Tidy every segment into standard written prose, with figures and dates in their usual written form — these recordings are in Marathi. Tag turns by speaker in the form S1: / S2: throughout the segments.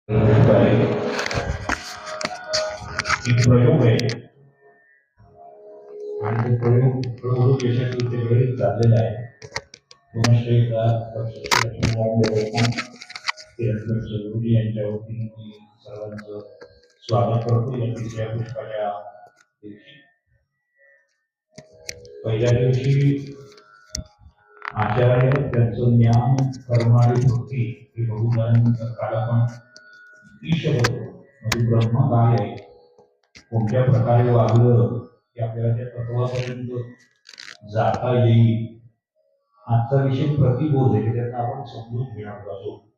S1: प्रयोग आहे आणि तो प्रयोग यशस्वी वेळी चाललेला आहे. यांच्या वतीने सर्वांचं स्वागत करतो या तिसऱ्या पुष्पाच्या दिवशी. पहिल्या दिवशी आचार्य त्यांचं ज्ञान कर्माडी भक्ती हे बहुजन काल आपण ईश होतो म्हणजे ब्रह्म काय आहे, कोणत्या प्रकारे वागलं की आपल्याला त्या तत्वापर्यंत जाता येईल. आजचा विषय प्रतिबोध आहे, त्याचा आपण समजून घेणार असो.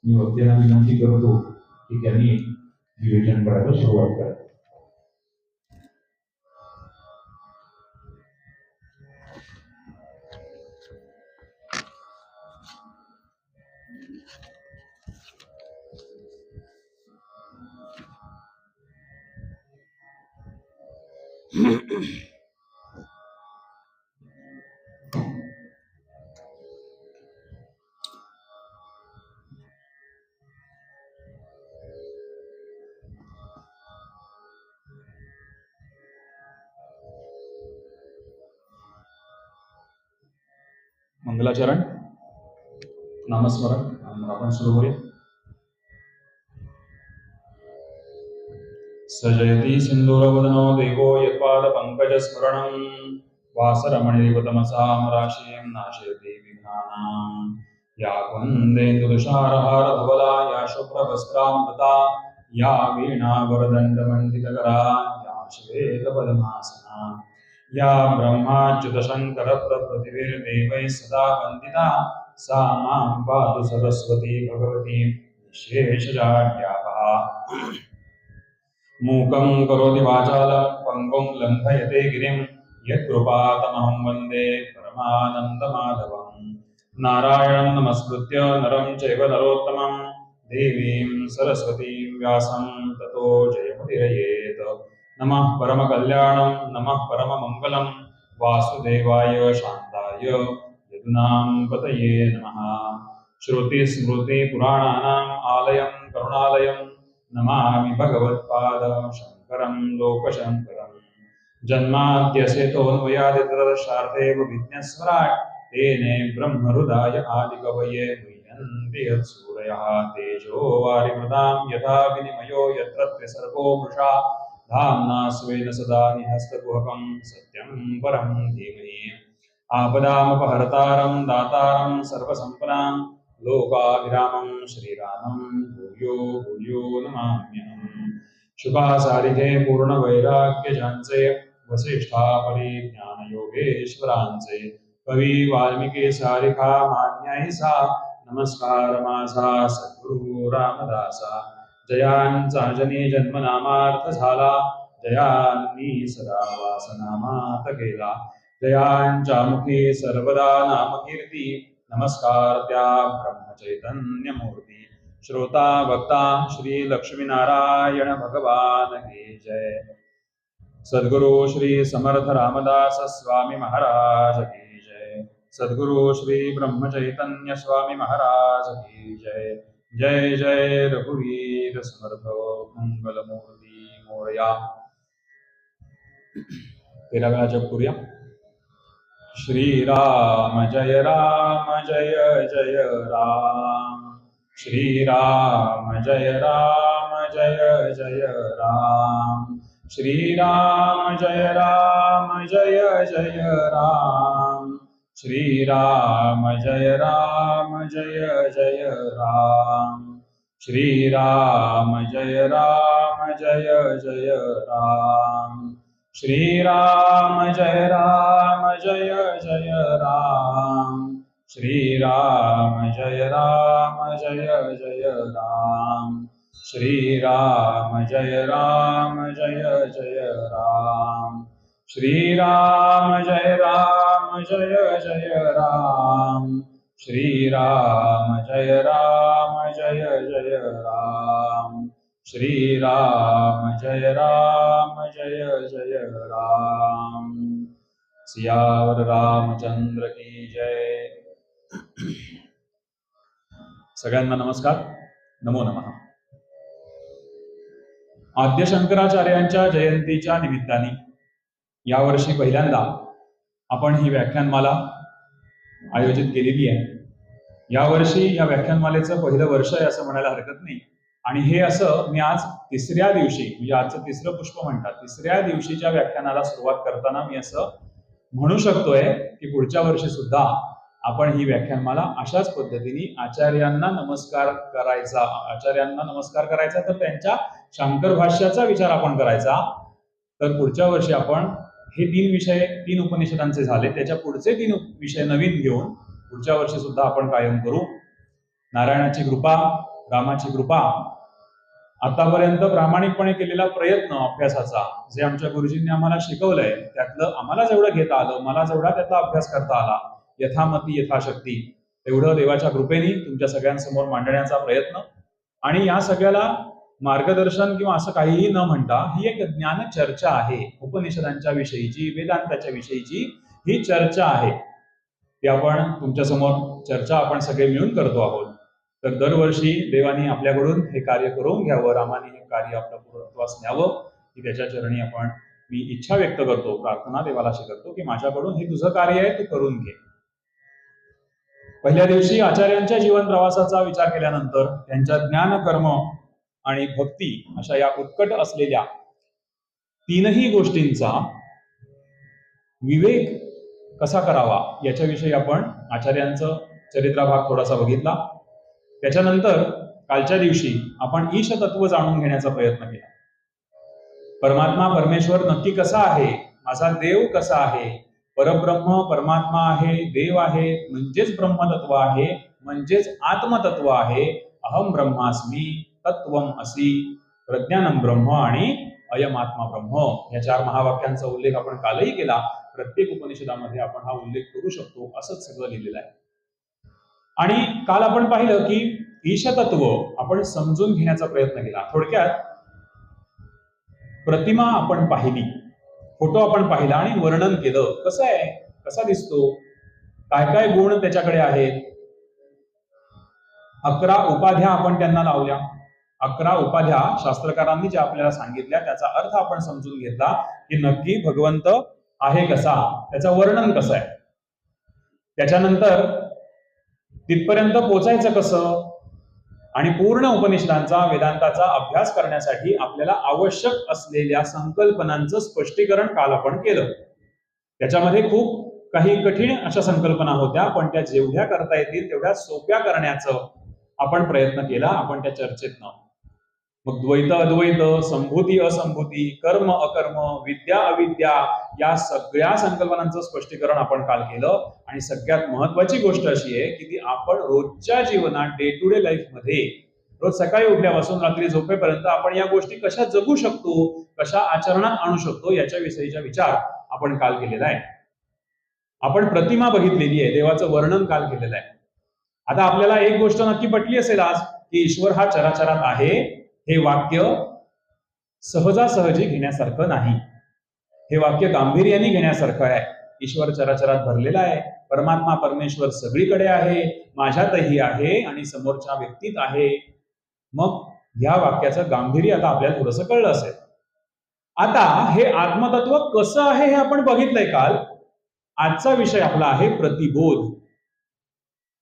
S1: मी वक्त्यांना विनंती करतो की त्यांनी विवेचन करायला सुरुवात करा.
S2: मंगलाचरण नामस्मरण आपण सुरू करूया. सजयति सिंदूरवदनो देवो यत्पाद पंकज स्मरणं वासरमणिरिव तमसां राशिं नाशयति विघ्नानां. या कुन्देन्दुतुषारहार धवला या शुभ्रवस्त्रामृता या वीणावरदण्डमण्डितकरा या श्वेतपद्मासना या ब्रह्माच्युतशङ्कर प्रभृतिभिर्देवैः सदा वन्दिता सा मां पातु सरस्वती भगवती विशेषजाड्यापहा. मूकं करोति वाचालं पङ्गुं लङ्घयते गिरिं यत्कृपातमहं वन्दे परमानन्दमाधवम्. नारायणं नमस्कृत्य नरं चैव नरोत्तमं देवीं सरस्वतीं व्यासं ततो जयमुदीरयेत्. नमः परमकल्याणं नमः परममङ्गलं वासुदेवाय शान्ताय यदुनां पतये नमः. श्रुतिस्मृतिपुराणानाम् आलयं करुणालयं नमामि भगवत्पादं शङ्करं लोकशङ्करं. जन्माद्यस्य तोऽन्वयादितरशार्थे विघ्नस्वराट् तेने ब्रह्महृदाय आदिकवये मुह्यन्ति यत्सूरयः. तेजो वारिमृतां यथा विनिमयो यत्र त्रिसर्गो मृषा धाम्ना स्वेन सदा निहस्तकुहकं सत्यं परं धीमहि. आपदामपहर्तारं दातारं सर्वसम्पदां लोकाभिरामं श्रीरामं भूयो भूयो नमाम्यहम्. शुकासारिथे पूर्णवैराग्यजांचे वसिष्ठा परिज्ञानयोगेश्वरांचे कवी वाल्मिकी सारिखा मान्यायसा नमस्कार माझा सद्गुरु रामदासा. जयांचा जनी जन्मनामार्थ झाला जयांनी सदा वासनामात गेला. जयांच्या मुखी सर्वदा नामकीर्ती नमस्कार त्या ब्रह्मचैतन्य मूर्ती. श्रोता भक्ता श्री लक्ष्मीनारायण भगवान की जय. सद्गुरु श्री समर्थ रामदास स्वामी महाराज की जय. सद्गुरु श्री ब्रह्मचैतन्य स्वामी महाराज की जय. जय जय रघुवीर समर्थ मंगलमूर्ती मोरया. तेरा वेळा जप करूया. श्रीराम जय जय राम. श्रीराम जय जय राम. श्रीराम जय जय राम. श्रीराम जय जय राम. श्रीराम जय जय राम. श्रीराम जय जय राम. श्रीराम जय जय राम. श्रीराम जय जय राम. श्रीराम जय जय राम. श्रीराम जय जय राम. श्रीराम जय जय राम. सियावर रामचंद्र की जय. सगळ्यांना नमस्कार. नमो नमः. आद्य शंकराचार्यांच्या जयंतीच्या निमित्ताने यावर्षी पहिल्यांदा आपण ही व्याख्यानमाला आयोजित केलेली आहे. यावर्षी या व्याख्यानमालेचं पहिलं वर्ष आहे असं म्हणायला हरकत नाही. आणि हे असं मी आज तिसऱ्या दिवशी, म्हणजे आजचं तिसरं पुष्प म्हणतात, तिसऱ्या दिवशीच्या व्याख्यानाला सुरुवात करताना मी असं म्हणू शकतोय की पुढच्या वर्षी सुद्धा आपण ही व्याख्यानमाला अशाच पद्धतीने आचार्यांना नमस्कार करायचा तर त्यांच्या शांकर भाष्याचा विचार आपण करायचा. तर पुढच्या वर्षी आपण हे 3 उपनिषदांचे झाले, त्याच्या पुढचे 3 विषय नवीन घेऊन पुढच्या वर्षी सुद्धा आपण कायम करू. नारायणाची कृपा, रामाची कृपा, आतापर्यंत प्रामाणिकपणे केलेला प्रयत्न अभ्यासाचा, जे आमच्या गुरुजींनी आम्हाला शिकवलंय त्यातलं आम्हाला जेवढं घेता आलं, मला जेवढा त्यातला अभ्यास करता आला, यथामती यथाशक्ती, तेवढं देवाच्या कृपेने तुमच्या सगळ्यांसमोर मांडण्याचा प्रयत्न. आणि या सगळ्याला मार्गदर्शन किंवा असं काहीही न म्हणता ही एक ज्ञान चर्चा आहे. उपनिषदांच्या विषयीची, वेदांताच्या विषयीची ही चर्चा आहे. ती आपण तुमच्या समोर चर्चा आपण सगळे मिळून करतो आहोत. तर दरवर्षी देवानी आपल्याकडून हे कार्य करून घ्यावं, रामाने हे कार्य आपल्या पूर्णत्वास न्यावं, ही त्याच्या चरणी मी इच्छा व्यक्त करतो, प्रार्थना देवाला अशी करतो की माझ्याकडून हे तुझं कार्य आहे, तू करून घे. पहिल्या दिवशी आचार्यांच्या जीवन प्रवासाचा विचार केल्यानंतर त्यांच्या ज्ञान, कर्म आणि भक्ती अशा या उत्कट असलेल्या 3ही गोष्टींचा विवेक कसा करावा याच्याविषयी आपण आचार्यांचं चरित्रभाग थोडासा बघितला. त्याच्यानंतर कालच्या दिवशी आपण ईश तत्व जाणून घेण्याचा प्रयत्न केला. परमात्मा, परमेश्वर नक्की कसा आहे, माझा देव कसा आहे, परब्रह्म परमात्मा आहे, देव आहे म्हणजेच ब्रह्मतत्व आहे, म्हणजेच आत्मतत्व आहे. अहम ब्रह्मास्मी, तत्वम असि, प्रज्ञानम ब्रह्म आणि अयम आत्मा ब्रह्म, या 4 महावाक्यांचा उल्लेख आपण कालही केला. प्रत्येक उपनिषदामध्ये आपण हा उल्लेख करू शकतो, असंच सगळं लिहिलेलं आहे. आणि काल आपण पाहिलं की ईशतत्व आपण समजून घेण्याचा प्रयत्न केला. थोडक्यात प्रतिमा आपण पाहिली, फोटो आपण पाहिला आणि वर्णन केलं. कसं आहे, कसा दिसतो, काय काय गुण त्याच्याकडे आहेत. 11 उपाध्या आपण त्यांना लावल्या. 11 उपाध्या शास्त्रकारांनी ज्या आपल्याला सांगितल्या त्याचा अर्थ आपण समजून घेतला की नक्की भगवंत आहे कसा, त्याचं वर्णन कसं आहे. त्याच्यानंतर तिथपर्यंत पोचायचं कसं, आणि पूर्ण उपनिषदांचा, वेदांताचा अभ्यास करण्यासाठी आपल्याला आवश्यक असलेल्या संकल्पनांचं स्पष्टीकरण काल आपण केलं. त्याच्यामध्ये खूप काही कठीण अशा संकल्पना होत्या, पण त्या जेवढ्या करता येतील तेवढ्या सोप्या करण्याचं आपण प्रयत्न केला आपण त्या चर्चेतनं. मग द्वैत अद्वैत, संभूती असंभूती, कर्म अकर्म, विद्या अविद्या, या सगळ्या संकल्पनांचं स्पष्टीकरण आपण काल केलं. आणि सगळ्यात महत्वाची गोष्ट अशी आहे की ती आपण रोजच्या जीवनात, डे टू डे लाईफ मध्ये, रोज सकाळी उठल्यापासून रात्री झोपेपर्यंत आपण या गोष्टी कशा जगू शकतो, कशा आचरणात आणू शकतो, याच्याविषयीचा विचार आपण काल केलेला आहे. आपण प्रतिमा बघितलेली आहे, देवाचं वर्णन काल केलेलं आहे. आता आपल्याला एक गोष्ट नक्की पटली असेल आज की ईश्वर हा चराचरात आहे. हे वाक्य सहजासहजी घेण्यासारखं नाही, हे वाक्य गांभीर्याने घेण्यासारखं आहे. ईश्वर चराचरात भरलेला आहे, परमात्मा परमेश्वर सगळीकडे आहे, माझ्यातही आहे आणि समोरच्या व्यक्तीत आहे. मग ह्या वाक्याचं गांभीर्य आता आपल्याला थोडंसं कळलं असेल. आता हे आत्मतत्व कसं आहे हे आपण बघितलंय काल. आजचा विषय आपला आहे प्रतिबोध.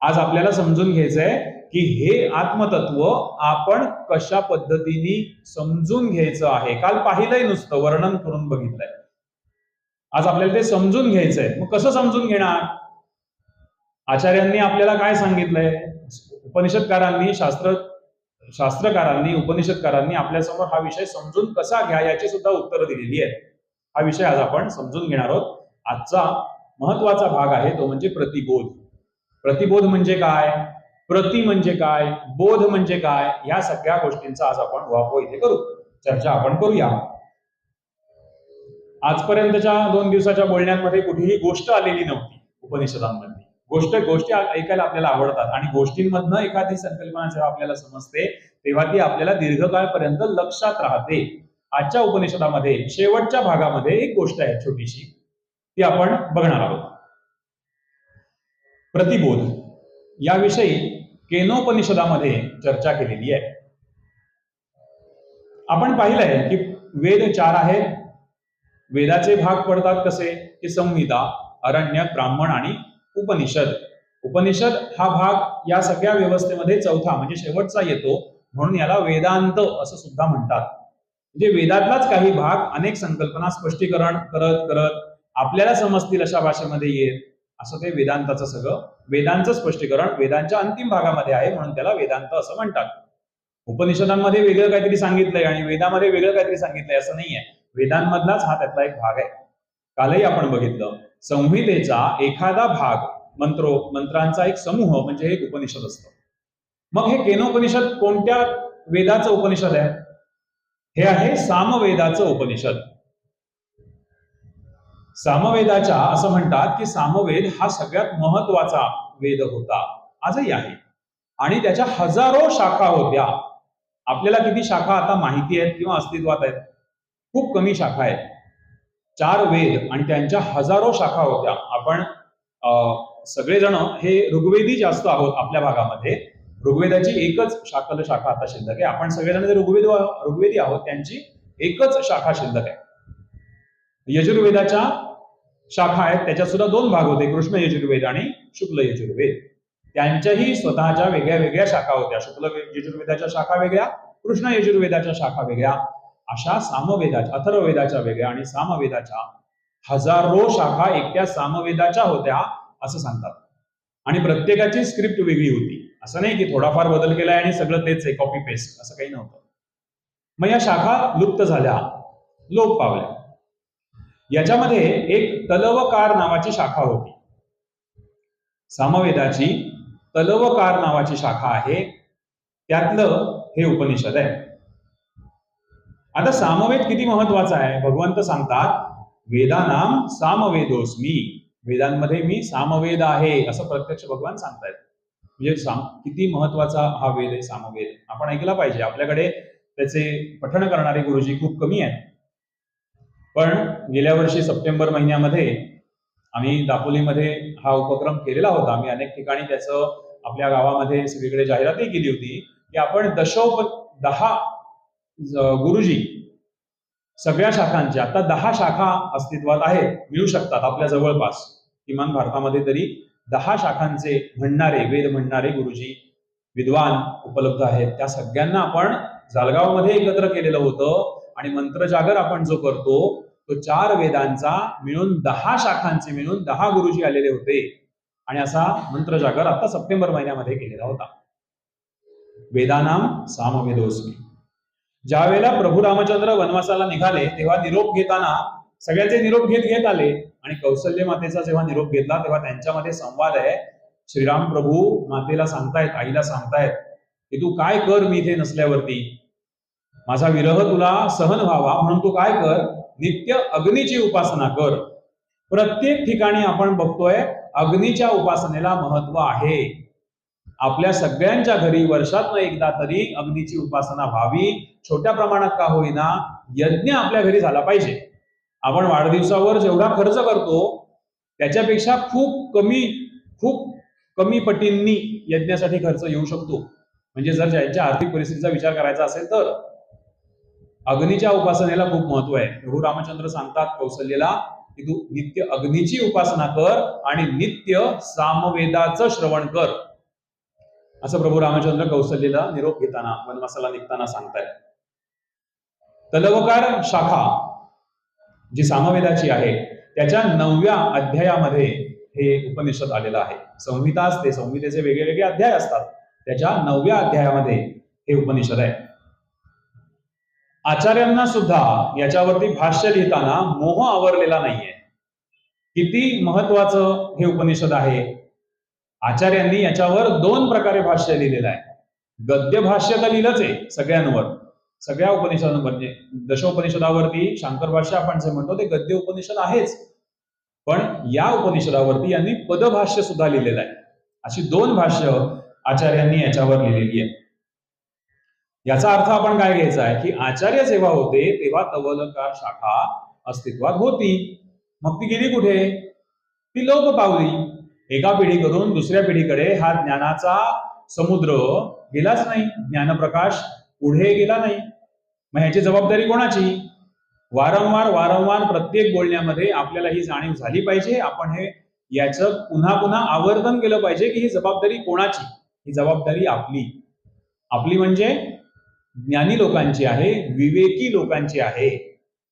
S2: आज आपल्याला समजून घ्यायचंय की हे आत्मतत्व आपण कशा पद्धतीने समजून घ्यायचं आहे. काल पाहिलंय, नुसतं वर्णन करून बघितलंय. आज आपल्याला ते समजून घ्यायचंय. मग कसं समजून घेणार? आचार्यांनी आपल्याला काय सांगितलंय, उपनिषदकारांनी, शास्त्रकारांनी, उपनिषदकारांनी आपल्यासमोर हा विषय समजून कसा घ्या याची सुद्धा उत्तरं दिलेली आहेत. हा विषय आज आपण समजून घेणार आहोत. आजचा महत्वाचा भाग आहे तो म्हणजे प्रतिबोध. प्रतिबोध म्हणजे काय, प्रति म्हणजे काय, बोध म्हणजे काय, या सगळ्या गोष्टींचा आज आपण वापर इथे करू, चर्चा आपण करूया. आजपर्यंतच्या 2 दिवसाच्या बोलण्यामध्ये कुठेही गोष्ट आलेली नव्हती उपनिषदांमध्ये. गोष्टी ऐकायला आपल्याला आवडतात आणि गोष्टींमधनं एखादी संकल्पना जेव्हा आपल्याला समजते तेव्हा ती आपल्याला दीर्घकाळपर्यंत लक्षात राहते. आजच्या उपनिषदामध्ये शेवटच्या भागामध्ये एक गोष्ट आहे छोटीशी, ती आपण बघणार आहोत. प्रतिबोध याविषयी केनोपनिषदामध्ये चर्चा केलेली आहे. आपण पाहिलंय की वेद 4 आहेत. वेदाचे भाग पडतात कसे की संहिता, अरण्यक, ब्राह्मण आणि उपनिषद. उपनिषद हा भाग या सगळ्या व्यवस्थेमध्ये चौथा म्हणजे शेवटचा येतो, म्हणून याला वेदांत असं सुद्धा म्हणतात. म्हणजे वेदातलाच काही भाग अनेक संकल्पना स्पष्टीकरण करत करत आपल्याला समजतील अशा भाषेमध्ये येत, असं ते वेदांताचं सगळं वेदांचं स्पष्टीकरण वेदांच्या अंतिम भागामध्ये आहे, म्हणून त्याला वेदांत असं म्हणतात. उपनिषदांमध्ये वेगळं काहीतरी सांगितलंय आणि वेदामध्ये वेगळं काहीतरी सांगितलंय असं नाहीये. वेदांमधलाच हा त्यातला एक भाग आहे. कालही आपण बघितलं, संहितेचा एखादा भाग मंत्रांचा एक समूह म्हणजे एक उपनिषद असतं. मग हे केनोपनिषद कोणत्या वेदाचं उपनिषद आहे? हे आहे सामवेदाचं उपनिषद. सामवेदाच्या असं म्हणतात की सामवेद हा सगळ्यात महत्वाचा वेद होता, आजही आहे, आणि त्याच्या हजारो शाखा होत्या. आपल्याला किती शाखा आता माहिती आहेत किंवा अस्तित्वात आहेत? खूप कमी शाखा आहेत. 4 वेद आणि त्यांच्या हजारो शाखा होत्या. आपण सगळेजण हे ऋग्वेदी जास्त आहोत आपल्या भागामध्ये. ऋग्वेदाची एकच शाखा आता शिल्लक आहे. आपण सगळेजण जे ऋग्वेदी आहोत त्यांची एकच शाखा शिल्लक आहे. यजुर्वेदाच्या शाखा आहेत, त्याच्यात सुद्धा 2 भाग होते, कृष्ण यजुर्वेद आणि शुक्ल यजुर्वेद. त्यांच्याही स्वतःच्या वेगळ्या वेगळ्या शाखा होत्या. शुक्ल यजुर्वेदाच्या शाखा वेगळ्या, कृष्ण यजुर्वेदाच्या शाखा वेगळ्या. अशा सामवेदाच्या, अथर्ववेदाच्या वेगळ्या आणि सामवेदाच्या हजारो शाखा एकट्या सामवेदाच्या होत्या असं सांगतात. आणि प्रत्येकाची स्क्रिप्ट वेगळी होती. असं नाही की थोडाफार बदल केलाय आणि सगळं तेच आहे, कॉपी पेस्ट, असं काही नव्हतं. मग या शाखा लुप्त झाल्या, लोप पावल्या. याच्यामध्ये एक तलवकार नावाची शाखा होती. सामवेदाची तलवकार नावाची शाखा आहे, त्यातलं हे उपनिषद आहे. आता सामवेद किती महत्वाचा आहे? भगवंत सांगतात, वेदानाम सामवेदोस्मी, वेदांमध्ये मी सामवेद आहे असं प्रत्यक्ष भगवान सांगतायत. म्हणजे किती महत्वाचा हा वेद आहे सामवेद, आपण ऐकला पाहिजे. आपल्याकडे त्याचे पठण करणारे गुरुजी खूप कमी आहेत. पण गेल्या वर्षी सप्टेंबर महिन्यामध्ये आम्ही दापोलीमध्ये हा उपक्रम केलेला होता. आम्ही अनेक ठिकाणी त्याचं आपल्या गावामध्ये सगळीकडे जाहिरातही केली होती की आपण 10 गुरुजी सगळ्या शाखांच्या, आता 10 शाखा अस्तित्वात आहेत, मिळू शकतात आपल्या जवळपास. किमान भारतामध्ये तरी 10 शाखांचे म्हणणारे, वेद म्हणणारे गुरुजी, विद्वान उपलब्ध आहेत. त्या सगळ्यांना आपण जालगावमध्ये एकत्र केलेलं होतं आणि मंत्रजागर आपण जो करतो तो 4 वेदांचा मिळून 10 शाखांचे मिळून 10 गुरुजी आलेले होते. आणि असा मंत्रजागर आता सप्टेंबर महिन्यामध्ये केलेला होता. वेदानाम सामवेदोस्मी. ज्या वेळेला प्रभू रामचंद्र वनवासाला निघाले तेव्हा निरोप घेताना सगळ्यांचे निरोप घेत आले आणि कौसल्य मातेचा जेव्हा निरोप घेतला तेव्हा त्यांच्यामध्ये संवाद आहे. श्रीराम प्रभू मातेला सांगतायत, आईला सांगतायत की तू काय कर मी इथे नसल्यावरती, माझा विरह तुला सहन व्हावा म्हणून तू काय कर, नित्य अग्नीची उपासना कर. प्रत्येक ठिकाणी आपण बघतोय अग्नीच्या उपासनेला महत्व आहे. आपल्या सगळ्यांच्या घरी वर्षातनं एकदा तरी अग्नीची उपासना व्हावी. छोट्या प्रमाणात का होईना, यज्ञ आपल्या घरी झाला पाहिजे. आपण वाढदिवसावर जेवढा खर्च करतो त्याच्यापेक्षा खूप कमी पटींनी यज्ञासाठी खर्च येऊ शकतो. म्हणजे जर ज्यांच्या आर्थिक परिस्थितीचा विचार करायचा असेल तर अग्नीच्या उपासनेला खूप महत्व आहे. प्रभू रामचंद्र सांगतात कौसल्यला की तू नित्य अग्नीची उपासना कर आणि नित्य सामवेदाचं श्रवण कर, असं प्रभू रामचंद्र कौसल्यला निरोप घेताना, वनवासाला निघताना सांगतायत. तलवकार शाखा जी सामवेदाची आहे त्याच्या 9व्या अध्यायामध्ये हे उपनिषद आलेलं आहे. संहिता असते, संहितेचे वेगळे वेगळे अध्याय असतात, त्याच्या 9व्या अध्यायामध्ये हे उपनिषद आहे. आचार्यांना सुद्धा याच्यावरती भाष्य लिहिताना मोह आवरलेला नाहीये. किती महत्वाचं हे उपनिषद आहे. आचार्यांनी याच्यावर 2 प्रकारे भाष्य लिहिलेलं आहे. गद्य भाष्य तर लिहिलंच आहे सगळ्यांवर, सगळ्या उपनिषदांवर. म्हणजे दशोपनिषदावरती शांकर भाष्य आपण जे म्हणतो ते गद्य उपनिषद आहेच, पण या उपनिषदावरती यांनी पदभाष्य सुद्धा लिहिलेलं आहे. अशी 2 भाष्य आचार्यांनी याच्यावर लिहिलेली आहे. याचा अर्थ आपण काय घ्यायचा आहे की आचार्य जेव्हा होते तेव्हा तवलकार शाखा अस्तित्वात होती. मग ती गेली कुठे? ती लोप पावली. एका पिढीकडून दुसऱ्या पिढीकडे हा ज्ञानाचा समुद्र गेलाच नाही, ज्ञानप्रकाश पुढे गेला नाही. मग ह्याची जबाबदारी कोणाची? वारंवार प्रत्येक बोलण्यामध्ये आपल्याला ही जाणीव झाली पाहिजे. आपण हे याचं पुन्हा पुन्हा आवर्तन केलं पाहिजे की ही जबाबदारी कोणाची? ही जबाबदारी आपली म्हणजे ज्ञानी लोकांची आहे, विवेकी लोकांची आहे.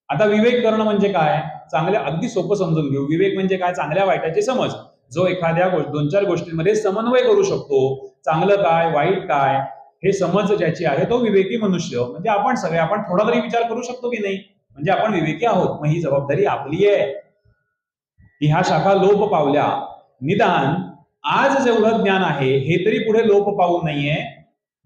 S2: आता विवेक करणं म्हणजे काय? चांगल्या, अगदी सोपं समजून घेऊ. विवेक म्हणजे काय? चांगल्या वाईटाची समज. जो एखाद्या 2-4 गोष्टींमध्ये समन्वय करू शकतो. चांगलं काय, वाईट काय हे समज ज्याची आहे तो विवेकी मनुष्य. म्हणजे आपण थोडा तरी विचार करू शकतो की नाही, म्हणजे आपण विवेकी आहोत. मग ही जबाबदारी आपली आहे की ह्या शाखा लोप पावल्या. निदान आज जेवढं ज्ञान आहे हे तरी पुढे लोप पावू नाहीये.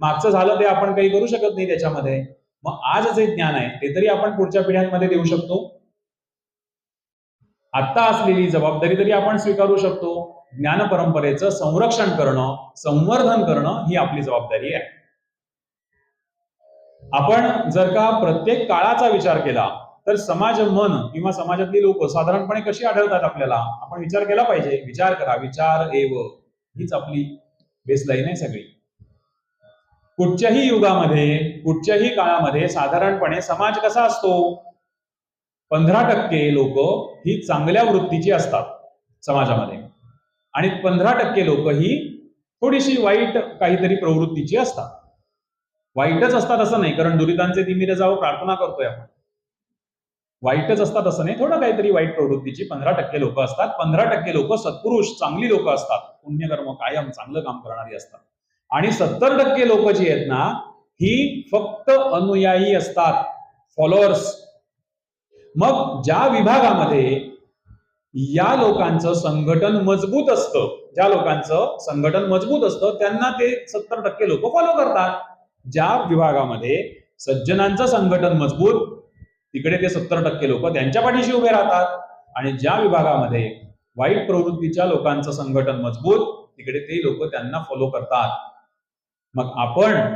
S2: मागचं झालं ते आपण काही करू शकत नाही त्याच्यामध्ये. मग आज जे ज्ञान आहे ते तरी आपण पुढच्या पिढ्यांमध्ये देऊ शकतो. आता असलेली जबाबदारी तरी आपण स्वीकारू शकतो. ज्ञान परंपरेचं संरक्षण करणं, संवर्धन करणं ही आपली जबाबदारी आहे. आपण जर का प्रत्येक काळाचा विचार केला तर समाज मन किंवा समाजातली लोक साधारणपणे कशी आढळतात आपल्याला, आपण विचार केला पाहिजे. विचार करा, विचार एव हीच आपली बेसलाईन आहे सगळी. कुठच्याही युगामध्ये, कुठच्याही काळामध्ये साधारणपणे समाज कसा असतो? 15% लोक ही चांगल्या वृत्तीची असतात समाजामध्ये आणि 15% लोक ही थोडीशी वाईट काहीतरी प्रवृत्तीची असतात. वाईटच असतात असं नाही, कारण दुरितांचे तिमिरे जावो प्रार्थना करतोय आपण. वाईटच असतात असं नाही, थोडं काहीतरी वाईट प्रवृत्तीची 15% लोक असतात. 15% लोक सत्पुरुष, चांगली लोक असतात, पुण्यकर्म कायम चांगलं काम करणारी असतात. आणि 70% लोक जी आहेत ना, ही फक्त अनुयायी असतात, फॉलोअर्स. मग ज्या विभागामध्ये या लोकांचं संघटन मजबूत असतं, ज्या लोकांचं संघटन मजबूत असतं त्यांना ते 70% लोक फॉलो करतात. ज्या विभागामध्ये सज्जनांचं संघटन मजबूत, तिकडे ते 70% लोक त्यांच्या पाठीशी उभे राहतात. आणि ज्या विभागामध्ये वाईट प्रवृत्तीच्या लोकांचं संघटन मजबूत, तिकडे ते लोक त्यांना फॉलो करतात. मग आपण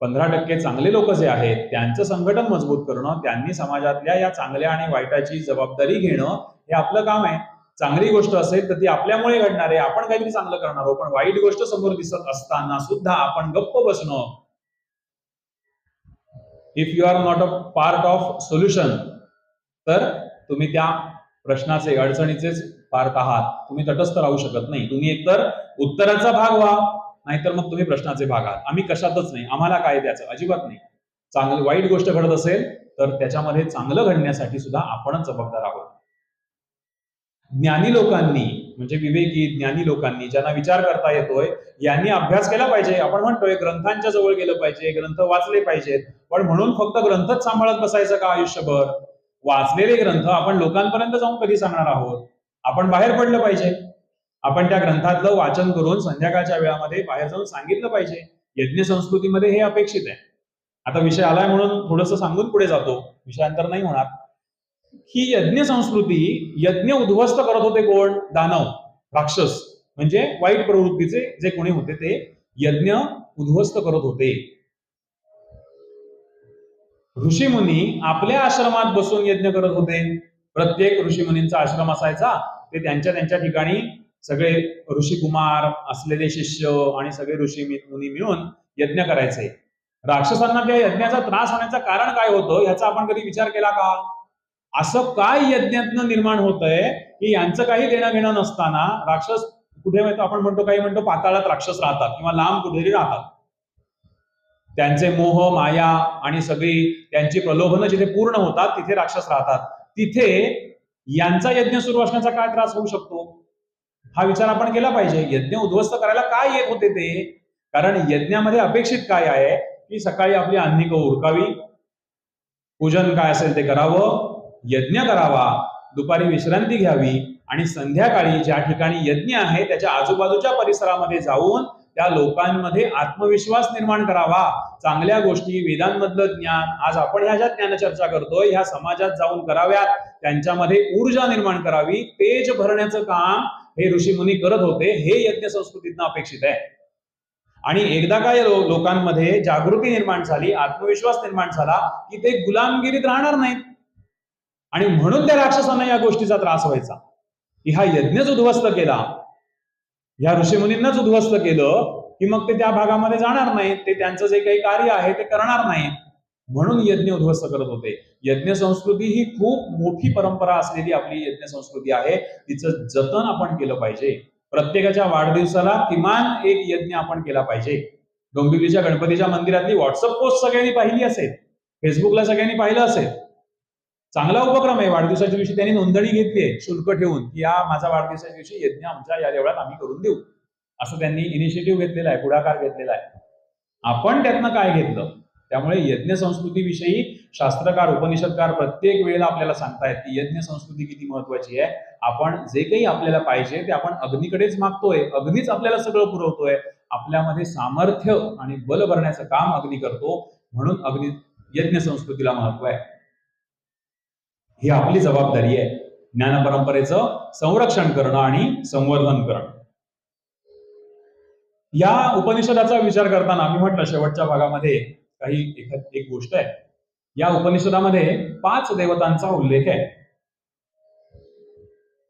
S2: 15% चांगले लोक जे आहेत त्यांचं संघटन मजबूत करणं, त्यांनी समाजातल्या या चांगल्या आणि वाईटाची जबाबदारी घेणं हे आपलं काम आहे. चांगली गोष्ट असेल तर ती आपल्यामुळे घडणार आहे, आपण काहीतरी चांगलं करणार आहोत. पण वाईट गोष्ट समोर दिसत असताना सुद्धा आपण गप्प बसणं, if you are not a part of solution, तर तुम्ही त्या प्रश्नाचे, अडचणीचेच पार्ट आहात. तुम्ही तटस्थ राहू शकत नाही. तुम्ही एकतर उत्तराचा भाग व्हा, नाहीतर मग तुम्ही प्रश्नाचे भाग आहात. आम्ही कशातच नाही, आम्हाला काय द्यायचं, अजिबात नाही. चांगली वाईट गोष्ट घडत असेल तर त्याच्यामध्ये चांगलं घडण्यासाठी सुद्धा आपणच जबाबदार आहोत. ज्ञानी लोकांनी, म्हणजे विवेकी ज्ञानी लोकांनी, ज्यांना विचार करता येतोय, यांनी अभ्यास केला पाहिजे. आपण म्हणतोय ग्रंथांच्या जवळ गेलं पाहिजे, ग्रंथ वाचले पाहिजेत. पण म्हणून फक्त ग्रंथच सांभाळत बसायचं का आयुष्यभर? वाचलेले ग्रंथ आपण लोकांपर्यंत जाऊन कधी सांगणार आहोत? आपण बाहेर पडलं पाहिजे. आपण त्या ग्रंथातलं वाचन करून संध्याकाळच्या वेळामध्ये बाहेर जाऊन सांगितलं पाहिजे. यज्ञ संस्कृतीमध्ये हे अपेक्षित आहे. आता विषय आलाय म्हणून थोडंसं सांगून पुढे जातो, विषयांतर नाही होणार. ही यज्ञ संस्कृती, यज्ञ उद्ध्वस्त करत होते कोण? दानव, राक्षस, म्हणजे वाईट प्रवृत्तीचे जे कोणी होते ते यज्ञ उद्ध्वस्त करत होते. ऋषीमुनी आपल्या आश्रमात बसून यज्ञ करत होते. प्रत्येक ऋषीमुनींचा आश्रम असायचा, ते त्यांच्या त्यांच्या ठिकाणी सगळे ऋषिकुमार असलेले शिष्य आणि सगळे ऋषी मुनी मिळून यज्ञ करायचे. राक्षसांना त्या यज्ञाचा त्रास होण्याचं कारण काय होतं याचा आपण कधी विचार केला का? असं काय यज्ञातनं निर्माण होतंय की यांचं काही देणं घेणं नसताना राक्षस कुठे माहिती, आपण म्हणतो, काही म्हणतो पाताळात राक्षस राहतात किंवा लांब कुठेतरी राहतात. त्यांचे मोह, माया आणि सगळी त्यांची प्रलोभनं जिथे पूर्ण होतात तिथे राक्षस राहतात. तिथे यांचा यज्ञ सुरू असण्याचा काय त्रास होऊ शकतो हा विचार आपण केला पाहिजे. यज्ञ उद्ध्वस्त करायला काय येत होते ते? कारण यज्ञामध्ये अपेक्षित काय आहे की सकाळी आपली अन्निक उरकावी, पूजन काय असेल ते करावं, यज्ञ करावा, दुपारी विश्रांती घ्यावी आणि संध्याकाळी ज्या ठिकाणी यज्ञ आहे त्याच्या आजूबाजूच्या परिसरामध्ये जाऊन त्या लोकांमध्ये आत्मविश्वास निर्माण करावा. चांगल्या गोष्टी, वेदांमधलं ज्ञान, आज आपण ह्या ज्या ज्ञान चर्चा करतोय ह्या समाजात जाऊन कराव्यात. त्यांच्यामध्ये ऊर्जा निर्माण करावी, तेज भरण्याचं काम हे ऋषीमुनी करत होते. हे यज्ञ संस्कृतीतनं अपेक्षित आहे. आणि एकदा काय लोकांमध्ये जागृती निर्माण झाली, आत्मविश्वास निर्माण झाला की ते गुलामगिरीत राहणार नाहीत. आणि म्हणून त्या राक्षसांना या गोष्टीचा त्रास व्हायचा की हा यज्ञच उद्ध्वस्त केला, ह्या ऋषीमुनींनाच उद्ध्वस्त केलं की मग ते त्या भागामध्ये जाणार नाहीत, ते त्यांचं जे काही कार्य आहे ते करणार नाहीत. म्हणून यज्ञ उद्ध्वस्त करत होते. यज्ञ संस्कृती ही खूप मोठी परंपरा असलेली आपली यज्ञ संस्कृती आहे. तिचं जतन आपण केलं पाहिजे. प्रत्येकाच्या वाढदिवसाला किमान एक यज्ञ आपण केला पाहिजे. डोंबिवलीच्या गणपतीच्या मंदिरातली व्हॉट्सअप पोस्ट सगळ्यांनी पाहिली असेल, फेसबुकला सगळ्यांनी पाहिलं असेल. चांगला उपक्रम आहे. वाढदिवसाच्या दिवशी त्यांनी नोंदणी घेतली आहे शुल्क ठेवून, की या माझा वाढदिवसाच्या दिवशी यज्ञ आमच्या या देवळात आम्ही करून देऊ, असं त्यांनी इनिशिएटिव्ह घेतलेला आहे, पुढाकार घेतलेला आहे. आपण त्यातनं काय घेतलं? त्यामुळे यज्ञ संस्कृतीविषयी शास्त्रकार, उपनिषदकार प्रत्येक वेळेला आपल्याला सांगतायत की यज्ञ संस्कृती किती महत्वाची आहे. आपण जे काही आपल्याला पाहिजे ते आपण अग्नीकडेच मागतोय, अग्नीच आपल्याला सगळं पुरवतोय. आपल्यामध्ये सामर्थ्य आणि बल भरण्याचं काम अग्नी करतो, म्हणून यज्ञ संस्कृतीला महत्व आहे. ही आपली जबाबदारी आहे, ज्ञान परंपरेचं संरक्षण करणं आणि संवर्धन करणं. या उपनिषदाचा विचार करताना मी म्हटलं शेवटच्या भागामध्ये एक गोष्ट आहे. या उपनिषदामध्ये 5 देवतांचा उल्लेख आहे.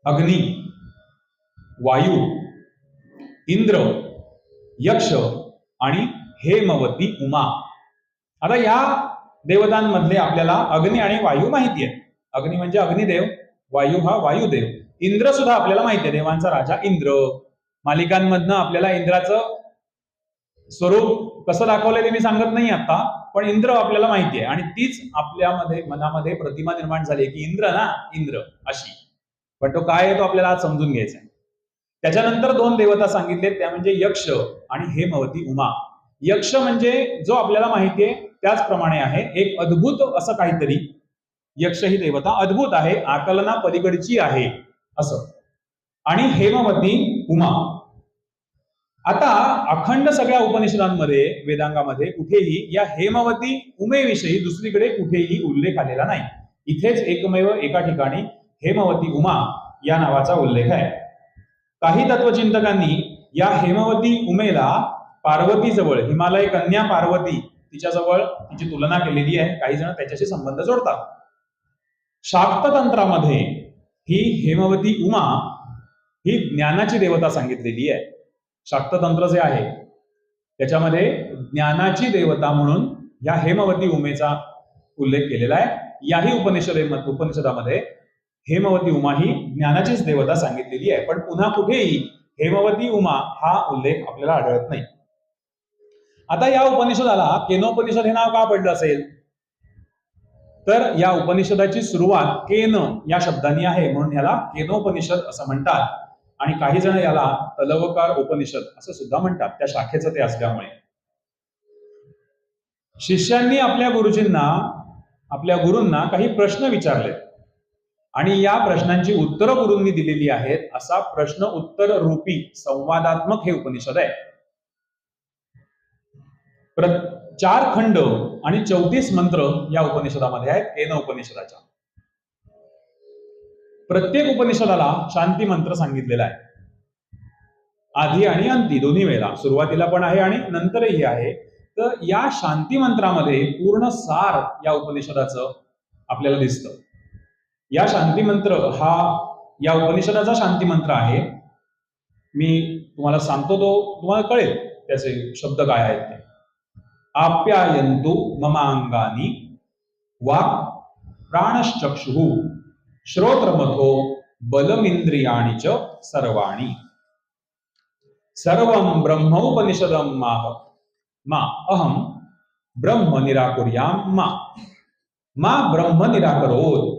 S2: अग्नी, वायू, इंद्र, यक्ष आणि हेमवती उमा. आता या देवतांमधले आपल्याला अग्नी आणि वायू माहिती आहे. अग्नी म्हणजे अग्निदेव, वायू हा वायुदेव, इंद्र सुद्धा आपल्याला माहिती आहे, देवांचा राजा इंद्र. मालिकांमधनं आपल्याला इंद्राचं स्वरूप कसं दाखवलंय ते मी सांगत नाही आता, पण इंद्र आपल्याला माहिती आहे आणि तीच आपल्यामध्ये मनामध्ये प्रतिमा निर्माण झाली की इंद्र ना, इंद्र अशी. पण तो काय आहे तो आपल्याला आज समजून घ्यायचा आहे. त्याच्यानंतर 2 देवता सांगितले, त्या म्हणजे यक्ष आणि हेमवती उमा. यक्ष म्हणजे जो आपल्याला माहिती आहे त्याचप्रमाणे आहे, एक अद्भुत असं काहीतरी. यक्ष ही देवता अद्भुत आहे, आकलना पलीकडची आहे असं. आणि हेमवती उमा. आता अखंड सगळ्या उपनिषदांमध्ये, वेदांगामध्ये कुठेही या हेमवती उमेविषयी दुसरीकडे कुठेही उल्लेख आलेला नाही. इथेच एकमेव एका ठिकाणी हेमवती उमा या नावाचा उल्लेख आहे. काही तत्वचिंतकांनी या हेमवती उमेला पार्वती जवळ, हिमालय कन्या पार्वती तिच्याजवळ तिची तुलना केलेली आहे. काही जण त्याच्याशी संबंध जोडतात. शाक्त तंत्रामध्ये ही हेमवती उमा ही ज्ञानाची देवता सांगितलेली आहे. शाक्त तंत्र जे आहे त्याच्यामध्ये ज्ञानाची देवता म्हणून या हेमवती उमेचा उल्लेख केलेला आहे. याही उपनिषदामध्ये हेमवती उमा ही ज्ञानाचीच देवता सांगितलेली आहे. पण पुन्हा कुठेही हेमवती उमा हा उल्लेख आपल्याला आढळत नाही. आता या उपनिषदाला केनोपनिषद हे नाव का पडलं असेल? तर या उपनिषदाची सुरुवात केन या शब्दांनी आहे, म्हणून याला केनोपनिषद असं म्हणतात. आणि काही जण याला तलवकार उपनिषद असं सुद्धा म्हणतात, त्या शाखेचं ते असल्यामुळे. शिष्यांनी आपल्या गुरूंना काही प्रश्न विचारले आणि या प्रश्नांची उत्तरं गुरूंनी दिलेली आहेत. असा प्रश्न उत्तर रूपी संवादात्मक हे उपनिषद आहे. 4 खंड आणि 34 मंत्र या उपनिषदामध्ये आहेत, केन उपनिषदाच्या. प्रत्येक उपनिषदाला शांती मंत्र सांगितलेला आहे, आधी आणि अंती दोन्ही वेळेला, सुरुवातीला पण आहे आणि नंतरही आहे. तर या शांती मंत्रामध्ये पूर्ण सार या उपनिषदाचं आपल्याला दिसतं. या शांती मंत्र हा या उपनिषदाचा शांती मंत्र आहे. मी तुम्हाला सांगतो, तो तुम्हाला कळेल त्याचे शब्द काय आहेत ते. आप्यायन्तु ममांगानी वाक् प्राणश्चक्षुः श्रोत्रमथो बलमिंद्रियाणि च सर्वाणि सर्वं ब्रह्मोपनिषदं मा अहम ब्रह्म निराकुर्याम मा ब्रह्म निराकरोत्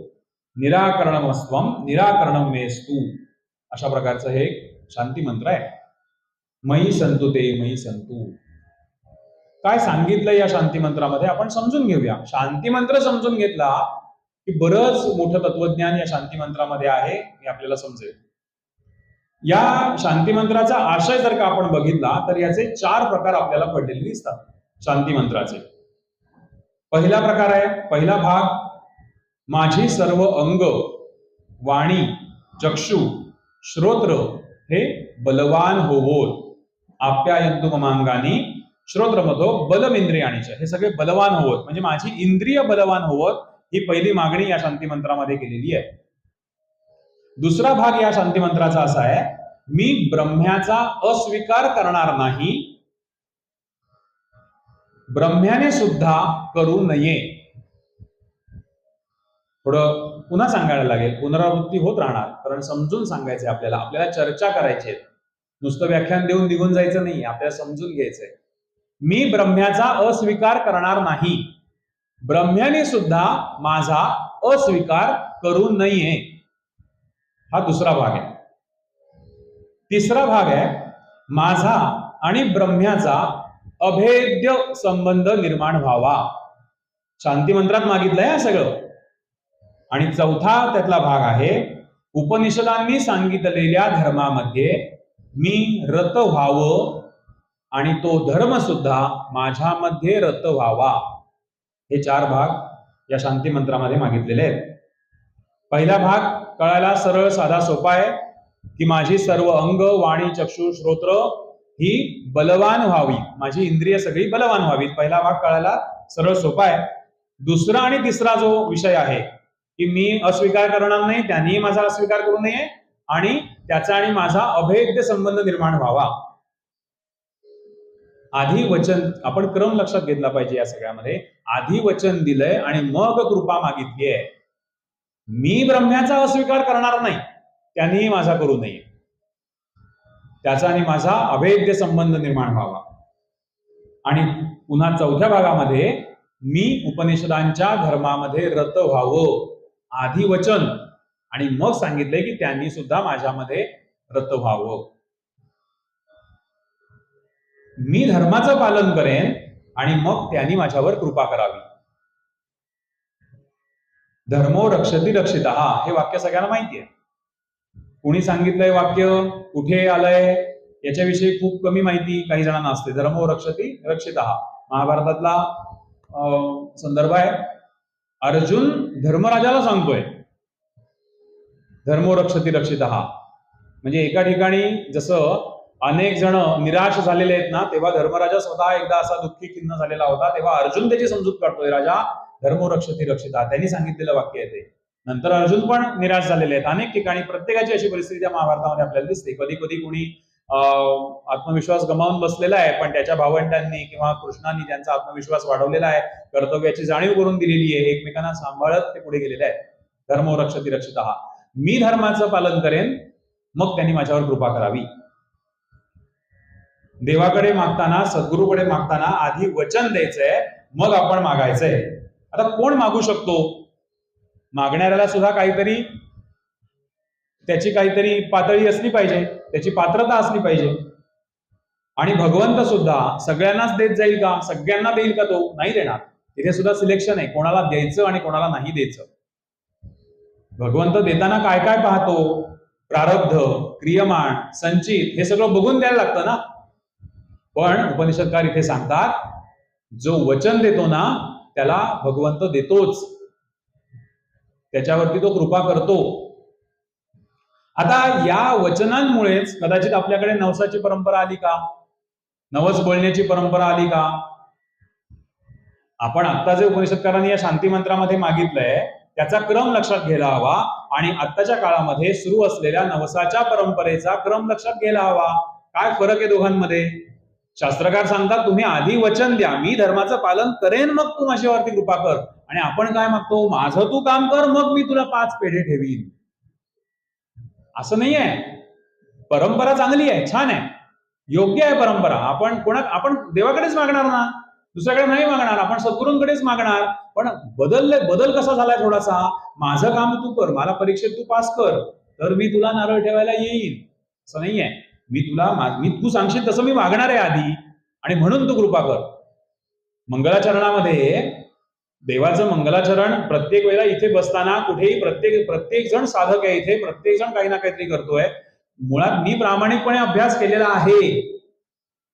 S2: निराकरणमस्त्वं निराकरणं मेस्तु. अशा प्रकारचं हे शांती मंत्र आहे. मयि संतु ते मयि संतु. काय सांगितलं या शांती मंत्रामध्ये आपण समजून घेऊया. शांती मंत्र समजून घेतला की बरंच मोठं तत्वज्ञान या शांती मंत्रामध्ये आहे हे आपल्याला समजेल. या शांती मंत्राचा आशय जर का आपण बघितला तर याचे 4 प्रकार आपल्याला पडलेले दिसतात शांती मंत्राचे. पहिला प्रकार आहे, पहिला भाग, माझी सर्व अंग, वाणी, चक्षु, श्रोत्र हे बलवान होवोत. आप्यायन्तु ममांगानी श्रोत्रमथो बलमिंद्रियाणि च, हे सगळे बलवान होवोत म्हणजे माझी इंद्रिय बलवान होवोत, ही पहिली मागणी या शांती मंत्रामध्ये केलेली आहे. दुसरा भाग या शांती मंत्राचा असा आहे, मी ब्रह्म्याचा अस्वीकार करणार नाही, ब्रह्म्याने सुद्धा करू नये. थोडं पुन्हा सांगायला लागेल, पुनरावृत्ती होत राहणार, कारण समजून सांगायचंय आपल्याला चर्चा करायची आहे. नुसतं व्याख्यान देऊन निघून जायचं नाही, आपल्याला समजून घ्यायचंय. मी ब्रह्म्याचा अस्वीकार करणार नाही, ब्रह्म्याने सुद्धा माझा अस्वीकार करू नये. हा दुसरा भाग आहे. तिसरा भाग आहे, माझा आणि ब्रह्म्याचा अभेद्य संबंध निर्माण व्हावा. शांती मंत्रात मागितलंय हा सगळं. आणि चौथा त्यातला भाग आहे, उपनिषदांनी सांगितलेल्या धर्मामध्ये मी रत व्हावं आणि तो धर्म सुद्धा माझ्यामध्ये रत व्हावा. हे 4 भाग या शांती मंत्रामध्ये मागितलेले आहेत. पहिला भाग कळायला सरळ साधा सोपा आहे की माझी सर्व अंग, वाणी, चक्षु, श्रोत्र ही बलवान व्हावी, माझी इंद्रिय सगळी बलवान व्हावी. पहिला भाग कळायला सरळ सोपा आहे. दुसरा आणि तिसरा जो विषय आहे की मी अस्वीकार करणार नाही, त्यांनी माझा अस्वीकार करू नये आणि त्याचा आणि माझा अभेद्य संबंध निर्माण व्हावा. आधी वचन, आपण क्रम लक्षात घेतला पाहिजे या सगळ्यामध्ये. आधी वचन दिलंय आणि मग कृपा मागितली आहे. मी ब्रह्म्याचा अस्वीकार करणार नाही, त्यांनी माझा करू नये, त्याचा आणि माझा अभेद्य संबंध निर्माण व्हावा. आणि पुन्हा चौथ्या भागामध्ये मी उपनिषदांच्या धर्मामध्ये रत व्हावं. आधी वचन आणि मग सांगितलंय की त्यांनी सुद्धा माझ्यामध्ये रत व्हावं. मी धर्माचं पालन करेन आणि मग त्यांनी माझ्यावर कृपा करावी. धर्मो रक्षति रक्षितः हे वाक्य सगळ्यांना माहिती आहे. कुणी सांगितलंय वाक्य, कुठे आलंय याच्याविषयी खूप कमी माहिती काही जणांना असते. धर्मो रक्षति रक्षितः महाभारतातला संदर्भ आहे. अर्जुन धर्मराजाला सांगतोय धर्मो रक्षति रक्षितः. म्हणजे एका ठिकाणी जसं अनेक जण निराश झालेले आहेत ना, तेव्हा धर्मराजा स्वतः एकदा असा दुःखी खिन्न झालेला होता, तेव्हा अर्जुन त्याची समजूत काढतोय, राजा धर्मो रक्षति रक्षितः, त्यांनी सांगितलेलं वाक्य आहे ते. नंतर अर्जुन पण निराश झालेले आहेत. अनेक ठिकाणी प्रत्येकाची अशी परिस्थिती त्या महाभारतामध्ये आपल्याला दिसते. कधी कधी कुणी आत्मविश्वास गमावून बसलेला आहे, पण त्याच्या भावंडांनी किंवा कृष्णांनी त्यांचा आत्मविश्वास वाढवलेला आहे, कर्तव्याची जाणीव करून दिलेली आहे, एकमेकांना सांभाळत ते पुढे गेलेले आहेत. धर्मो रक्षति रक्षितः. मी धर्माचं पालन करेन, मग त्यांनी माझ्यावर कृपा करावी. देवाकडे मागताना, सद्गुरूकडे मागताना आधी वचन द्यायचंय, मग आपण मागायचंय. आता कोण मागू शकतो? मागणाऱ्याला सुद्धा काहीतरी त्याची काहीतरी पातळी असली पाहिजे, त्याची पात्रता असली पाहिजे. आणि भगवंत सुद्धा सगळ्यांनाच देत जाईल का? सगळ्यांना देईल का? तो नाही देणार. तिथे सुद्धा सिलेक्शन आहे, कोणाला द्यायचं आणि कोणाला नाही द्यायचं. भगवंत देताना काय काय पाहतो? प्रारब्ध, क्रियमाण, संचित हे सगळं बघून द्यायला लागतं ना. पण उपनिषदकार इथे सांगतात, जो वचन देतो ना त्याला भगवंत देतोच, त्याच्यावरती तो कृपा करतो. आता या वचनांमुळेच कदाचित आपल्याकडे नवसाची परंपरा आली का? नवस बोलण्याची परंपरा आली का? आपण आता जे उपनिषदकारांनी या शांती मंत्रामध्ये मागितलंय त्याचा क्रम लक्षात घ्यायला हवा आणि आत्ताच्या काळामध्ये सुरू असलेल्या नवसाच्या परंपरेचा क्रम लक्षात घ्यायला हवा. काय फरक आहे दोघांमध्ये? शास्त्रकार सांगतात तुम्ही आधी वचन द्या, मी धर्माचं पालन करेन, मग तू माझ्यावरती कृपा कर. आणि आपण काय मागतो? माझं तू काम कर, मग मी तुला 5 पेढे ठेवीन. असं नाही आहे. परंपरा चांगली आहे, छान आहे, योग्य आहे परंपरा. आपण देवाकडेच मागणार ना, दुसऱ्याकडे नाही मागणार, आपण सद्गुरूंकडेच मागणार. पण बदल कसा झालाय थोडासा? माझं काम तू कर, मला परीक्षेत तू पास कर, तर मी तुला नारळ ठेवायला येईल, असं नाहीये. मी तू सांगशील तसं मी मागणार आहे आधी, आणि म्हणून तू कृपा कर. मंगलाचरणामध्ये देवाचं मंगलाचरण प्रत्येक वेळेला इथे बसताना कुठेही प्रत्येक जण साधक आहे, इथे प्रत्येक जण काही ना काहीतरी करतोय. मुळात मी प्रामाणिकपणे अभ्यास केलेला आहे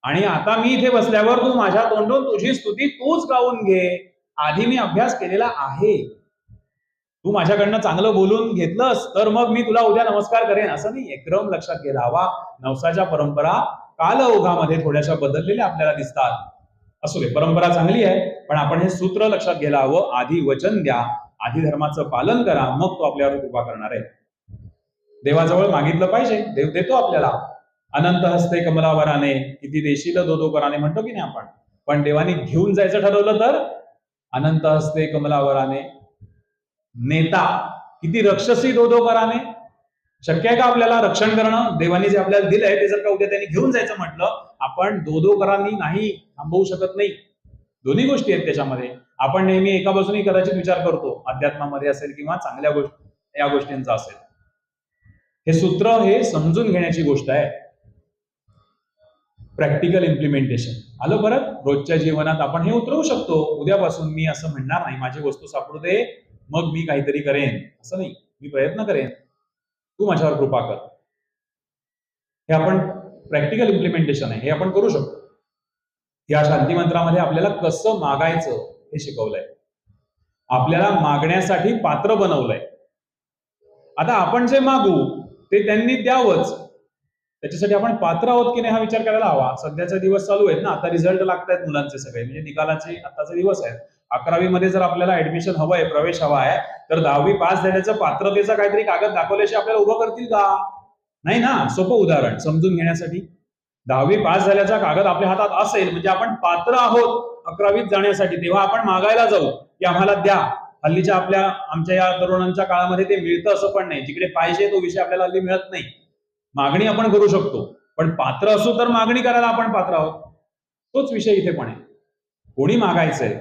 S2: आणि आता मी इथे बसल्यावर तू माझ्या तोंडून तुझी स्तुती तूच गाऊन घे. आधी मी अभ्यास केलेला आहे, तू माझ्याकडनं चांगलं बोलून घेतलंस तर मग मी तुला उद्या नमस्कार करेन, असं नाही. क्रम लक्षात घ्यायला हवा. नवसाच्या परंपरा कालओघामध्ये थोड्याशा बदललेल्या आपल्याला दिसतात. असू दे, परंपरा चांगली आहे, पण आपण हे सूत्र लक्षात घ्यायला हवं. आधी वचन द्या, आधी धर्माचं पालन करा, मग तो आपल्यावर कृपा करणार आहे. देवाजवळ मागितलं पाहिजे, देव देतो आपल्याला. अनंत हस्ते कमलावराने किती देशील दो कराने म्हणतो की नाही आपण. पण देवाने घेऊन जायचं ठरवलं तर अनंत हस्ते कमलावराने, नेता किती रक्षसी दोदोकराने. शक्य आहे का आपल्याला रक्षण करणं? देवाने जे आपल्याला दिलंय ते जर का उद्या त्यांनी घेऊन जायचं म्हटलं, आपण दोदोकरांनी नाही थांबवू शकत नाही. दोन्ही गोष्टी आहेत त्याच्यामध्ये. आपण नेहमी एका बाजूने कदाचित विचार करतो, अध्यात्मामध्ये असेल किंवा चांगल्या गोष्टी या गोष्टींचा असेल. हे सूत्र हे समजून घेण्याची गोष्ट आहे. प्रॅक्टिकल इम्प्लिमेंटेशन आलं परत. रोजच्या जीवनात आपण हे उतरवू शकतो. उद्यापासून मी असं म्हणणार नाही माझी वस्तू सापडू दे मग मी काहीतरी करेन, असं नाही. मी प्रयत्न करेन, तू माझ्यावर कृपा कर. हे आपण प्रॅक्टिकल इम्प्लिमेंटेशन आहे, हे आपण करू शकतो. या शांती मंत्रामध्ये आपल्याला कसं मागायचं हे शिकवलंय. आपल्याला मागण्यासाठी पात्र बनवलंय. आता आपण जे मागू ते त्यांनी द्यावंच, त्याच्यासाठी आपण पात्र आहोत की नाही हा विचार करायला हवा. सध्याचे दिवस चालू आहेत ना, आता रिझल्ट लागतायत मुलांचे सगळे, म्हणजे निकालाचे आताचे दिवस आहेत. 11वी मध्ये जर आपल्याला ऍडमिशन हवंय, प्रवेश हवा आहे, तर 10वी पास झाल्याचं पात्रतेचा काहीतरी कागद दाखवल्याशिवाय आपल्याला उभं करतील का? नाही ना. सोपं उदाहरण समजून घेण्यासाठी, 10वी पास झाल्याचा कागद आपल्या हातात असेल म्हणजे आपण पात्र आहोत 11वीत जाण्यासाठी. तेव्हा आपण मागायला जाऊ की आम्हाला द्या. हल्लीच्या आमच्या या तरुणांच्या काळामध्ये ते मिळतं असं पण नाही. जिकडे पाहिजे तो विषय आपल्याला हल्ली मिळत नाही. मागणी आपण करू शकतो, पण पात्र असू तर मागणी करायला आपण पात्र आहोत. तोच विषय इथे पण आहे. कोणी मागायचंय,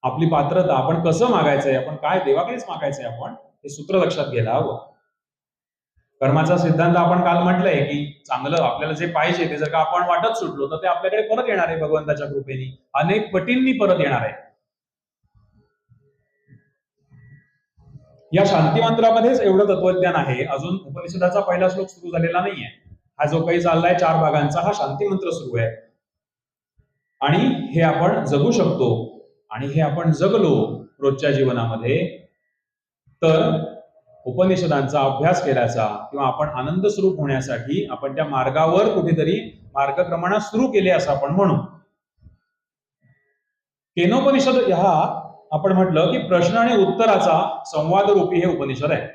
S2: आपली पात्रता, आपण कसं मागायचंय, आपण काय देवाकडेच मागायचंय, आपण हे सूत्र लक्षात घ्यायला हवं. कर्माचा सिद्धांत आपण काल म्हटलंय की चांगलं आपल्याला जे पाहिजे ते जर का आपण वाटत सुटलो तर ते आपल्याकडे परत येणार आहे भगवंताच्या कृपेने, अनेक पटींनी परत येणार आहे. या शांती मंत्रामध्येच एवढं तत्वज्ञान आहे. अजून उपनिषदाचा पहिला श्लोक सुरू झालेला नाहीये. हा जो काही चाललाय 4 भागांचा हा शांती मंत्र सुरू आहे. आणि हे आपण जगू शकतो. आणि हे आपण जगलो रोजच्या जीवनामध्ये तर उपनिषदांचा अभ्यास केल्याचा किंवा आपण आनंद स्वरूप होण्यासाठी आपण त्या मार्गावर कुठेतरी मार्गक्रमणा सुरू केले असं आपण म्हणू. केनोपनिषद हा आपण म्हटलं की प्रश्न आणि उत्तराचा संवाद रूपी हे उपनिषद आहे.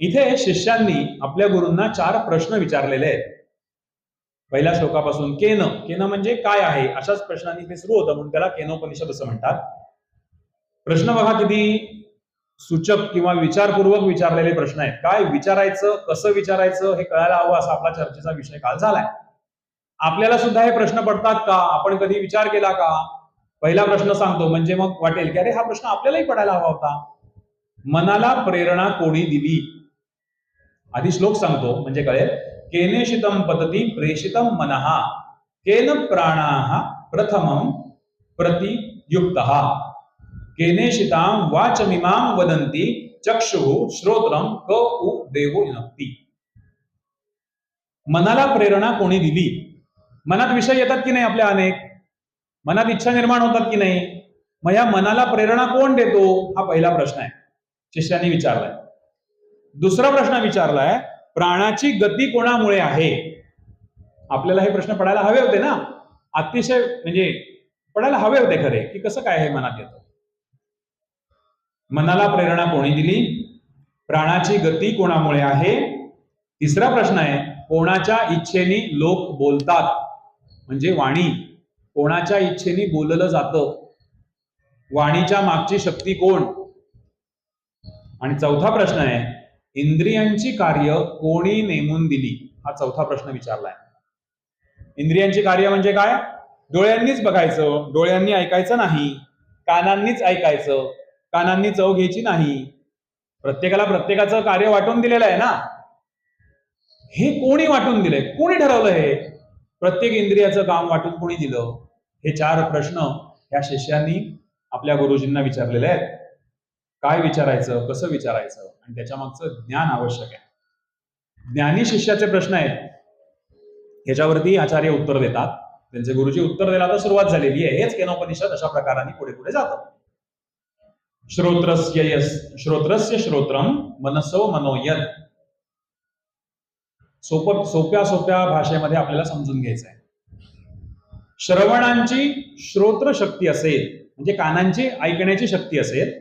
S2: इथे शिष्यांनी आपल्या गुरूंना 4 प्रश्न विचारलेले आहेत. पहिल्या श्लोकापासून केन म्हणजे काय आहे अशाच प्रश्नांनी ते सुरू होतं, म्हणून त्याला केनोपनिषद असं म्हणतात. प्रश्न बघा किती सूचक किंवा विचारपूर्वक विचारलेले प्रश्न आहेत. काय विचारायचं, कसं विचारायचं हे कळायला हवं असा आपला चर्चेचा विषय काल झालाय. आपल्याला सुद्धा हे प्रश्न पडतात का? आपण कधी विचार केला का? पहिला प्रश्न सांगतो म्हणजे मग वाटेल की अरे हा प्रश्न आपल्यालाही पडायला हवा होता. मनाला प्रेरणा कोणी दिली? आधी श्लोक सांगतो म्हणजे कळेल. केनेशितम पतती प्रेषितम मनहा केन प्राणाः प्रथमं प्रतियुक्तः केनेशितां वाचमिमां वदन्ति चक्षुः श्रोत्रं क उ देवो युनक्ति. मनाला प्रेरणा कोणी दिली? मनात विषय येतात की नाही आपल्या अनेक, मनात इच्छा निर्माण होतात की नाही, मग या मनाला प्रेरणा कोण देतो हा पहिला प्रश्न आहे, शिष्यांनी विचारलाय. दुसरा प्रश्न विचारलाय प्राणाची गती कोणामुळे आहे? आपल्याला हे प्रश्न पडायला हवे होते ना, अतिशय म्हणजे पडायला हवे होते खरे, की कसं काय हे मनात येतं. मनाला प्रेरणा कोणी दिली? प्राणाची गती कोणामुळे आहे? तिसरा प्रश्न आहे कोणाच्या इच्छेने लोक बोलतात, म्हणजे वाणी कोणाच्या इच्छेने बोललं जातं, वाणीच्या मागची शक्ती कोण? आणि चौथा प्रश्न आहे इंद्रियांची कार्य कोणी नेमून दिली? हा चौथा प्रश्न विचारलाय. इंद्रियांची कार्य म्हणजे काय? डोळ्यांनीच बघायचं, डोळ्यांनी ऐकायचं नाही, कानांनीच ऐकायचं, कानांनी चव घ्यायची नाही. प्रत्येकाला प्रत्येकाचं कार्य वाटून दिलेलं आहे ना. हे कोणी वाटून दिलंय? कोणी ठरवलं हे? प्रत्येक इंद्रियाचं काम वाटून कोणी दिलं? हे 4 प्रश्न या शिष्यांनी आपल्या गुरुजींना विचारलेले आहेत. काय विचारायचं, कसं विचारायचं आणि त्याच्या मागचं ज्ञान आवश्यक आहे. ज्ञानी शिष्याचे प्रश्न आहेत, ह्याच्यावरती आचार्य उत्तर देतात. त्यांचे गुरुजी उत्तर द्यायला आता सुरुवात झालेली आहे. हेच केनोपनिषद अशा प्रकाराने पुढे पुढे जातं. श्रोत्रस्य श्रोत्रम मनसो मनोयत. सोप्या भाषेमध्ये आपल्याला समजून घ्यायचं आहे. श्रवणांची श्रोत्र शक्ती असेल म्हणजे कानांची ऐकण्याची शक्ती असेल,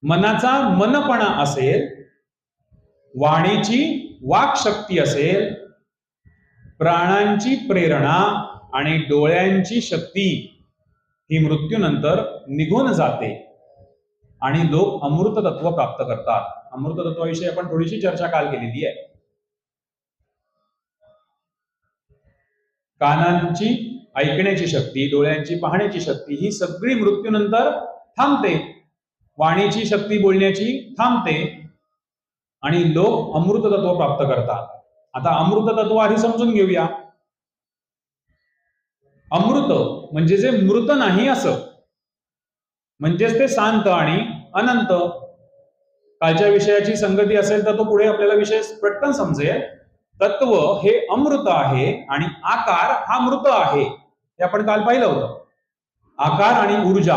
S2: मनाचा मनपणा असेल, वाणीची वाक शक्ती असेल, प्राणांची प्रेरणा आणि डोळ्यांची शक्ती ही मृत्यूनंतर निघून जाते आणि लोक अमृत तत्व प्राप्त करतात. अमृत तत्वाविषयी आपण थोडीशी चर्चा काल केलेली आहे. कानांची ऐकण्याची शक्ती, डोळ्यांची पाहण्याची शक्ती ही सगळी मृत्यूनंतर थांबते. वाणीची शक्ती बोलण्याची थांबते आणि लोक अमृत तत्व प्राप्त करतात. आता अमृत तत्व आधी समजून घेऊया. अमृत म्हणजे जे मृत नाही असं, म्हणजेच ते शांत आणि अनंत. कालच्या विषयाची संगती असेल तर तो पुढे आपल्याला विषय पटकन समजेल. तत्व हे अमृत आहे आणि आकार हा मृत आहे, हे आपण काल पाहिलं होतं. आकार आणि ऊर्जा,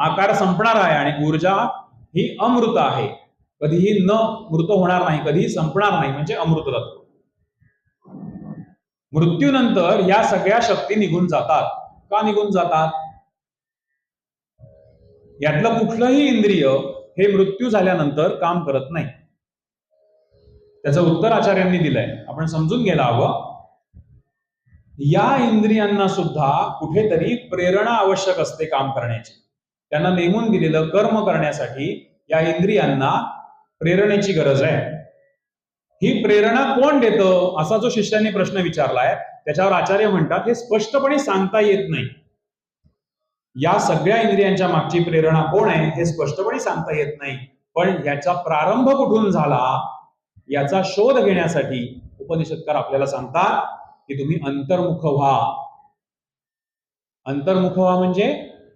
S2: आकार संपणार आहे आणि ऊर्जा ही अमृत आहे, कधीही न मृत होणार नाही, कधीही संपणार नाही, म्हणजे अमृत तत्व. मृत्यूनंतर या सगळ्या शक्ती निघून जातात. का निघून जातात? यातलं कुठलंही इंद्रिय हे मृत्यू झाल्यानंतर काम करत नाही. त्याचं उत्तर आचार्यांनी दिलंय, आपण समजून घ्यायला हवं. या इंद्रियांना सुद्धा कुठेतरी प्रेरणा आवश्यक असते काम करण्याची. त्यांना नेमून दिलेलं कर्म करण्यासाठी या इंद्रियांना प्रेरणेची गरज आहे. ही प्रेरणा कोण देतं असा जो शिष्यांनी प्रश्न विचारलाय, त्याच्यावर आचार्य म्हणतात हे स्पष्टपणे सांगता येत नाही. या सगळ्या इंद्रियांच्या मागची प्रेरणा कोण आहे हे स्पष्टपणे सांगता येत नाही, पण याचा प्रारंभ कुठून झाला याचा शोध घेण्यासाठी उपनिषदकार आपल्याला सांगतात की तुम्ही अंतर्मुख व्हा. अंतर्मुख व्हा म्हणजे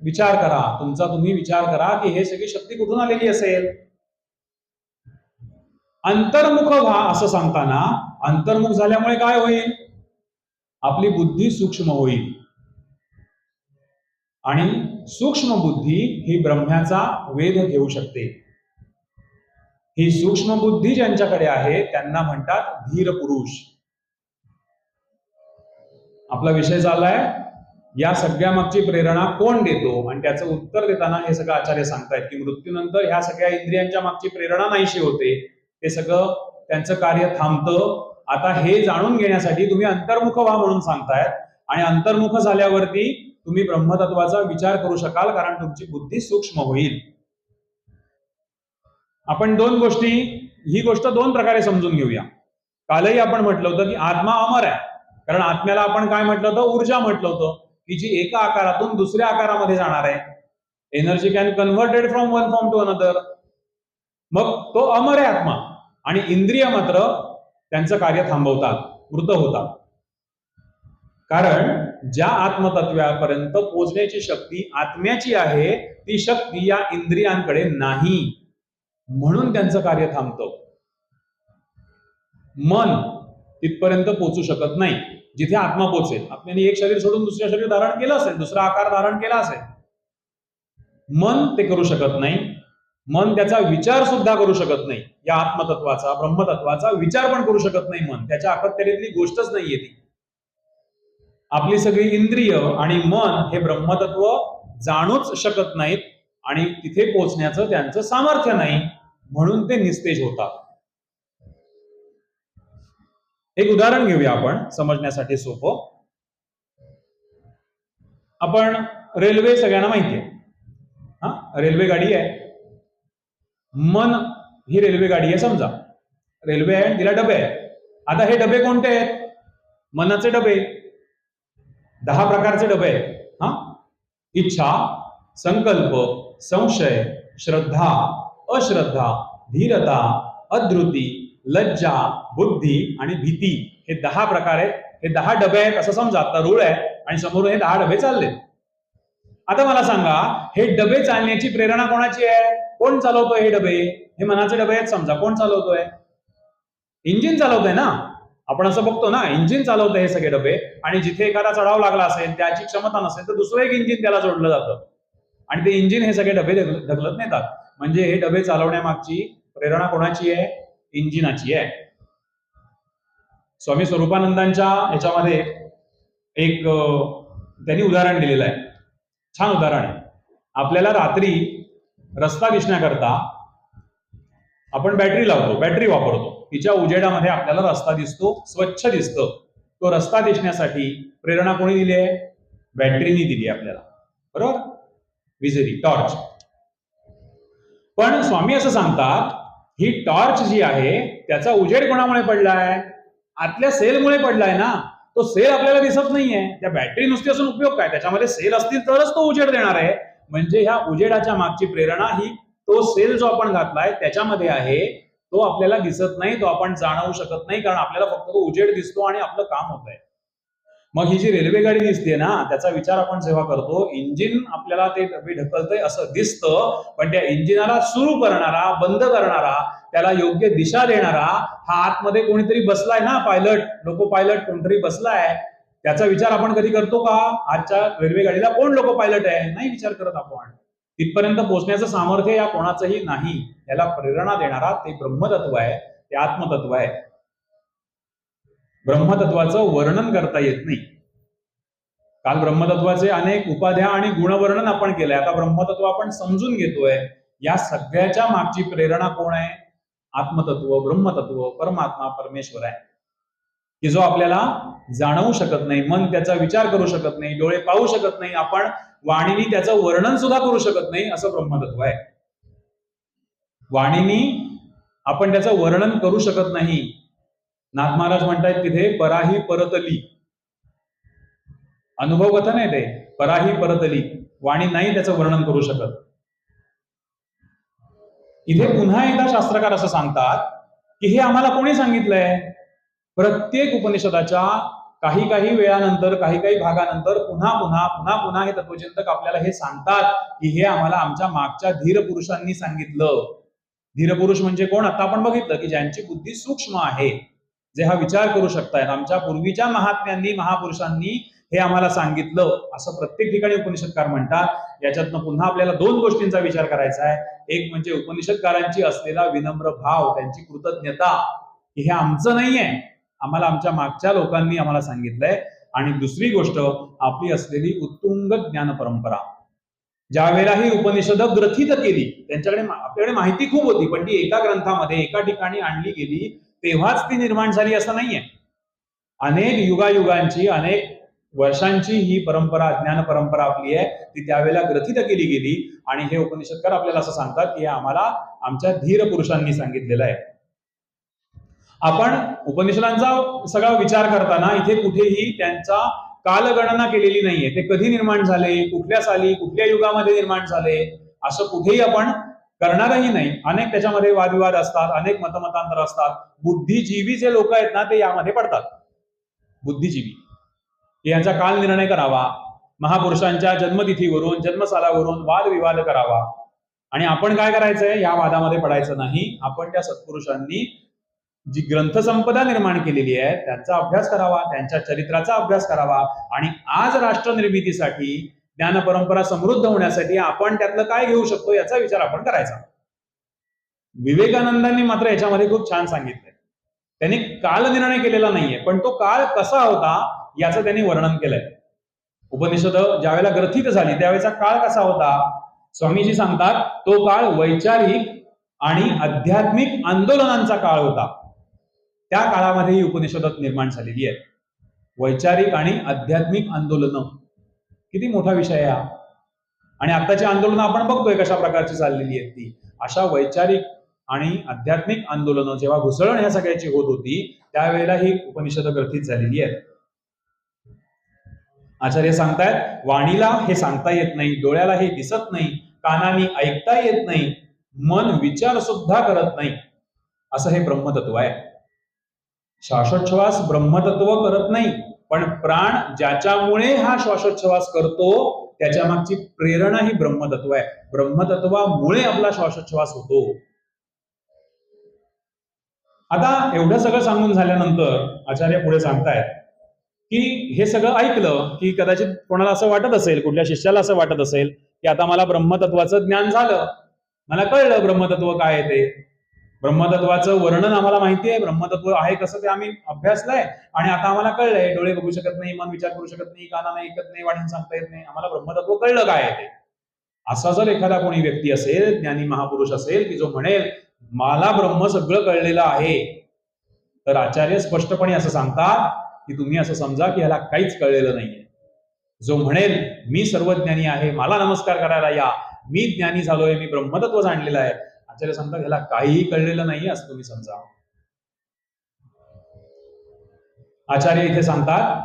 S2: विचार करा, तुमचा तुम्ही विचार करा की हे सगळी शक्ती कुठून आलेली असेल. अंतर्मुख व्हा असं सांगताना अंतर्मुख झाल्यामुळे काय होईल? आपली बुद्धी सूक्ष्म होईल आणि सूक्ष्म बुद्धी ही ब्रह्म्याचा वेध घेऊ शकते. ही सूक्ष्म बुद्धी ज्यांच्याकडे आहे त्यांना म्हणतात धीर पुरुष. आपला विषय चाललाय या सगळ्या मागची प्रेरणा कोण देतो, आणि त्याचं उत्तर देताना हे सगळं आचार्य सांगतायत की मृत्यूनंतर ह्या सगळ्या इंद्रियांच्या मागची प्रेरणा नाहीशी होते, ते सगळं त्यांचं कार्य थांबतं. आता हे जाणून घेण्यासाठी तुम्ही अंतर्मुख व्हा म्हणून सांगतायत, आणि अंतर्मुख झाल्यावरती तुम्ही ब्रह्मतत्वाचा विचार करू शकाल, कारण तुमची बुद्धी सूक्ष्म होईल. आपण दोन गोष्टी, ही गोष्ट दोन प्रकारे समजून घेऊया. कालही आपण म्हटलं होतं की आत्मा अमर आहे, कारण आत्म्याला आपण काय म्हटलं होतं? ऊर्जा म्हटलं होतं, की जी एका आकारातून दुसऱ्या आकारामध्ये जाणार आहे. Energy can converted from one form to another. मग तो अमर आहे आत्मा, आणि इंद्रिय मात्र त्यांचं कार्य थांबवतात, मृत होतात. कारण ज्या आत्मतत्वापर्यंत पोहोचण्याची शक्ती आत्म्याची आहे ती शक्ती या इंद्रियांकडे नाही, म्हणून त्यांचं कार्य थांबतं. मन तिथपर्यंत पोहोचू शकत नाही जिथे आत्मा पोहोचेल. आत्म्याने एक शरीर सोडून दुसऱ्या शरीर धारण केलं असेल, दुसरा आकार धारण केला असेल, मन ते करू शकत नाही. मन त्याचा विचार सुद्धा करू शकत नाही. या आत्मतत्वाचा, ब्रह्मतत्वाचा विचार पण करू शकत नाही मन. त्याच्या अखत्यारीतली गोष्टच नाहीये ती. आपली सगळी इंद्रिय आणि मन हे ब्रह्मतत्व जाणूच शकत नाहीत, आणि तिथे पोहोचण्याचं त्यांचं सामर्थ्य नाही, म्हणून ते निस्तेज होतात. एक उदाहरण घेऊया आपण समजण्यासाठी सोपं. आपण रेल्वे सगळ्यांना माहिती आहे, रेल्वे गाडी आहे. मन ही रेल्वे गाडी आहे समजा. रेल्वे आहे, तिला डबे आहेत. आता हे डबे कोणते आहेत? मनाचे डबे. 10 प्रकारचे डबे आहेत. इच्छा, संकल्प, संशय, श्रद्धा, अश्रद्धा, धीरता, अधृती, लज्जा, बुद्धी आणि भीती. हे 10 प्रकार आहेत. हे 10 डबे आहेत असं समजा. आता रूळ आहे आणि समोरून हे 10 डबे चालले. आता मला सांगा, हे डबे चालण्याची प्रेरणा कोणाची आहे? कोण चालवतोय हे डबे? हे मनाचे डबे आहेत समजा. कोण चालवतोय? इंजिन चालवतोय ना. आपण असं बघतो ना, इंजिन चालवतोय हे सगळे डबे, आणि जिथे एखादा चढाव लागला असेल, त्याची क्षमता नसेल, तर दुसरं एक इंजिन त्याला जोडलं जातं, आणि ते इंजिन हे सगळे डबे ढकलत नेतात. म्हणजे हे डबे चालवण्यामागची प्रेरणा कोणाची आहे? इंजिनाची आहे. स्वामी स्वरूपानंदांच्या ह्याच्यामध्ये एक त्यांनी उदाहरण दिलेलं आहे, छान उदाहरण आहे. आपल्याला रात्री रस्ता दिसण्याकरता आपण बॅटरी लावतो, बॅटरी वापरतो. तिच्या उजेडामध्ये आपल्याला रस्ता दिसतो, स्वच्छ दिसतो. तो रस्ता दिसण्यासाठी प्रेरणा कोणी दिली आहे? बॅटरीनी दिली आपल्याला, बरोबर? विजेरी, टॉर्च. पण स्वामी असं सांगतात ही टॉर्च जी आहे त्याचा उजेड कोणामुळे पडलाय? आतल्या सेलमुळे पडलाय ना. तो सेल आपल्याला दिसत नाहीये. त्या बॅटरी नुसती असून उपयोग काय? त्याच्यामध्ये सेल असतील तरच तो उजेड देणार आहे. म्हणजे ह्या उजेडाच्या मागची प्रेरणा ही तो सेल जो आपण घातलाय त्याच्यामध्ये आहे. तो आपल्याला दिसत नाही, तो आपण जाणवू शकत नाही, कारण आपल्याला फक्त तो उजेड दिसतो आणि आपलं काम होत आहे. मग ही जी रेल्वे गाडी दिसते ना, त्याचा विचार आपण जेव्हा करतो, इंजिन आपल्याला ते डबे ढकलतंय असं दिसतं, पण त्या इंजिनाला सुरू करणारा, बंद करणारा, त्याला योग्य दिशा देणारा हा आतमध्ये कोणीतरी बसलाय ना, पायलट, लोको पायलट कोणतरी बसलाय. त्याचा विचार आपण कधी करतो का? आजच्या रेल्वे गाडीला कोण लोको पायलट आहे? नाही विचार करत आपण. तिथपर्यंत पोहोचण्याचं सामर्थ्य या कोणाचंही नाही. याला प्रेरणा देणारा ते ब्रह्मतत्व आहे, ते आत्मतत्व आहे. ब्रह्मतत्वाचं वर्णन करता येत नाही. काल ब्रह्मतत्वाचे अनेक उपाध्या आणि गुणवर्णन आपण केलंय. आता ब्रह्मतत्व आपण समजून घेतोय. या सगळ्याच्या मागची प्रेरणा कोण आहे? आत्मतत्व, ब्रह्मतत्व, परमात्मा, परमेश्वर आहे, की जो आपल्याला जाणवू शकत नाही. मन त्याचा विचार करू शकत नाही, डोळे पाहू शकत नाही, आपण वाणीनी त्याचं वर्णन सुद्धा करू शकत नाही, असं ब्रह्मतत्व आहे. वाणीनी आपण त्याचं वर्णन करू शकत नाही. नाथ महाराज म्हणतायत तिथे पराही परतली. अनुभव कथन आहे ते, पराही परतली. वाणी नाही त्याचं वर्णन करू शकत. इथे पुन्हा एकदा शास्त्रकार असं सांगतात की हे आम्हाला कोणी सांगितलंय? प्रत्येक उपनिषदाच्या काही काही वेळानंतर, काही काही भागानंतर पुन्हा पुन्हा पुन्हा पुन्हा हे तत्वचिंतक आपल्याला हे सांगतात की हे आम्हाला आमच्या मागच्या धीर पुरुषांनी सांगितलं. धीर पुरुष म्हणजे कोण? आता आपण बघितलं की ज्यांची बुद्धी सूक्ष्म आहे, जे हा विचार करू शकतायत. आमच्या पूर्वीच्या महात्म्यांनी, महापुरुषांनी हे आम्हाला सांगितलं, असं प्रत्येक ठिकाणी उपनिषदकार म्हणतात. याच्यातनं पुन्हा आपल्याला दोन गोष्टींचा विचार करायचा आहे. एक म्हणजे उपनिषदकारांची असलेला विनम्र भाव, त्यांची कृतज्ञता, की हे आमचं नाहीये, आम्हाला आमच्या मागच्या लोकांनी आम्हाला सांगितलंय. आणि दुसरी गोष्ट आपली असलेली उत्तुंग ज्ञान परंपरा. ज्या वेळेला ही उपनिषद ग्रथित केली, त्यांच्याकडे आपल्याकडे माहिती खूप होती, पण ती एका ग्रंथामध्ये एका ठिकाणी आणली गेली तेव्हाच ती निर्माण झाली असं नाहीये. अनेक युगायुगांची, अनेक वर्षांची ही परंपरा, ज्ञान परंपरा आपली आहे, ती त्यावेळेला ग्रथित केली गेली. आणि हे उपनिषदकार आपल्याला असं सांगतात की हे आम्हाला आमच्या धीर पुरुषांनी सांगितलेलं आहे. आपण उपनिषदांचा सगळा विचार करताना इथे कुठेही त्यांचा कालगणना केलेली नाहीये. ते कधी निर्माण झाले, कुठल्या साली, कुठल्या युगामध्ये निर्माण झाले, असं कुठेही आपण करणारही नाही. अनेक त्याच्यामध्ये वादविवाद असतात, अनेक मतमतांतर असतात. बुद्धिजीवी जे लोक आहेत ना, ते यामध्ये पडतात. बुद्धिजीवी यांचा काल निर्णय करावा, महापुरुषांच्या जन्मतिथीवरून, जन्मसालावरून वादविवाद करावा. आणि आपण काय करायचंय? या वादामध्ये पडायचं नाही. आपण त्या सत्पुरुषांनी जी ग्रंथसंपदा निर्माण केलेली आहे त्यांचा अभ्यास करावा, त्यांच्या चरित्राचा अभ्यास करावा. आणि आज राष्ट्र निर्मितीसाठी, ज्ञान परंपरा समृद्ध होण्यासाठी आपण त्यातलं काय घेऊ शकतो याचा विचार आपण करायचा. विवेकानंदांनी मात्र याच्यामध्ये खूप छान सांगितलंय. त्यांनी काल निर्णय केलेला नाहीये, पण तो काळ कसा होता याचं त्यांनी वर्णन केलंय. उपनिषद ज्यावेळेला ग्रथित झाली त्यावेळेचा काळ कसा होता? स्वामीजी सांगतात तो काळ वैचारिक आणि आध्यात्मिक आंदोलनांचा काळ होता. त्या काळामध्ये ही उपनिषद निर्माण झालेली आहे. वैचारिक आणि आध्यात्मिक आंदोलन किती मोठा विषय आहे हा. आणि आताची आंदोलनं आपण बघतोय कशा प्रकारची चाललेली आहेत ती. अशा वैचारिक आणि आध्यात्मिक आंदोलनं जेव्हा घुसळण ह्या सगळ्याची होत होती त्यावेळेला ही उपनिषद ग्रथित झालेली आहे. आचार्य सांगतायत वाणीला हे सांगता येत नाही, डोळ्याला हे दिसत नाही, कानाने ऐकता येत नाही, मन विचार सुद्धा करत नाही, असं हे ब्रह्मतत्व आहे. श्वासोच्छ्वास ब्रह्मतत्व करत नाही, पण प्राण ज्याच्यामुळे हा श्वासोच्छ्वास करतो त्याच्या मागची प्रेरणा ही ब्रह्मतत्व आहे. ब्रह्मतत्वामुळे आपला श्वासोच्छ्वास होतो. आता एवढं सगळं सांगून झाल्यानंतर आचार्य पुढे सांगतायत की हे सगळं ऐकलं की कदाचित कोणाला असं वाटत असेल, कुठल्या शिष्याला असं वाटत असेल की आता मला ब्रह्मतत्वाचं ज्ञान झालं, मला कळलं ब्रह्मतत्व काय आहे ते, ब्रह्मतत्वाचं वर्णन आम्हाला माहिती आहे, ब्रह्मतत्व आहे कसं ते आम्ही अभ्यासलंय आणि आता आम्हाला कळलंय. डोळे बघू शकत नाही, मन विचार करू शकत नाही, कानाने ऐकत नाही, वाणीने सांगता येत नाही, आम्हाला ब्रह्मतत्व कळलं काय आहे ते. असा जर एखादा कोणी व्यक्ती असेल, ज्ञानी महापुरुष असेल की जो म्हणेल मला ब्रह्म सगळं कळलेलं आहे, तर आचार्य स्पष्टपणे असं सांगतात की तुम्ही असं समजा की ह्याला काहीच कळलेलं नाहीये. जो म्हणेल मी सर्वज्ञानी आहे, मला नमस्कार करायला या, मी ज्ञानी झालोय, मी ब्रह्मतत्व जाणलेलं आहे, आचार्य सांगतात ह्याला काहीही कळलेलं नाहीये असं तुम्ही समजा. आचार्य इथे सांगतात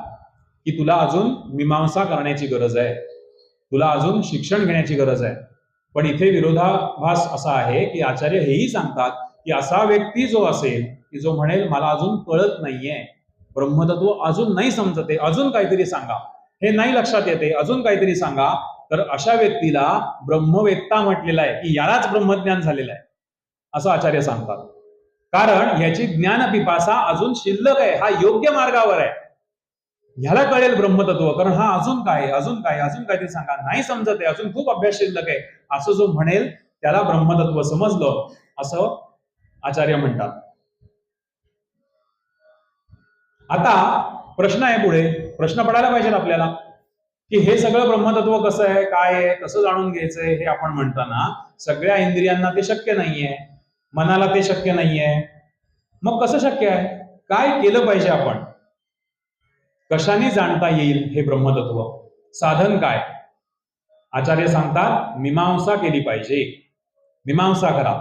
S2: की तुला अजून मीमांसा करण्याची गरज आहे, तुला अजून शिक्षण घेण्याची गरज आहे. पण इथे विरोधाभास असा आहे की आचार्य हेही सांगतात की असा व्यक्ती जो असेल की जो म्हणेल मला अजून कळत नाहीये, ब्रह्मतत्व अजून नाही समजते, अजून काहीतरी सांगा, हे नाही लक्षात येते, अजून काहीतरी सांगा, तर अशा व्यक्तीला ब्रह्मवेत्ता म्हटलेला आहे की यालाच ब्रह्मज्ञान झालेलं आहे असं आचार्य सांगतात. कारण याची ज्ञान पिपासा अजून शिल्लक आहे, हा योग्य मार्गावर आहे, ह्याला कळेल ब्रह्मतत्व, कारण हा अजून काय अजून काय अजून काहीतरी सांगा, नाही समजत आहे, अजून खूप अभ्यास शिल्लक आहे, असं जो म्हणेल त्याला ब्रह्मतत्व समजलं असं आचार्य म्हणतात. आता प्रश्न आहे, पुढे प्रश्न पडायला पाहिजे आपल्याला की हे सगळं ब्रह्मतत्व कसं आहे, काय आहे, कसं जाणून घ्यायचंय. हे आपण म्हणताना सगळ्या इंद्रियांना ते शक्य नाहीये, मनाला ते शक्य नाहीये, मग कसं शक्य आहे, काय केलं पाहिजे, आपण कशाने जाणता येईल हे ब्रह्मतत्व, साधन काय. आचार्य सांगतात मीमांसा केली पाहिजे, मीमांसा करा.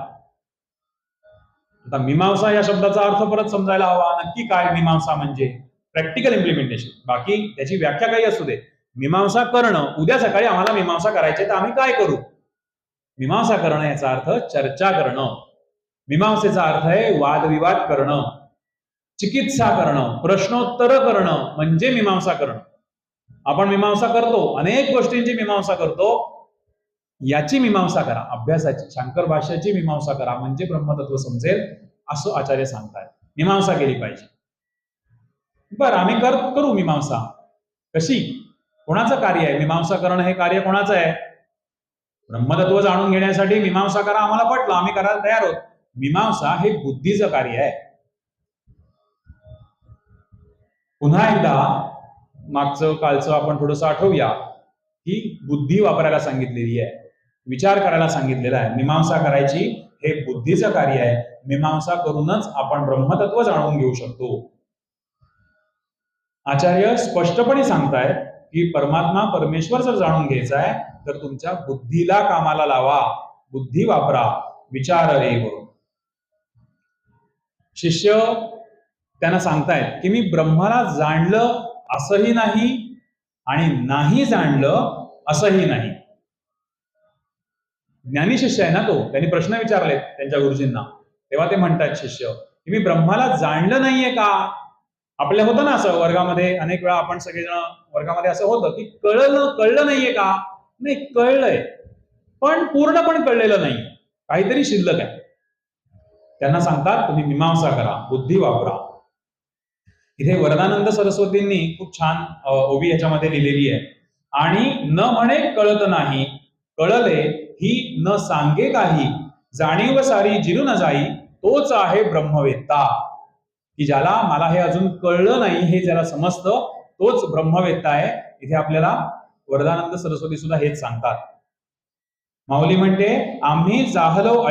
S2: आता मीमांसा या शब्दाचा अर्थ परत समजायला हवा, नक्की काय मीमांसा म्हणजे, प्रॅक्टिकल इम्प्लिमेंटेशन, बाकी त्याची व्याख्या काही असू दे. मीमांसा करणं, उद्या सकाळी आम्हाला मीमांसा करायची तर आम्ही काय करू. मीमांसा करणं याचा अर्थ चर्चा करणं, मीमांसेचा अर्थ आहे वादविवाद करणं, चिकित्सा करणं, प्रश्नोत्तर करणं म्हणजे मीमांसा करणं. आपण मीमांसा करतो, अनेक गोष्टींची मीमांसा करतो, याची मीमांसा करा, अभ्यासाची, शंकर भाष्याची मीमांसा करा, म्हणजे ब्रह्मतत्व समजेल असं आचार्य सांगतात. मीमांसा केली पाहिजे. बरं, आम्ही करू मीमांसा कशी, कोणाचं कार्य आहे मीमांसा करणं, हे कार्य कोणाचं आहे. ब्रह्मतत्व जाणून घेण्यासाठी मीमांसा करा आम्हाला पटलं, आम्ही करायला तयार आहोत. मीमांसा हे बुद्धीचं कार्य आहे. पुन्हा एकदा मागचं कालचं आपण थोडंसं आठवूया की बुद्धी वापरायला सांगितलेली आहे, विचार करायला सांगितलेला आहे. मीमांसा करायची हे बुद्धीचं कार्य आहे. मीमांसा करूनच आपण ब्रह्मतत्व जाणून घेऊ शकतो. आचार्य स्पष्टपणे सांगतायत की परमात्मा परमेश्वर जर जाणून घ्यायचा आहे तर तुमच्या बुद्धीला कामाला लावा, बुद्धी वापरा, विचार रेव. शिष्य त्यांना सांगतायत की मी ब्रह्माला जाणलं असंही नाही आणि नाही जाणलं असंही नाही. ज्ञानी शिष्य आहे ना तो, त्यांनी प्रश्न विचारले त्यांच्या गुरुजींना, तेव्हा ते म्हणतात शिष्य की मी ब्रह्माला जाणलं नाहीये का. आपल्या होतं ना असं वर्गामध्ये, अनेक वेळा आपण सगळेजण वर्गामध्ये असं होतं की कळलं नाहीये का. नाही, कळलंय, पण पूर्णपणे कळलेलं नाही, काहीतरी शिल्लक आहे. त्यांना सांगतात तुम्ही मीमांसा करा, बुद्धी वापरा. इथे वरदानंद सरस्वतींनी खूप छान ओवी ह्याच्यामध्ये लिहिलेली आहे. आणि न म्हणे कळत नाही, कळले ही न सांगे काही, जाणीव सारी जिरू न जाई, तोच आहे ब्रह्मवेत्ता. की ज्याला मला हे अजून कळलं नाही हे ज्याला समजतं तोच ब्रह्मवेत्ता आहे. इथे आपल्याला वरदानंद सरस्वती सुद्धा हेच सांगतात. माऊली म्हणते आम्ही जाहलो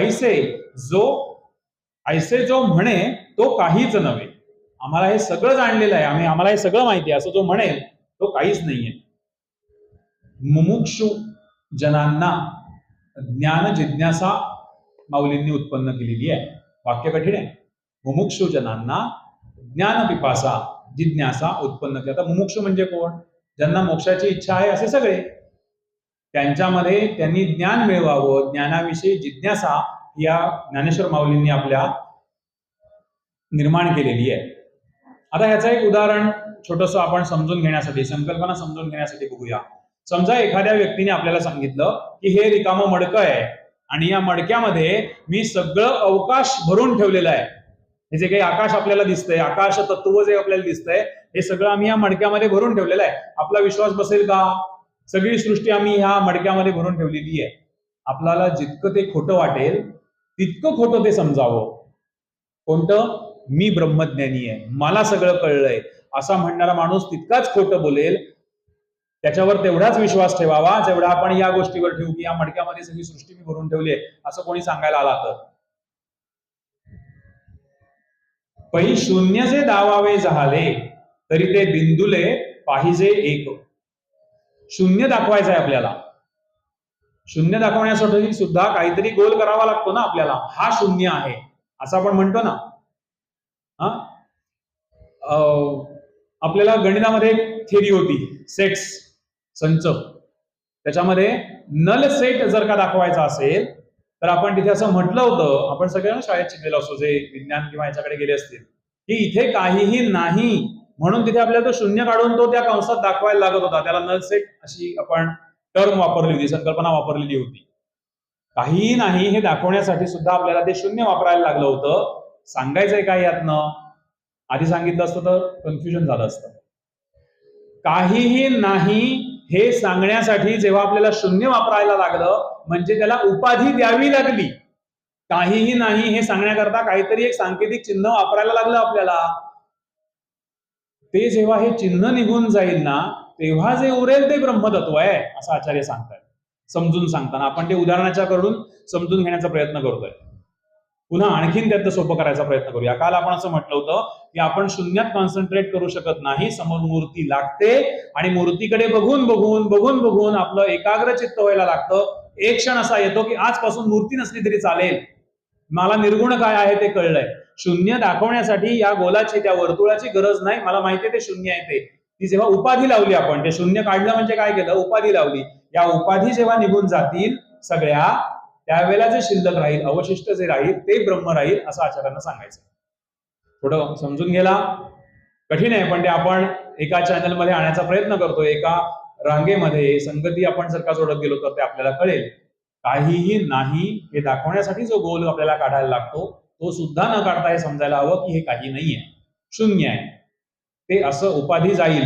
S2: ऐसे जो म्हणे तो काहीच नव्हे. आम्हाला हे सगळं जाणलेलं आहे, आम्हाला हे सगळं माहिती आहे असं जो म्हणेल तो काहीच नाहीये. मुमुक्षु जनांना ज्ञान जिज्ञासा माऊलींनी उत्पन्न केलेली आहे. वाक्य कठीण आहे. मुमुक्षु जनांना ज्ञान पिपासा जिज्ञासा उत्पन्न केली. आता मुमुक्षु म्हणजे कोण, ज्यांना मोक्षाची इच्छा आहे असे सगळे, त्यांच्यामध्ये त्यांनी ज्ञान मिळवावं, ज्ञानाविषयी जिज्ञासा या ज्ञानेश्वर माऊलींनी आपल्या निर्माण केलेली आहे. आता ह्याचं एक उदाहरण छोटस आपण समजून घेण्यासाठी, संकल्पना समजून घेण्यासाठी बघूया. समजा एखाद्या व्यक्तीने आपल्याला सांगितलं की हे रिकामं मडकं आहे आणि या मडक्यामध्ये मी सगळं अवकाश भरून ठेवलेलं आहे. हे जे काही आकाश आपल्याला दिसतंय, आकाश तत्व जे आपल्याला दिसतंय, हे सगळं आम्ही या मडक्यामध्ये भरून ठेवलेलं आहे. आपला विश्वास बसेल का. सगळी सृष्टी आम्ही ह्या मडक्यामध्ये भरून ठेवलेली आहे. आपल्याला जितकं ते खोटं वाटेल तितकं खोटं ते समजावं. कोणतं, मी ब्रह्मज्ञानी आहे, मला सगळं कळलंय असा म्हणणारा माणूस तितकाच खोटं बोलेल. त्याच्यावर तेवढाच विश्वास ठेवावा जेवढा आपण या गोष्टीवर ठेवू की या मडक्यामध्ये सगळी सृष्टी मी भरून ठेवली आहे असं कोणी सांगायला आला तर. पै शून्य जे दावावे झाले तरी ते बिंदुले पाहिजे एक. शून्य दाखवायचं आहे आपल्याला. शून्य दाखवण्यासाठी सुद्धा काहीतरी गोल करावा लागतो ना आपल्याला. हा शून्य आहे असं आपण म्हणतो ना. आपल्याला गणितामध्ये एक थिअरी होती, सेट्स, संच. त्याच्यामध्ये नल सेट जर का दाखवायचा असेल तर आपण तिथे असं म्हटलं होतं, आपण सगळ्यांना शाळेत शिकलेलो असतो जे विज्ञान किंवा याच्याकडे गेले असतील, की इथे काहीही नाही म्हणून तिथे आपल्याला तो शून्य काढून तो त्या कंसात दाखवायला लागत होता. त्याला नल सेट अशी आपण टर्म वापरली होती, संकल्पना वापरलेली होती. काहीही नाही हे दाखवण्यासाठी सुद्धा आपल्याला ते शून्य वापरायला लागलं होतं. सांगायचंय काय यातनं? आधी सांगितलं असतं तर कन्फ्युजन झालं असतं. काहीही नाही हे सांगण्यासाठी जेव्हा आपल्याला शून्य वापरायला लागलं म्हणजे त्याला उपाधी द्यावी लागली. काहीही नाही हे सांगण्याकरता काहीतरी एक सांकेतिक चिन्ह वापरायला लागलं आपल्याला. ते जेव्हा हे चिन्ह निघून जाईल ना तेव्हा जे उरेल ते ब्रह्मतत्व आहे असं आचार्य सांगतात. समजून सांगताना आपण ते उदाहरणाच्या कडून समजून घेण्याचा प्रयत्न करतोय. पुन्हा आणखीन त्यात सोपं करायचा प्रयत्न करूया. काल आपण असं म्हटलं होतं की आपण शून्यात कॉन्सन्ट्रेट करू शकत नाही. समोर मूर्ती लागते आणि मूर्तीकडे बघून बघून बघून बघून आपलं एकाग्र चित्त व्हायला लागतं. एक क्षण असा येतो की आजपासून मूर्ती नसली तरी चालेल, मला निर्गुण काय आहे ते कळलंय. शून्य दाखवण्यासाठी या गोलाची त्या वर्तुळाची गरज नाही. मला माहितीये ते शून्य आहे ते. ती जेव्हा उपाधी लावली आपण, ते शून्य काढलं म्हणजे काय केलं? उपाधी लावली. या उपाधी जेव्हा निघून जातील सगळ्या, त्यावेळेला जे शिल्लक राहील, अवशिष्ट जे राहील ते ब्रह्म राहील असं आचार्यांना सांगायचं. थोडं समजून घ्यायला कठीण आहे पण ते आपण एका चॅनलमध्ये आणण्याचा प्रयत्न करतोय. एका रांगेमध्ये संगती आपण जर का जोडत गेलो तर ते आपल्याला कळेल. काहीही नाही हे दाखवण्यासाठी जो गोल आपल्याला काढायला लागतो तो सुद्धा न काढता हे समजायला हवं की हे काही नाहीये, शून्य आहे. ते असं उपाधी जाईल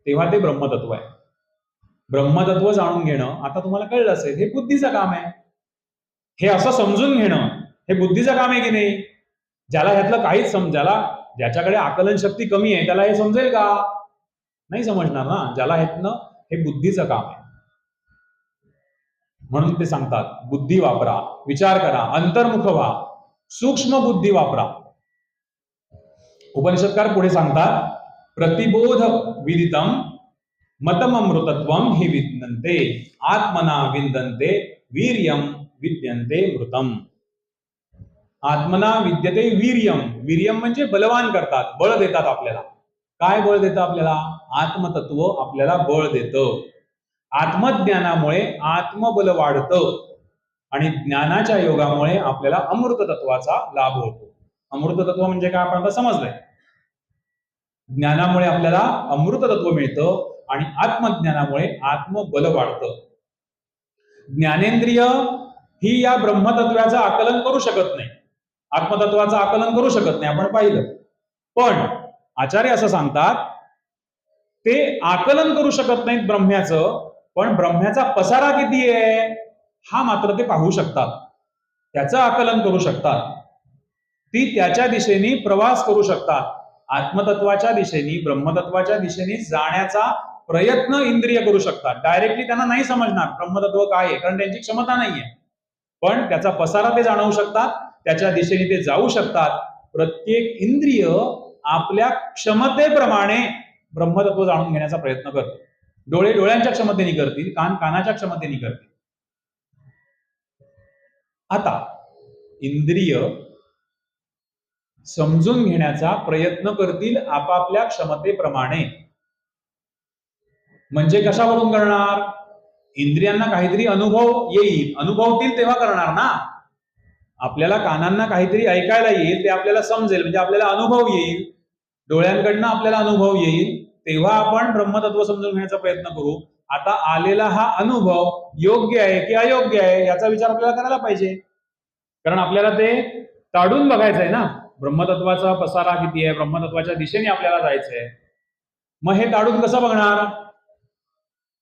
S2: तेव्हा ते ब्रह्मतत्व आहे. ब्रह्मतत्व जाणून घेणं आता तुम्हाला कळलं असेल हे बुद्धीचं काम आहे. हे असं समजून घेणं हे बुद्धीचं काम आहे की नाही? ज्याला ह्यातलं काहीच समजायला, ज्याच्याकडे आकलन शक्ती कमी आहे त्याला हे समजेल का? नाही समजणार ना. ज्याला ह्यातनं हे बुद्धीचं काम आहे. म्हणून ते सांगतात बुद्धी वापरा, विचार करा, अंतर्मुख व्हा, सूक्ष्म बुद्धी वापरा. उपनिषदकार पुढे सांगतात प्रतिबोध विदितम मतममृतत्वम हि विद्यन्ते आत्मना विंदन्ते वीर्यम विद्यन्ते मृतम. आत्मना विद्यते वीर्यम. वीर्यम म्हणजे बलवान करतात, बळ देतात आपल्याला. काय बळ देतं आपल्याला? आत्मतत्व आपल्याला बळ देतं. आत्मज्ञानामुळे आत्मबल वाढतं आणि ज्ञानाच्या योगामुळे आपल्याला अमृत तत्वाचा लाभ होतो. अमृत तत्व म्हणजे काय आपण आता समजलंय. ज्ञानामुळे आपल्याला अमृत तत्व मिळतं आणि आत्मज्ञानामुळे आत्मबल वाढतं. ज्ञानेंद्रिय ही या ब्रह्मतत्वाचं आकलन करू शकत नाही, आत्मतत्वाचं आकलन करू शकत नाही, आपण पाहिलं. पण आचार्य असं सांगतात ते आकलन करू शकत नाहीत ब्रह्म्याचं, पण ब्रह्म्याचा पसारा किती आहे हा मात्र ते पाहू शकतात, त्याचं आकलन करू शकतात. ती त्याच्या दिशेने प्रवास करू शकतात. आत्मतत्वाच्या दिशेने, ब्रह्मतत्वाच्या दिशेने जाण्याचा प्रयत्न इंद्रिय करू शकतात. डायरेक्टली त्यांना नाही समजणार ब्रह्मतत्व काय आहे, कारण त्यांची क्षमता नाहीये. पण त्याचा पसारा ते जाणवू शकतात, त्याच्या दिशेने ते जाऊ शकतात. प्रत्येक इंद्रिय आपल्या क्षमतेप्रमाणे ब्रह्मतत्व जाणून घेण्याचा प्रयत्न करतो. डोळे डोळ्यांच्या क्षमतेने करतील, कान कानाच्या क्षमतेने करतील. आता इंद्रिय समजून घेण्याचा प्रयत्न करतील आपापल्या क्षमतेप्रमाणे. म्हणजे कशावरून करणार? इंद्रियांना काहीतरी अनुभव येईल, अनुभवतील तेव्हा करणार ना. आपल्याला कानांना काहीतरी ऐकायला येईल, ते आपल्याला समजेल म्हणजे आपल्याला अनुभव येईल. डोळ्यांकडनं आपल्याला अनुभव येईल तेव्हा आपण ब्रह्मतत्व समजून घेण्याचा प्रयत्न करू. आता आलेला हा अनुभव योग्य आहे की अयोग्य आहे याचा विचार आपल्याला करायला पाहिजे, कारण आपल्याला ते काढून बघायचं आहे ना. ब्रह्मतत्वाचा पसारा किती आहे, ब्रह्मतत्वाच्या दिशेने आपल्याला जायचंय. मग हे काढून कसं बघणार?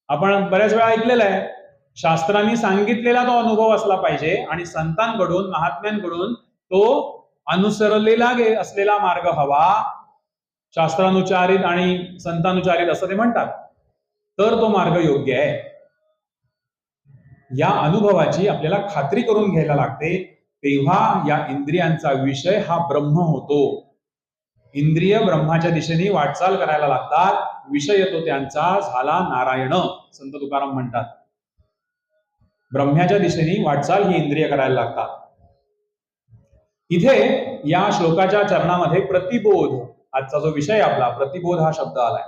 S2: आपण बऱ्याच वेळा ऐकलेलं आहे, शास्त्रांनी सांगितलेला तो अनुभव असला पाहिजे आणि संतांकडून, महात्म्यांकडून तो अनुसरलेला असलेला मार्ग हवा. शास्त्रानुचारित आणि संतानुचारित असं ते म्हणतात, तर तो मार्ग योग्य आहे. या अनुभवाची आपल्याला खात्री करून घ्यायला लागते, तेव्हा या इंद्रियांचा विषय हा ब्रह्म होतो. इंद्रिय ब्रह्माच्या दिशेने वाटचाल करायला लागतात. विषय तो त्यांचा झाला नारायण, संत तुकाराम म्हणतात. ब्रह्माच्या दिशेने वाटचाल ही इंद्रिय करायला लागतात. इथे या श्लोकाच्या चरणामध्ये प्रतिबोध, आजचा जो विषय आपला प्रतिबोध हा शब्द आलाय.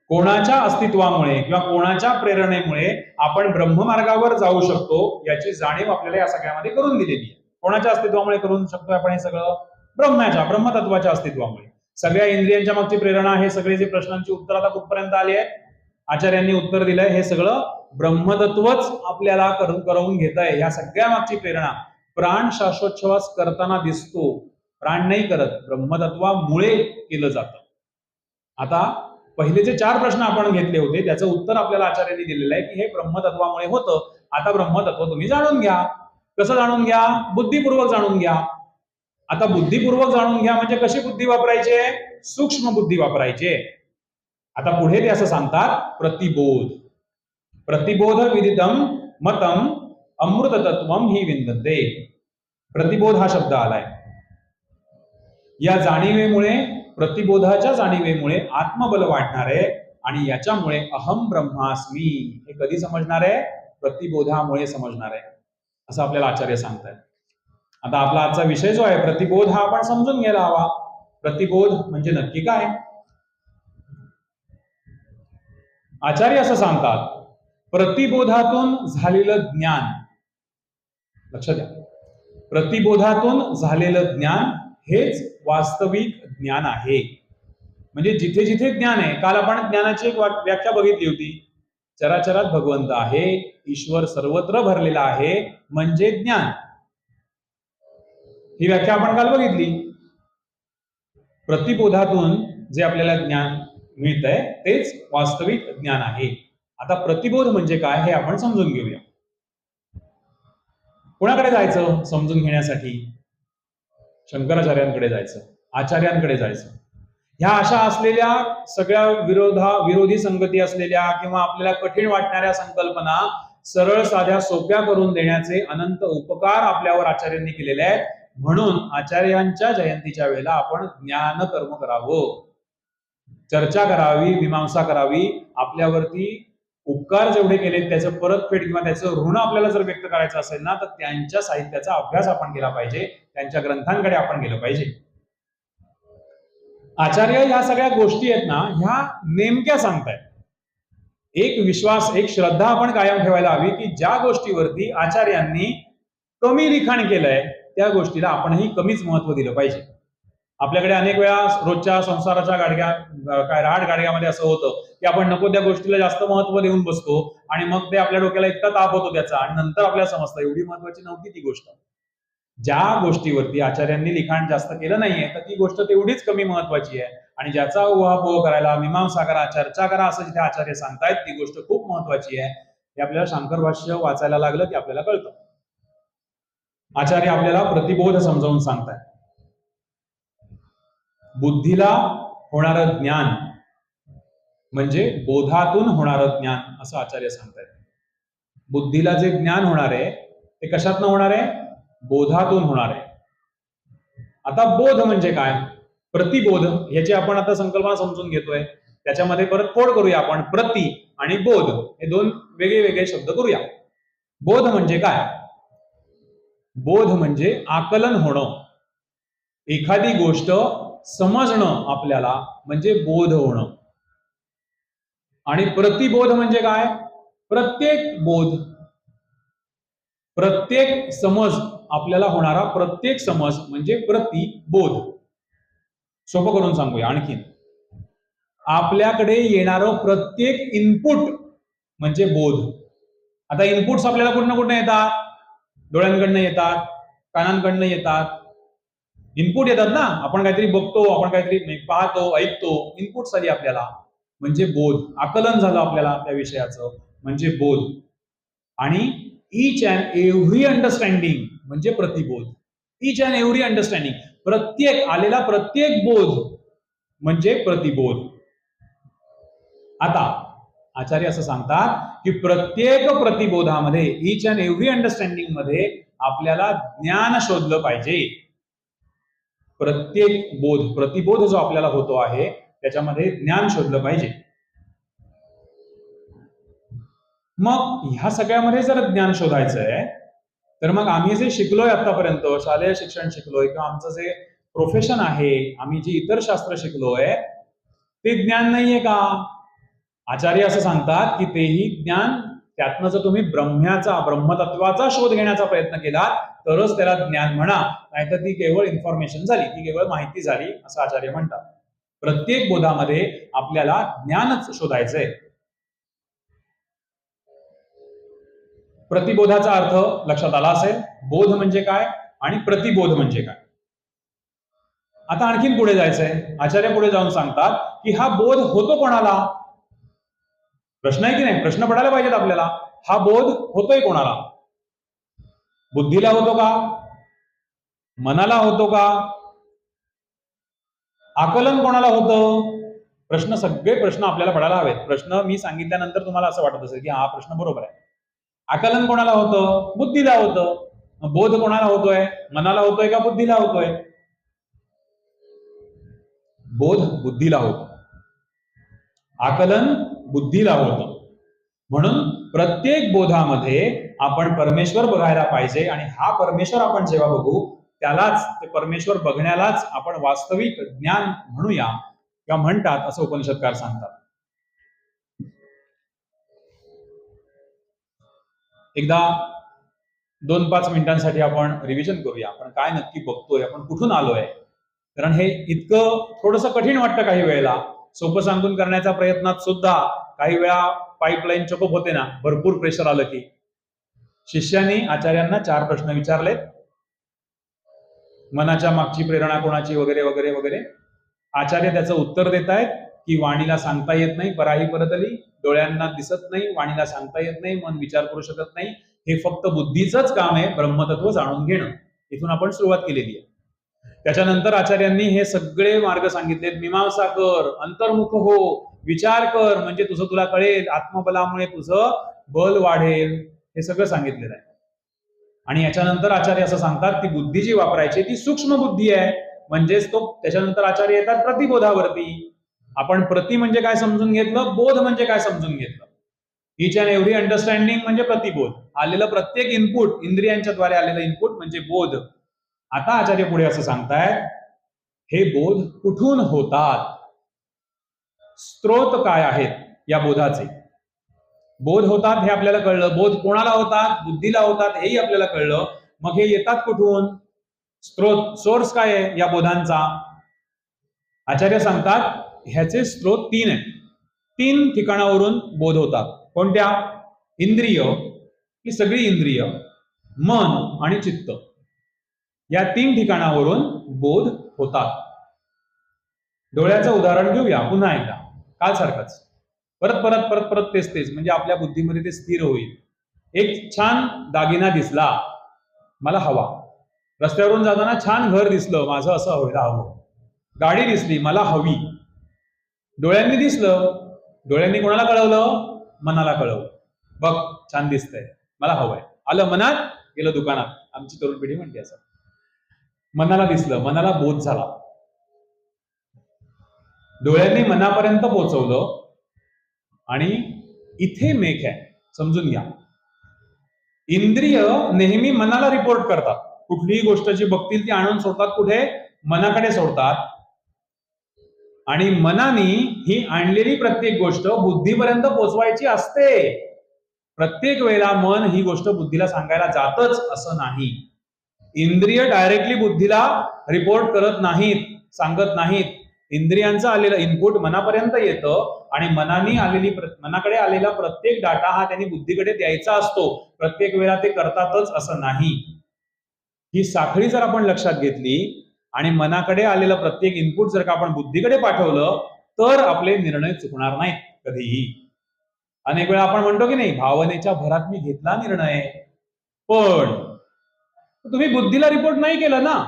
S2: कोणाच्या अस्तित्वामुळे किंवा कोणाच्या प्रेरणेमुळे आपण ब्रह्ममार्गावर जाऊ शकतो याची जाणीव आपल्याला या सगळ्यामध्ये करून दिलेली आहे. कोणाच्या अस्तित्वामुळे करून शकतो आपण हे सगळं? ब्रह्मतत्वाच्या अस्तित्वामुळे. सगळ्या इंद्रियांच्या मागची प्रेरणा, हे सगळे जे प्रश्नांची उत्तर आता कुठपर्यंत आली आहेत, आचार्यांनी उत्तर दिलंय, हे सगळं ब्रह्मतत्वच आपल्याला करवून घेत आहे. या सगळ्या मागची प्रेरणा प्राण श्वासोच्छवास करताना दिसतो, प्राण नाही करत, ब्रह्मतत्वामुळे केलं जातं. आता पहिले जे 4 प्रश्न आपण घेतले होते त्याचं उत्तर आपल्याला आचार्यांनी दिलेलं आहे की हे ब्रह्मतत्वामुळे होतं. आता ब्रह्मतत्व तुम्ही जाणून घ्या. कसं जाणून घ्या? बुद्धिपूर्वक जाणून घ्या. आता बुद्धिपूर्वक जाणून घ्या म्हणजे कशी बुद्धी वापरायची? सूक्ष्म बुद्धी वापरायची. आता पुढे ते असं सांगतात, प्रतिबोध. प्रतिबोध विदितम मतम अमृततत्वम ही विंदते. प्रतिबोध हा शब्द आलाय. या जाणीवेमुळे, प्रतिबोधाच्या जाणीवेमुळे आत्मबल वाढणार आहे आणि याच्यामुळे अहम ब्रह्मास्मी हे कधी समजणार आहे? प्रतिबोधामुळे समजणार आहे, असं आपल्याला आचार्य सांगतायत. आता आपला आजचा विषय जो आहे प्रतिबोध, हा आपण समजून घ्यायला हवा. प्रतिबोध म्हणजे नक्की काय? आचार्य असं सांगतात, प्रतिबोधातून झालेलं ज्ञान, लक्षात द्या, प्रतिबोधातून झालेलं ज्ञान हेच वास्तविक ज्ञान आहे. म्हणजे जिथे जिथे ज्ञान आहे, काल आपण ज्ञानाची एक व्याख्या बघितली होती, चराचरात भगवंत आहे, ईश्वर सर्वत्र भरलेला आहे म्हणजे ज्ञान. ही व्याख्या आपण काल बघितली. प्रतिबोधातून जे आपल्याला ज्ञान मिळतंय तेच वास्तविक ज्ञान आहे. आता प्रतिबोध म्हणजे काय हे आपण समजून घेऊया. कोणाकडे जायचं समजून घेण्यासाठी? शंकराचार्यांकडे जायचं, आचार्यांकडे जायचं. ह्या अशा असलेल्या सगळ्या विरोधी संगती असलेल्या किंवा आपल्याला कठीण वाटणाऱ्या संकल्पना सरळ साध्या सोप्या करून देण्याचे अनंत उपकार आपल्यावर आचार्यांनी केलेले आहेत. म्हणून आचार्यांच्या जयंतीच्या वेळेला आपण ज्ञान कर्म करावं, चर्चा करावी, मीमांसा करावी. आपल्यावरती उपकार जेवढे केले त्याचं परतफेड किंवा त्याचं ऋण आपल्याला जर व्यक्त करायचं असेल ना, तर त्यांच्या साहित्याचा अभ्यास आपण केला पाहिजे, त्यांच्या ग्रंथांकडे आपण गेलं पाहिजे. आचार्य ह्या सगळ्या गोष्टी आहेत ना, ह्या नेमक्या सांगतायत. एक विश्वास, एक श्रद्धा आपण कायम ठेवायला हवी की ज्या गोष्टीवरती आचार्यांनी कमी लिखाण केलंय त्या गोष्टीला आपणही कमीच महत्व दिलं पाहिजे. आपल्याकडे अनेक वेळा रोजच्या संसाराच्या राड गाडग्यामध्ये असं होतं की आपण नको त्या गोष्टीला जास्त महत्व देऊन बसतो आणि मग ते आपल्या डोक्याला इतका ताप होतो त्याचा, आणि नंतर आपल्याला समजतं एवढी महत्वाची नव्हती ती गोष्ट. ज्या गोष्टीवरती आचार्यांनी लिखाण जास्त केलं नाहीये तर ती गोष्ट तेवढीच कमी महत्वाची आहे, आणि ज्याचा उहापोह करायला, मीमांसा करा, चर्चा करा असं जिथे आचार्य सांगतायत ती गोष्ट खूप महत्वाची आहे. हे आपल्याला शांकर भाष्य वाचायला लागलं की आपल्याला कळतं. आचार्य आपल्याला प्रतिबोध समजावून सांगतायत. बुद्धीला होणारं ज्ञान म्हणजे बोधातून होणारं ज्ञान असं आचार्य सांगतायत. बुद्धीला जे ज्ञान होणार आहे ते कशातनं होणार आहे? बोधातून होणार आहे. आता बोध म्हणजे काय? प्रतिबोध याची आपण आता संकल्पना समजून घेतोय, त्याच्यामध्ये परत फोड करूया आपण. प्रति आणि बोध हे दोन वेगळे वेगळे शब्द करूया. बोध म्हणजे काय? बोध म्हणजे आकलन होणं, एखादी गोष्ट समजणं आपल्याला म्हणजे बोध होणं. आणि प्रतिबोध म्हणजे काय? प्रत्येक बोध, प्रत्येक समज, आपल्याला होणारा प्रत्येक समज म्हणजे प्रतिबोध. सोपं करून सांगूया आणखीन. आपल्याकडे येणारं प्रत्येक इनपुट म्हणजे बोध. आता इनपुट्स आपल्याला कुठनं येतात? डोळ्यांकडनं येतात, कानांकडनं येतात. इनपुट येतात ना, आपण काहीतरी बघतो, आपण काहीतरी पाहतो, ऐकतो, इनपुट आली आपल्याला म्हणजे बोध. आकलन झालं आपल्याला त्या विषयाचं म्हणजे बोध. आणि ईच अँड एव्हरी अंडरस्टँडिंग म्हणजे प्रतिबोध. ईच अँड एव्हरी अंडरस्टँडिंग, प्रत्येक आलेला प्रत्येक बोध म्हणजे प्रतिबोध. आता आचार्य असं सांगतात की प्रत्येक प्रतिबोधामध्ये, ईच अँड एव्हरी अंडरस्टँडिंग मध्ये आपल्याला ज्ञान शोधलं पाहिजे. प्रत्येक बोध, प्रतिबोध जो आपल्याला होतो आहे त्याच्यामध्ये ज्ञान शोधलं पाहिजे. मग ह्या सगळ्यामध्ये जर ज्ञान शोधायचं आहे तर मग आम्ही जे शिकलोय आतापर्यंत, शालेय शिक्षण शिकलोय किंवा आमचं जे प्रोफेशन आहे, आम्ही जे इतर शास्त्र शिकलोय ते ज्ञान नाहीये का? आचार्य असं सांगतात की तेही ज्ञान, त्यातनं जर तुम्ही ब्रह्मतत्वाचा शोध घेण्याचा प्रयत्न केला तरच त्याला ज्ञान म्हणा, नाहीतर ती केवळ इन्फॉर्मेशन झाली, ती केवळ माहिती झाली असं आचार्य म्हणतात. प्रत्येक बोधामध्ये आपल्याला ज्ञानच शोधायचंय. प्रतिबोधाचा अर्थ लक्षात आला असेल. बोध म्हणजे काय आणि प्रतिबोध म्हणजे काय. आता आणखीन पुढे जायचंय. आचार्य पुढे जाऊन सांगतात की हा बोध होतो कोणाला? प्रश्न आहे की नाही? प्रश्न पडायला पाहिजेत आपल्याला. हा बोध होतोय कोणाला? बुद्धीला होतो का? मनाला होतो का? आकलन कोणाला होतं? सगळे प्रश्न आपल्याला पडायला हवेत. प्रश्न मी सांगितल्यानंतर तुम्हाला असं वाटत असेल की हा प्रश्न बरोबर आहे. आकलन कोणाला होतं? बुद्धीला होतं. बोध कोणाला होतोय? मनाला होतोय का बुद्धीला होतोय? बोध बुद्धीला होतो, आकलन बुद्धीला होतं. म्हणून प्रत्येक बोधामध्ये आपण परमेश्वर बघायला पाहिजे आणि हा परमेश्वर आपण जेव्हा बघू त्यालाच, ते परमेश्वर बघण्यालाच आपण वास्तविक ज्ञान म्हणूया किंवा म्हणतात असं उपनिषदकार सांगतात. एकदा 2-5 मिनिटांसाठी आपण रिव्हिजन करूया. आपण काय नक्की बघतोय, आपण कुठून आलोय. कारण हे इतकं थोडंसं कठीण वाटतं काही वेळेला. सोपं सांगून करण्याच्या प्रयत्नात सुद्धा काही वेळा पाईपलाईन चोकअप होते ना, भरपूर प्रेशर आलं की. शिष्याने आचार्यांना 4 प्रश्न विचारलेत. मनाच्या मागची प्रेरणा कोणाची, वगैरे वगैरे वगैरे. आचार्य त्याचं उत्तर देत आहेत की वाणीला सांगता येत नाही, पराही परतली. डोळ्यांना दिसत नाही, वाणीला सांगता येत नाही, मन विचार करू शकत नाही. हे फक्त बुद्धीचंच काम आहे, ब्रह्मतत्व जाणून घेणं. इथून आपण सुरुवात केलेली आहे. त्याच्यानंतर आचार्यांनी हे सगळे मार्ग सांगितलेत. मीमांसा कर, अंतर्मुख हो, विचार कर, म्हणजे तुला कळेल, आत्मबलामुळे तुझं बल वाढेल. हे सगळं सांगितलेलं आहे. आणि याच्यानंतर आचार्य असं सांगतात की बुद्धी जी वापरायची ती सूक्ष्म बुद्धी आहे. म्हणजेच त्याच्यानंतर आचार्य येतात प्रतिबोधावरती. आपण प्रति म्हणजे काय समजून घेतलं, बोध म्हणजे काय समजून घेतलं. ईच अँड एव्हरी अंडरस्टँडिंग म्हणजे प्रतिबोध. आलेलं प्रत्येक इनपुट, इंद्रियांच्या द्वारे आलेलं इनपुट म्हणजे बोध. आता आचार्य पुढे असं सांगतायत, हे बोध कुठून होतात, स्त्रोत काय आहेत या बोधाचे. बोध होतात हे आपल्याला कळलं. बोध कोणाला होतात? बुद्धीला होतात, हेही आपल्याला कळलं. मग हे येतात कुठून? स्त्रोत, सोर्स काय आहे या बोधांचा? आचार्य सांगतात ह्याचे स्त्रोत 3 आहेत. 3 ठिकाणावरून बोध होतात. कोणत्या? इंद्रिय, ही सगळी इंद्रिय, मन आणि चित्त, या 3 ठिकाणावरून बोध होतात. डोळ्याचं उदाहरण घेऊया पुन्हा एकदा, काल सारखंच. परत परत परत परत तेच म्हणजे आपल्या बुद्धीमध्ये ते स्थिर होईल. एक छान दागिना दिसला, मला हवा. रस्त्यावरून जाताना छान घर दिसलं, माझं असं व्हायला हवं. गाडी दिसली, मला हवी. डोळ्यांनी दिसलं, डोळ्यांनी कोणाला कळवलं? मनाला कळवलं. बघ छान दिसतंय, मला हवंय. आलं मनात, गेलं दुकानात. आमची तरुण पिढी म्हणते असं. मनाला दिसलं, मनाला बोध झाला. डोळ्यांनी मनापर्यंत पोहोचवलं. आणि इथे मेक आहे, समजून घ्या. इंद्रिय नेहमी मनाला रिपोर्ट करतात. कुठलीही गोष्ट जी बघतील ती आणून सोडतात कुठे? मनाकडे सोडतात. आणि मनाने ही आणलेली प्रत्येक गोष्ट बुद्धीपर्यंत पोहोचवायची असते. प्रत्येक वेळेला मन ही गोष्ट बुद्धीला सांगायला जातच असं नाही. इंद्रिय डायरेक्टली बुद्धीला रिपोर्ट करत नाहीत, सांगत नाहीत. इंद्रियांचं आलेलं इनपुट मनापर्यंत येतं आणि मनाकडे आलेला प्रत्येक डाटा हा त्यांनी बुद्धीकडे द्यायचा असतो. प्रत्येक वेळा ते करतातच असं नाही. ही साखळी जर आपण लक्षात घेतली आणि मनाकडे आलेलं प्रत्येक इनपुट जर का आपण बुद्धीकडे पाठवलं तर आपले निर्णय चुकणार नाहीत कधीही. अनेक वेळा आपण म्हणतो की नाही, भावनेच्या भरात मी घेतला निर्णय, पण तुम्ही बुद्धीला रिपोर्ट नाही केलं ना.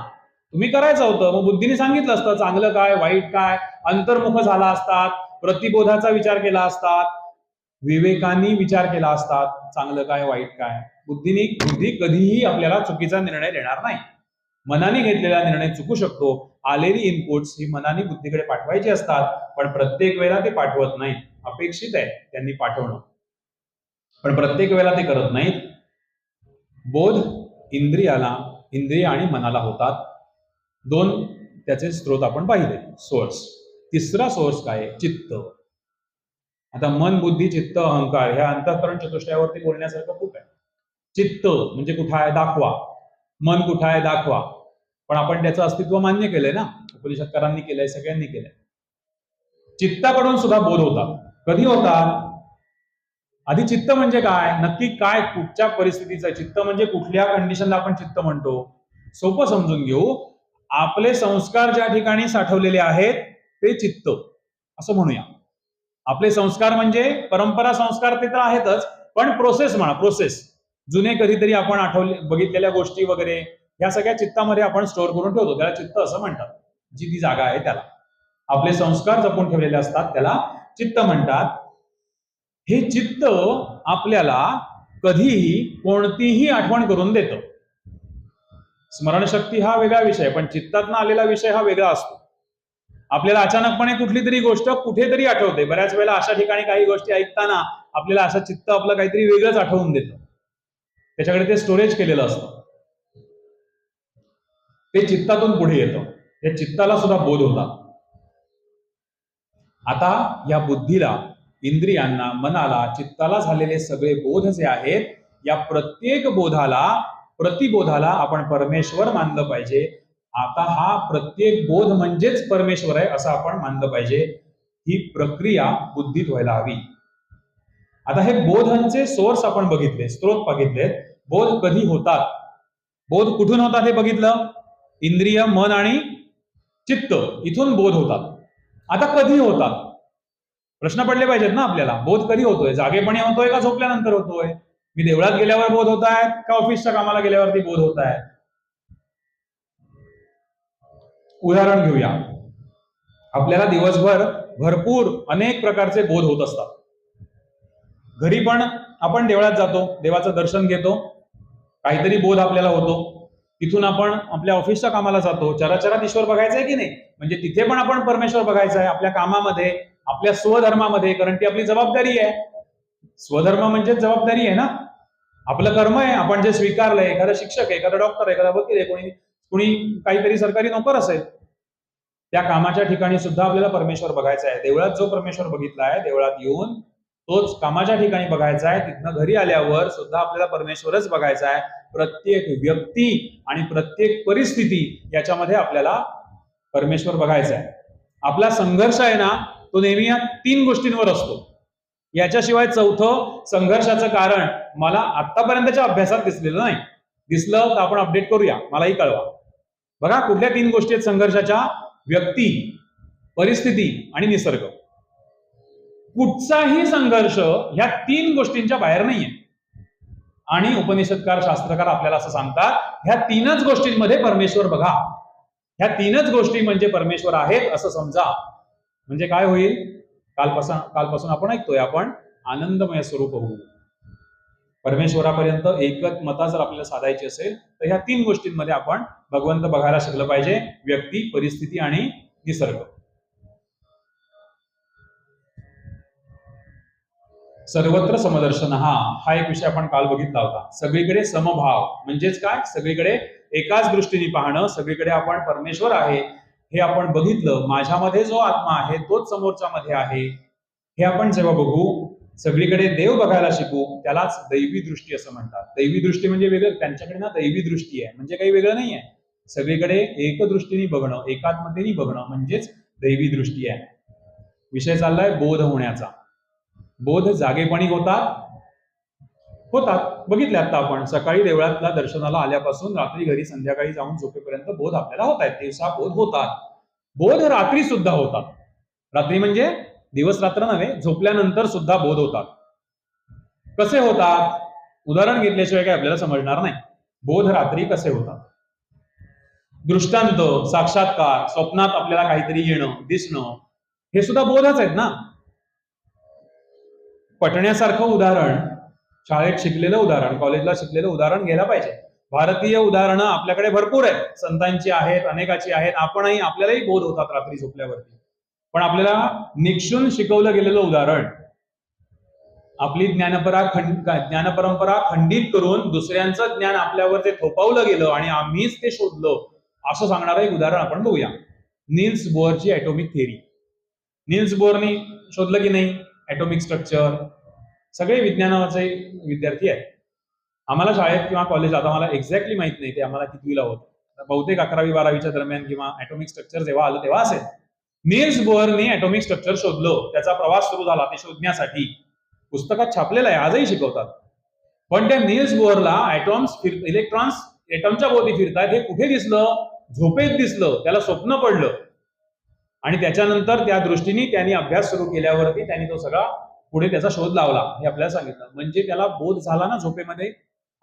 S2: तुम्ही करायचं होतं, मग बुद्धीने सांगितलं असतं चांगलं काय वाईट काय, अंतर्मुख झाला असतात, प्रतिबोधाचा विचार केला असतात, विवेकाने विचार केला असतात, चांगलं काय वाईट काय. बुद्धी कधीही आपल्याला चुकीचा निर्णय देणार नाही. मनाने घेतलेला निर्णय चुकू शकतो. आलेली इनपुट्स ही मनाने बुद्धीकडे पाठवायची असतात, पण प्रत्येक वेळेला ते पाठवत नाहीत. अपेक्षित आहे त्यांनी पाठवणं, पण प्रत्येक वेळेला ते करत नाहीत. बोध इंद्रिय आणि मनाला होतात. दोन त्याचे स्रोत आपण पाहिले, सोर्स. तिसरा सोर्स काय आहे? चित्त. आता मन, बुद्धी, चित्त, अहंकार ह्या अंतःकरण चतुष्टयावरती बोलण्यासारखं खूप आहे. चित्त म्हणजे कुठं आहे? दाखवा. मन कुठं आहे? दाखवा. पण आपण त्याचं अस्तित्व मान्य केलंय ना, उपनिषदकारांनी केलंय, सगळ्यांनी केलंय. चित्ताकडून सुद्धा बोध होतात. कधी होतात? आधी चित्त म्हणजे काय? नक्की काय? कुठच्या परिस्थितीचं चित्त म्हणजे कुठल्या कंडिशनला आपण चित्त म्हणतो? सोपं समजून घेऊ. आपले संस्कार ज्या ठिकाणी साठवलेले आहेत ते चित्त असं म्हणूया. आपले संस्कार म्हणजे परंपरा संस्कार ते तर आहेतच, पण प्रोसेस म्हणा, प्रोसेस. जुने कधीतरी आपण बघितलेल्या गोष्टी वगैरे या सगळ्या चित्तामध्ये आपण स्टोअर करून ठेवतो, त्याला चित्त असं म्हणतात. जी ती जागा आहे त्याला आपले संस्कार जपून ठेवलेले असतात, त्याला चित्त म्हणतात. हे चित्त आपल्याला कधीही कोणतीही आठवण करून देतं. स्मरणशक्ती हा वेगळा विषय, पण चित्तातनं आलेला विषय हा वेगळा असतो. आपल्याला अचानकपणे कुठली तरी गोष्ट कुठेतरी आठवते. बऱ्याच वेळेला अशा ठिकाणी काही गोष्टी ऐकताना आपल्याला असं चित्त आपलं काहीतरी वेगळंच आठवून देतं. त्याच्याकडे ते स्टोरेज केलेलं असतं, ते चित्तातून पुढे येतं. या चित्ताला सुद्धा बोध होतात. आता या बुद्धीला, इंद्रियांना, मनाला, चित्ताला झालेले सगळे बोध जे आहेत, या प्रत्येक प्रतिबोधाला आपण परमेश्वर मानलं पाहिजे. आता हा प्रत्येक बोध म्हणजेच परमेश्वर आहे असं आपण मानलं पाहिजे. ही प्रक्रिया बुद्धीत व्हायला हवी. आता हे बोधांचे सोर्स आपण बघितले, स्त्रोत बघितलेत. बोध कधी होतात? बोध कुठून होतात हे बघितलं. इंद्रिय, मन आणि चित्त इथून बोध होतात. आता कधी होतात? प्रश्न पडले पाहिजेत ना आपल्याला. बोध कधी होतोय? जागेपणी होतोय का झोपल्यानंतर होतोय? मी देवळात गेल्यावर बोध होत आहेत का ऑफिसच्या कामाला गेल्यावरती बोध होत आहेत? उदाहरण घेऊया. आपल्याला दिवसभर भरपूर अनेक प्रकारचे बोध होत असतात. घरी पण आपण देवळात जातो, देवाचं दर्शन घेतो, काहीतरी बोध आपल्याला होतो. तिथून आपण आपल्या ऑफिसच्या कामाला जातो, चराचरात ईश्वर बघायचंय की नाही, म्हणजे तिथे पण आपण परमेश्वर बघायचा आहे. आपल्या कामामध्ये, आपल्या स्वधर्मामध्ये, कारण ती आपली जबाबदारी आहे. स्वधर्म म्हणजे जबाबदारी आहे ना, आपलं कर्म आहे. आपण जे स्वीकारलंय, एखादा शिक्षक आहे, एखादा डॉक्टर आहे, एखादा वकील आहे, कुणी काहीतरी सरकारी नोकर असेल, त्या कामाच्या ठिकाणी सुद्धा आपल्याला परमेश्वर बघायचा आहे. देवळात जो परमेश्वर बघितला आहे, देवळात येऊन तोच कामाच्या ठिकाणी बघायचा आहे. तिथनं घरी आल्यावर सुद्धा आपल्याला परमेश्वरच बघायचा आहे. प्रत्येक व्यक्ती आणि प्रत्येक परिस्थिती याच्यामध्ये आपल्याला परमेश्वर बघायचा आहे. आपला संघर्ष आहे ना, तो नेहमी या 3 गोष्टींवर असतो. याच्याशिवाय चौथं संघर्षाचं कारण मला आतापर्यंतच्या अभ्यासात दिसलेलं नाही. दिसलं तर आपण अपडेट करूया, मलाही कळवा. बघा कुठल्या 3 गोष्टी आहेत संघर्षाच्या? व्यक्ती, परिस्थिती आणि निसर्ग. कुठचाही संघर्ष ह्या 3 गोष्टींच्या बाहेर नाहीये. आणि उपनिषदकार, शास्त्रकार आपल्याला असं सांगतात, ह्या 3च गोष्टींमध्ये परमेश्वर बघा. ह्या 3च गोष्टी म्हणजे परमेश्वर आहेत असं समजा. म्हणजे काय होईल? कालपासून आपण ऐकतोय, आपण आनंदमय स्वरूप होऊ. परमेश्वरापर्यंत एकमता जर आपल्याला साधायची असेल तर ह्या 3 गोष्टींमध्ये आपण भगवंत बघायला शिकलं पाहिजे. व्यक्ती, परिस्थिती आणि निसर्ग. सर्वत्र समदर्शन हा एक विषय आपण काल बघितला होता. सगळीकडे समभाव म्हणजेच काय? सगळीकडे एकाच दृष्टीने पाहणं. सगळीकडे आपण परमेश्वर आहे हे आपण बघितलं. माझ्यामध्ये जो आत्मा आहे तोच समोरच्या मध्ये आहे हे आपण जेव्हा बघू, सगळीकडे देव बघायला शिकू, त्यालाच दैवी दृष्टी असं म्हणतात. दैवी दृष्टी म्हणजे वेगळं, त्यांच्याकडे ना दैवी दृष्टी आहे म्हणजे काही वेगळं नाही आहे. सगळीकडे एकदृष्टीने बघणं, एकात्मतेने बघणं म्हणजेच दैवी दृष्टी आहे. विषय चाललाय बोध होण्याचा. बोध जागेपणी होतात. बघितले आता आपण सकाळी देवळातल्या दर्शनाला आल्यापासून रात्री घरी संध्याकाळी जाऊन झोपेपर्यंत बोध आपल्याला होत आहेत. दिवसा बोध होतात, बोध रात्री सुद्धा होतात. रात्री म्हणजे दिवस रात्र नव्हे, झोपल्यानंतर सुद्धा बोध होतात. कसे होतात? उदाहरण घेतल्याशिवाय काय आपल्याला समजणार नाही. बोध रात्री कसे होतात? दृष्टांत, साक्षात्कार, स्वप्नात आपल्याला काहीतरी येणं, दिसणं, हे सुद्धा बोधच आहेत ना. पटण्यासारखं उदाहरण, शाळेत शिकलेलं उदाहरण, कॉलेजला शिकलेलं उदाहरण घ्यायला पाहिजे. भारतीय उदाहरणं आपल्याकडे भरपूर आहेत, संतांची आहेत, अनेकाची आहेत. आपल्यालाही बोध होतात रात्री झोपल्यावरती. पण आपल्याला निक्षून शिकवलं गेलेलं उदाहरण, आपली ज्ञानपरंपरा खंडित करून दुसऱ्यांचं ज्ञान आपल्यावर ते थोपवलं गेलं आणि आम्हीच ते शोधलं, असं सांगणारं एक उदाहरण आपण बघूया. नील्स बोअरची ॲटॉमिक थिअरी. नील्स बोअरनी शोधलं की नाही ॲटॉमिक स्ट्रक्चर? सगळे विज्ञानाचे विद्यार्थी आहेत. आम्हाला शाळेत किंवा कॉलेज, आता मला एक्झॅक्टली माहित नाही ते आम्हाला कितवीला होतं, बहुतेक 11वी-12वीच्या दरम्यान किंवा ॲटॉमिक स्ट्रक्चर जेव्हा आलं तेव्हा असेल. नील्स बोअरने ॲटॉमिक स्ट्रक्चर शोधलं, त्याचा प्रवास सुरू झाला ते शोधण्यासाठी. पुस्तकात छापलेलं आहे, आजही शिकवतात. पण त्या नील्स बोअरला इलेक्ट्रॉन्स एटमच्या भोवती फिरतायत हे कुठे दिसलं? झोपेत दिसलं. त्याला स्वप्न पडलं आणि त्याच्यानंतर त्या दृष्टीने त्यांनी अभ्यास सुरू केल्यावरती त्यांनी तो सगळा पुढे त्याचा शोध लावला, हे आपल्याला सांगितलं. म्हणजे त्याला बोध झाला ना झोपेमध्ये.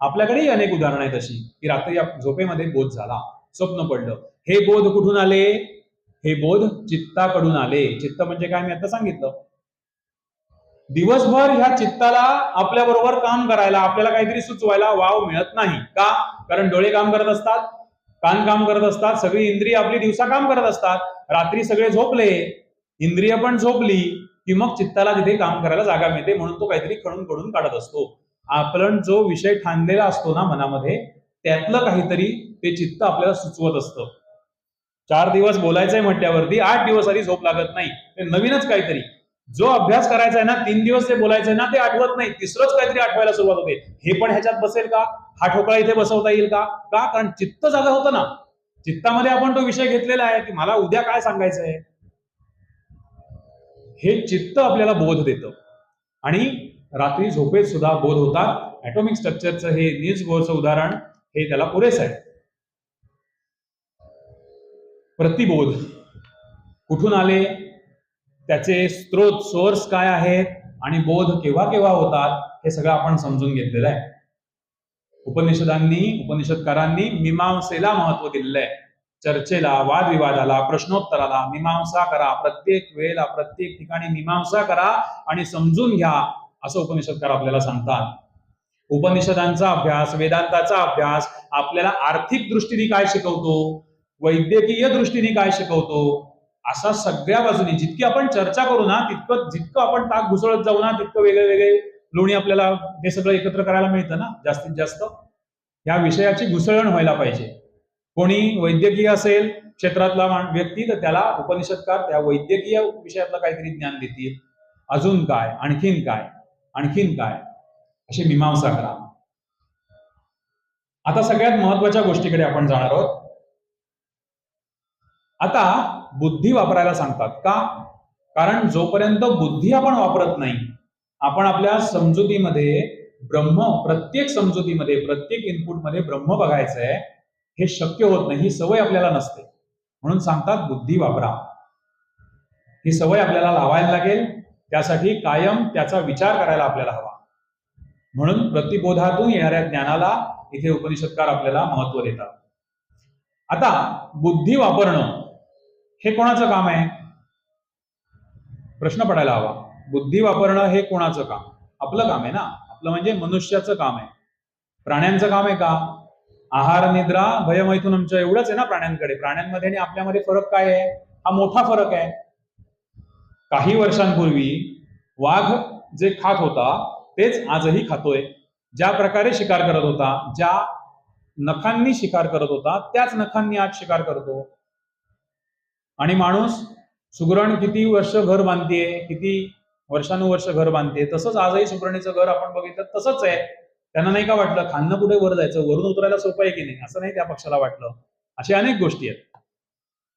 S2: आपल्याकडेही अनेक उदाहरणं आहेत अशी की रात्री झोपेमध्ये बोध झाला, स्वप्न पडलं. हे बोध कुठून आले? हे बोध चित्ताकडून आले. चित्त म्हणजे काय मी आता सांगितलं. दिवसभर ह्या चित्ताला आपल्या बरोबर काम करायला, आपल्याला काहीतरी सुचवायला वाव मिळत नाही. का? कारण डोळे काम करत असतात, कान काम करत असतात, सगळी इंद्रिय आपली दिवसा काम करत असतात. रात्री सगळे झोपले, इंद्रिय पण झोपली की मग चित्ताला तिथे काम करायला जागा मिळते, म्हणून तो काहीतरी खणून काढत असतो. आपण जो विषय ठाणलेला असतो ना मनामध्ये, त्यातलं काहीतरी ते चित्त आपल्याला सुचवत असतं. 4 दिवस बोलायचंय म्हटल्यावरती 8 दिवस आधी झोप लागत नाही, ते नवीनच काहीतरी. जो अभ्यास करायचा आहे ना 3 दिवस ते बोलायचंय ना ते आठवत नाही, तिसरंच काहीतरी आठवायला सुरुवात होते. हे पण ह्याच्यात बसेल का? हा ठोकळा इथे बसवता येईल का? कारण चित्त जागा होतं ना. चित्तामध्ये आपण तो विषय घेतलेला आहे की मला उद्या काय सांगायचंय. हे चित्त आपल्याला बोध देतं आणि रात्री झोपेत सुद्धा बोध होतात. ॲटॉमिक स्ट्रक्चरचं हे नील्स बोअरचं उदाहरण हे त्याला पुरेसं आहे. प्रतिबोध कुठून आले, त्याचे स्त्रोत सोर्स काय आहेत आणि बोध केव्हा केव्हा होतात, हे सगळं आपण समजून घेतलेलं आहे. उपनिषदकारांनी मीमांसेला महत्व दिलेलं आहे. चर्चेला, वादविवादाला, प्रश्नोत्तराला मीमांसा करा. प्रत्येक वेळेला प्रत्येक ठिकाणी मीमांसा करा आणि समजून घ्या, असं उपनिषदकार आपल्याला सांगतात. उपनिषदांचा अभ्यास, वेदांताचा अभ्यास आपल्याला आर्थिक दृष्टीने काय शिकवतो, वैद्यकीय दृष्टीने काय शिकवतो, असा सगळ्या बाजूनी जितकी आपण चर्चा करू ना, जितकं आपण ताक घुसळत जाऊ ना, तितकं वेगळे लोणी आपल्याला हे सगळं एकत्र करायला मिळतं ना. जास्तीत जास्त या विषयाची घुसळण व्हायला पाहिजे. कोणी वैद्यकीय असेल क्षेत्रातला व्यक्ती, तर त्याला उपनिषदकार त्या वैद्यकीय विषयातलं काहीतरी ज्ञान देतील. अजून काय, आणखीन काय, अशी मीमांसा करा. आता सगळ्यात महत्वाच्या गोष्टीकडे आपण जाणार आहोत. आता बुद्धी वापरायला सांगतात का? कारण जोपर्यंत बुद्धी आपण वापरत नाही, आपण आपल्या समजुतीमध्ये प्रत्येक समजुतीमध्ये, प्रत्येक इनपुटमध्ये ब्रह्म बघायचंय, हे शक्य होत नाही. ही सवय आपल्याला नसते, म्हणून सांगतात बुद्धी वापरा. ही सवय आपल्याला लावायला लागेल. त्यासाठी कायम त्याचा विचार करायला आपल्याला हवा. म्हणून प्रतिबोधातून येणाऱ्या ज्ञानाला इथे उपनिषदकार आपल्याला महत्व देतात. आता बुद्धी वापरणं हे कोणाचं काम आहे? प्रश्न पडायला हवा. बुद्धी वापरणं हे कोणाचं काम? आपलं काम आहे ना. आपलं म्हणजे मनुष्याचं काम आहे. प्राण्यांचं काम आहे का? आहार, निद्रा, भयमैथुनमचं एवढंच आहे ना प्राण्यांकडे. प्राण्यांमध्ये आणि आपल्यामध्ये फरक काय आहे? हा मोठा फरक आहे. काही वर्षांपूर्वी वाघ जे खात होता तेच आजही खातोय. ज्या प्रकारे शिकार करत होता, ज्या नखांनी शिकार करत होता, त्याच नखांनी आज शिकार करतो. आणि माणूस सुगरण किती वर्ष घर बांधतेय, किती वर्षानुवर्ष घर बांधते, तसंच आजही सुगरणीचं घर आपण बघितलं तसंच आहे. त्यांना नाही का वाटलं खाणं कुठे वर जायचं, वरून उतरायला सोपं आहे की नाही, असं नाही त्या पक्षाला वाटलं. अशी अनेक गोष्टी आहेत.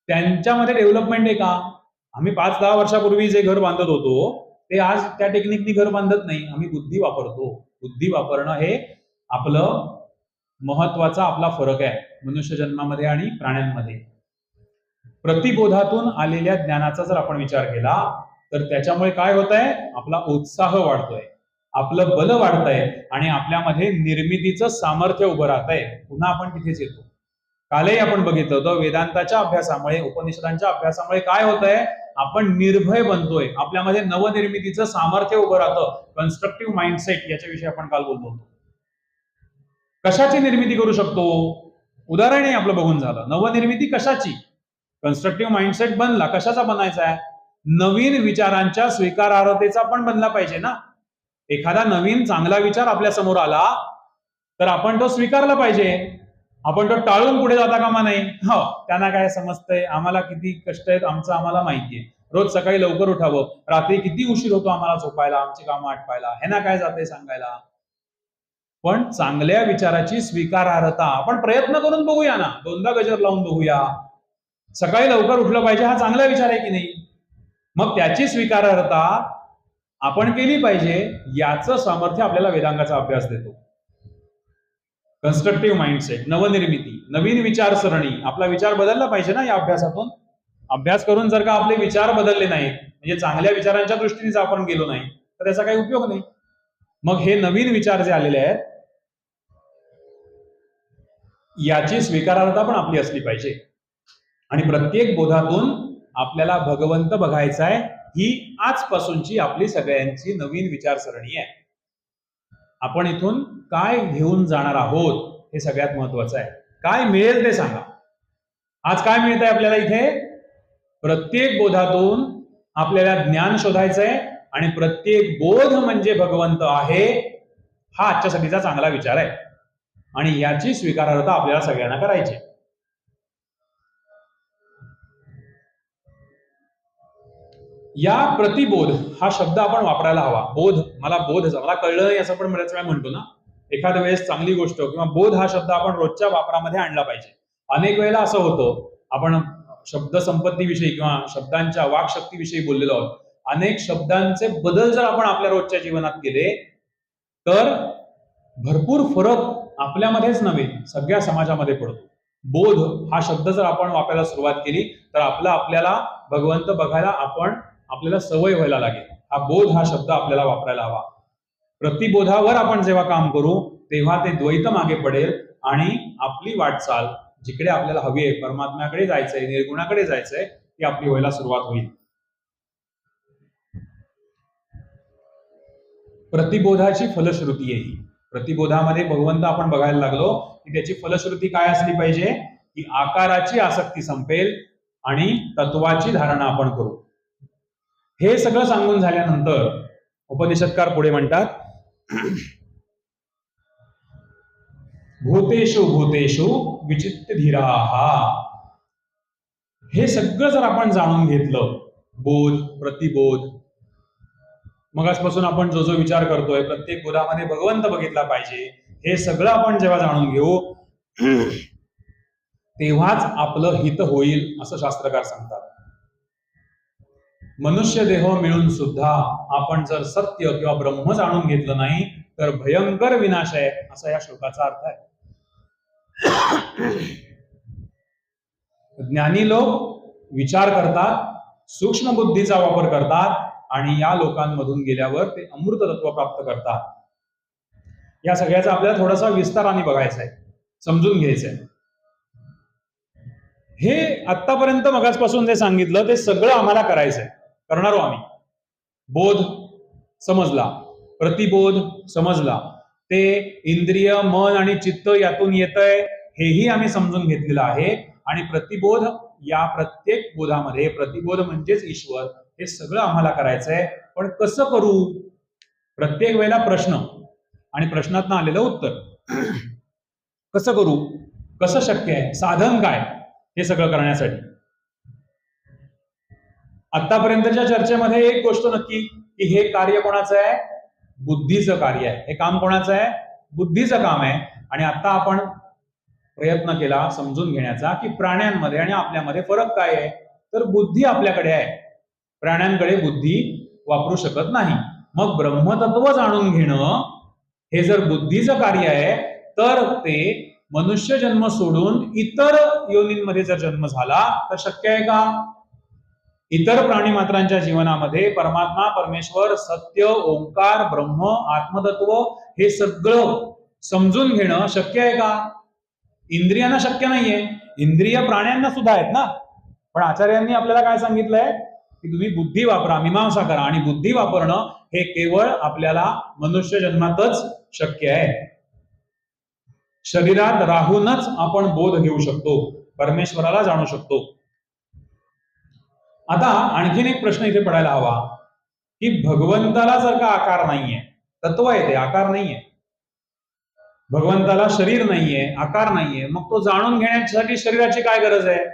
S2: त्यांच्यामध्ये डेव्हलपमेंट आहे का? आम्ही 5-10 वर्षापूर्वी जे घर बांधत होतो ते आज त्या टेक्निकनी घर बांधत नाही. आम्ही बुद्धी वापरतो. बुद्धी वापरणं हे आपलं महत्वाचा आपला फरक आहे मनुष्य जन्मामध्ये आणि प्राण्यांमध्ये. प्रतिबोधातून आलेल्या ज्ञानाचा जर आपण विचार केला तर त्याच्यामुळे काय होत आहे? आपला उत्साह वाढतोय, आपलं बल वाढतंय आणि आपल्यामध्ये निर्मितीचं सामर्थ्य उभं राहत आहे. पुन्हा आपण तिथेच येतो. कालही आपण बघितलं होतं वेदांताच्या अभ्यासामुळे, उपनिषदांच्या अभ्यासामुळे काय होतंय? आपण निर्भय बनतोय. आपल्यामध्ये नवनिर्मितीचं सामर्थ्य उभं राहतं. कन्स्ट्रक्टिव्ह माइंडसेट याच्याविषयी आपण काल बोललो होतो. कशाची निर्मिती करू शकतो? उदाहरणही आपलं बघून झालं. नवनिर्मिती कशाची? कन्स्ट्रक्टिव्ह माइंडसेट बनला, कशाचा बनायचा आहे? नवीन विचारांच्या स्वीकारार्हतेचा पण बनला पाहिजे ना. एखादा नवीन चांगला विचार आपल्या समोर आला तर आपण तो स्वीकारला पाहिजे. आपण तो टाळून पुढे जाता कामा नाही. हो, त्यांना काय समजतंय, आम्हाला किती कष्ट आहेत आमचं आम्हाला माहितीये, रोज सकाळी लवकर उठावं, रात्री किती उशीर होतो आम्हाला झोपायला, आमची कामं आटपायला, ह्यांना काय जाते सांगायला. पण चांगल्या विचाराची स्वीकारार्हता आपण प्रयत्न करून बघूया ना, 2दा गजर लावून बघूया. सकाळी लवकर उठलं पाहिजे हा चांगला विचार आहे की नाही? मग त्याची स्वीकारार्हता आपण केली पाहिजे. याचं सामर्थ्य आपल्याला वेदांगाचा अभ्यास देतो. कन्स्ट्रक्टिव्ह माइंडसेट, नवनिर्मिती, नवीन विचारसरणी. आपला विचार बदलला पाहिजे ना या अभ्यासातून. अभ्यास करून जर का आपले विचार बदलले नाहीत, म्हणजे चांगल्या विचारांच्या दृष्टीने आपण गेलो नाही, तर त्याचा काही उपयोग नाही. मग हे नवीन विचार जे आलेले आहेत याची स्वीकारार्हता पण आपली असली पाहिजे. आणि प्रत्येक बोधातून आपल्याला भगवंत बघायचा आहे, ही आजपासूनची आपली सगळ्यांची नवीन विचारसरणी आहे. आपण इथून काय घेऊन जाणार आहोत हे सगळ्यात महत्वाचं आहे. काय मिळेल ते सांगा. आज काय मिळत आहे आपल्याला इथे? प्रत्येक बोधातून आपल्याला ज्ञान शोधायचंय आणि प्रत्येक बोध म्हणजे भगवंत आहे, हा आजच्यासाठीचा चांगला विचार आहे. आणि याची स्वीकारार्हता आपल्याला सगळ्यांना करायची. या प्रतिबोध हा शब्द आपण वापरायला हवा. बोध, मला कळलं नाही असं पण बऱ्याच वेळा म्हणतो ना. एखाद्या वेळेस चांगली गोष्ट किंवा बोध हा शब्द आपण रोजच्या वापरामध्ये आणला पाहिजे. अनेक वेळेला असं होतं, आपण शब्द संपत्तीविषयी किंवा शब्दांच्या वाक्शक्तीविषयी बोललेलो आहोत. अनेक शब्दांचे बदल जर आपण आपल्या रोजच्या जीवनात केले तर भरपूर फरक आपल्यामध्येच नव्हे सगळ्या समाजामध्ये पडतो. बोध हा शब्द जर आपण वापरायला सुरुवात केली तर आपल्याला भगवंत बघायला आपल्याला सवय व्हायला लागेल. हा बोध हा शब्द आपल्याला वापरायला हवा. प्रतिबोधावर आपण जेव्हा काम करू तेव्हा ते द्वैत मागे पडेल आणि आपली वाटचाल जिकडे आपल्याला हवी आहे, परमात्म्याकडे जायचंय, निर्गुणाकडे जायचंय, ती आपली व्हायला सुरुवात होईल. प्रतिबोधाची फलश्रुती आहे ही. प्रतिबोधामध्ये भगवंत आपण बघायला लागलो की त्याची फलश्रुती काय असली पाहिजे? की आकाराची आसक्ती संपेल आणि तत्वाची धारणा आपण करू. हे सगळं सांगून झाल्यानंतर उपनिषदकार पुढे म्हणतात, भूतेषु भूतेषु विचित्त धीराहा. हे सगळं जर आपण जाणून घेतलं, बोध, प्रतिबोध, मग आजपासून आपण जो विचार करतोय प्रत्येक बोधामध्ये भगवंत बघितला पाहिजे, हे सगळं आपण जेव्हा जाणून घेऊ तेव्हाच आपलं हित होईल असं शास्त्रकार सांगतात. मनुष्य देह मिळून सुद्धा आपण जर सत्य किंवा ब्रह्म जाणून घेतलं नाही तर भयंकर विनाश आहे, असा या श्लोकाचा अर्थ आहे. ज्ञानी लोक विचार करतात, सूक्ष्म बुद्धीचा वापर करतात आणि या लोकांमधून गेल्यावर ते अमृत तत्व प्राप्त करतात. या सगळ्याचा आपल्याला थोडासा विस्ताराने बघायचा आहे, समजून घ्यायचंय. हे आतापर्यंत मगाचपासून जे सांगितलं ते सगळं आम्हाला करायचंय, करणारो आम्ही. बोध समजला, प्रतिबोध समजला, ते इंद्रिय, मन आणि चित्त यातून येतंय हेही आम्ही समजून घेतलेलं आहे. आणि प्रतिबोध, या प्रत्येक बोधामध्ये प्रतिबोध म्हणजेच ईश्वर, हे सगळं आम्हाला करायचंय. पण कसं करू? प्रत्येक वेळेला प्रश्न आणि प्रश्नातनं आलेलं उत्तर. कसं करू? कसं शक्य आहे? साधन काय हे सगळं करण्यासाठी? आतापर्यंतच्या चर्चेमध्ये एक गोष्ट नक्की की हे कार्य कोणाचं आहे? बुद्धीचं कार्य आहे. हे काम कोणाचं आहे? बुद्धीचं काम आहे. आणि आता आपण प्रयत्न केला समजून घेण्याचा की प्राण्यांमध्ये आणि आपल्यामध्ये फरक काय आहे. तर बुद्धी आपल्याकडे आहे, प्राण्यांकडे बुद्धी वापरू शकत नाही. मग ब्रह्मतत्व जाणून घेणं हे जर बुद्धीचं कार्य आहे तर ते मनुष्य जन्म सोडून इतर योनींमध्ये जर जन्म झाला तर शक्य आहे का? इतर प्राणी मात्रांच्या जीवनामध्ये परमात्मा, परमेश्वर, सत्य, ओंकार, ब्रह्म, आत्मतत्व हे सगळं समजून घेणं शक्य आहे का? इंद्रियांना शक्य नाहीये. इंद्रिय प्राण्यांना सुद्धा आहेत ना. पण आचार्यांनी आपल्याला काय सांगितलंय की तुम्ही बुद्धी वापरा, मीमांसा करा. आणि बुद्धी वापरणं हे केवळ आपल्याला मनुष्य जन्मातच शक्य आहे. शरीरात राहूनच आपण बोध घेऊ शकतो, परमेश्वराला जाणू शकतो. आता आणखीन एक प्रश्न इथे पडायला हवा की भगवंताला जर का आकार नाहीये, तत्व आहे ते, आकार नाहीये, भगवंताला शरीर नाहीये, आकार नाहीये, मग तो जाणून घेण्यासाठी शरीराची काय गरज आहे?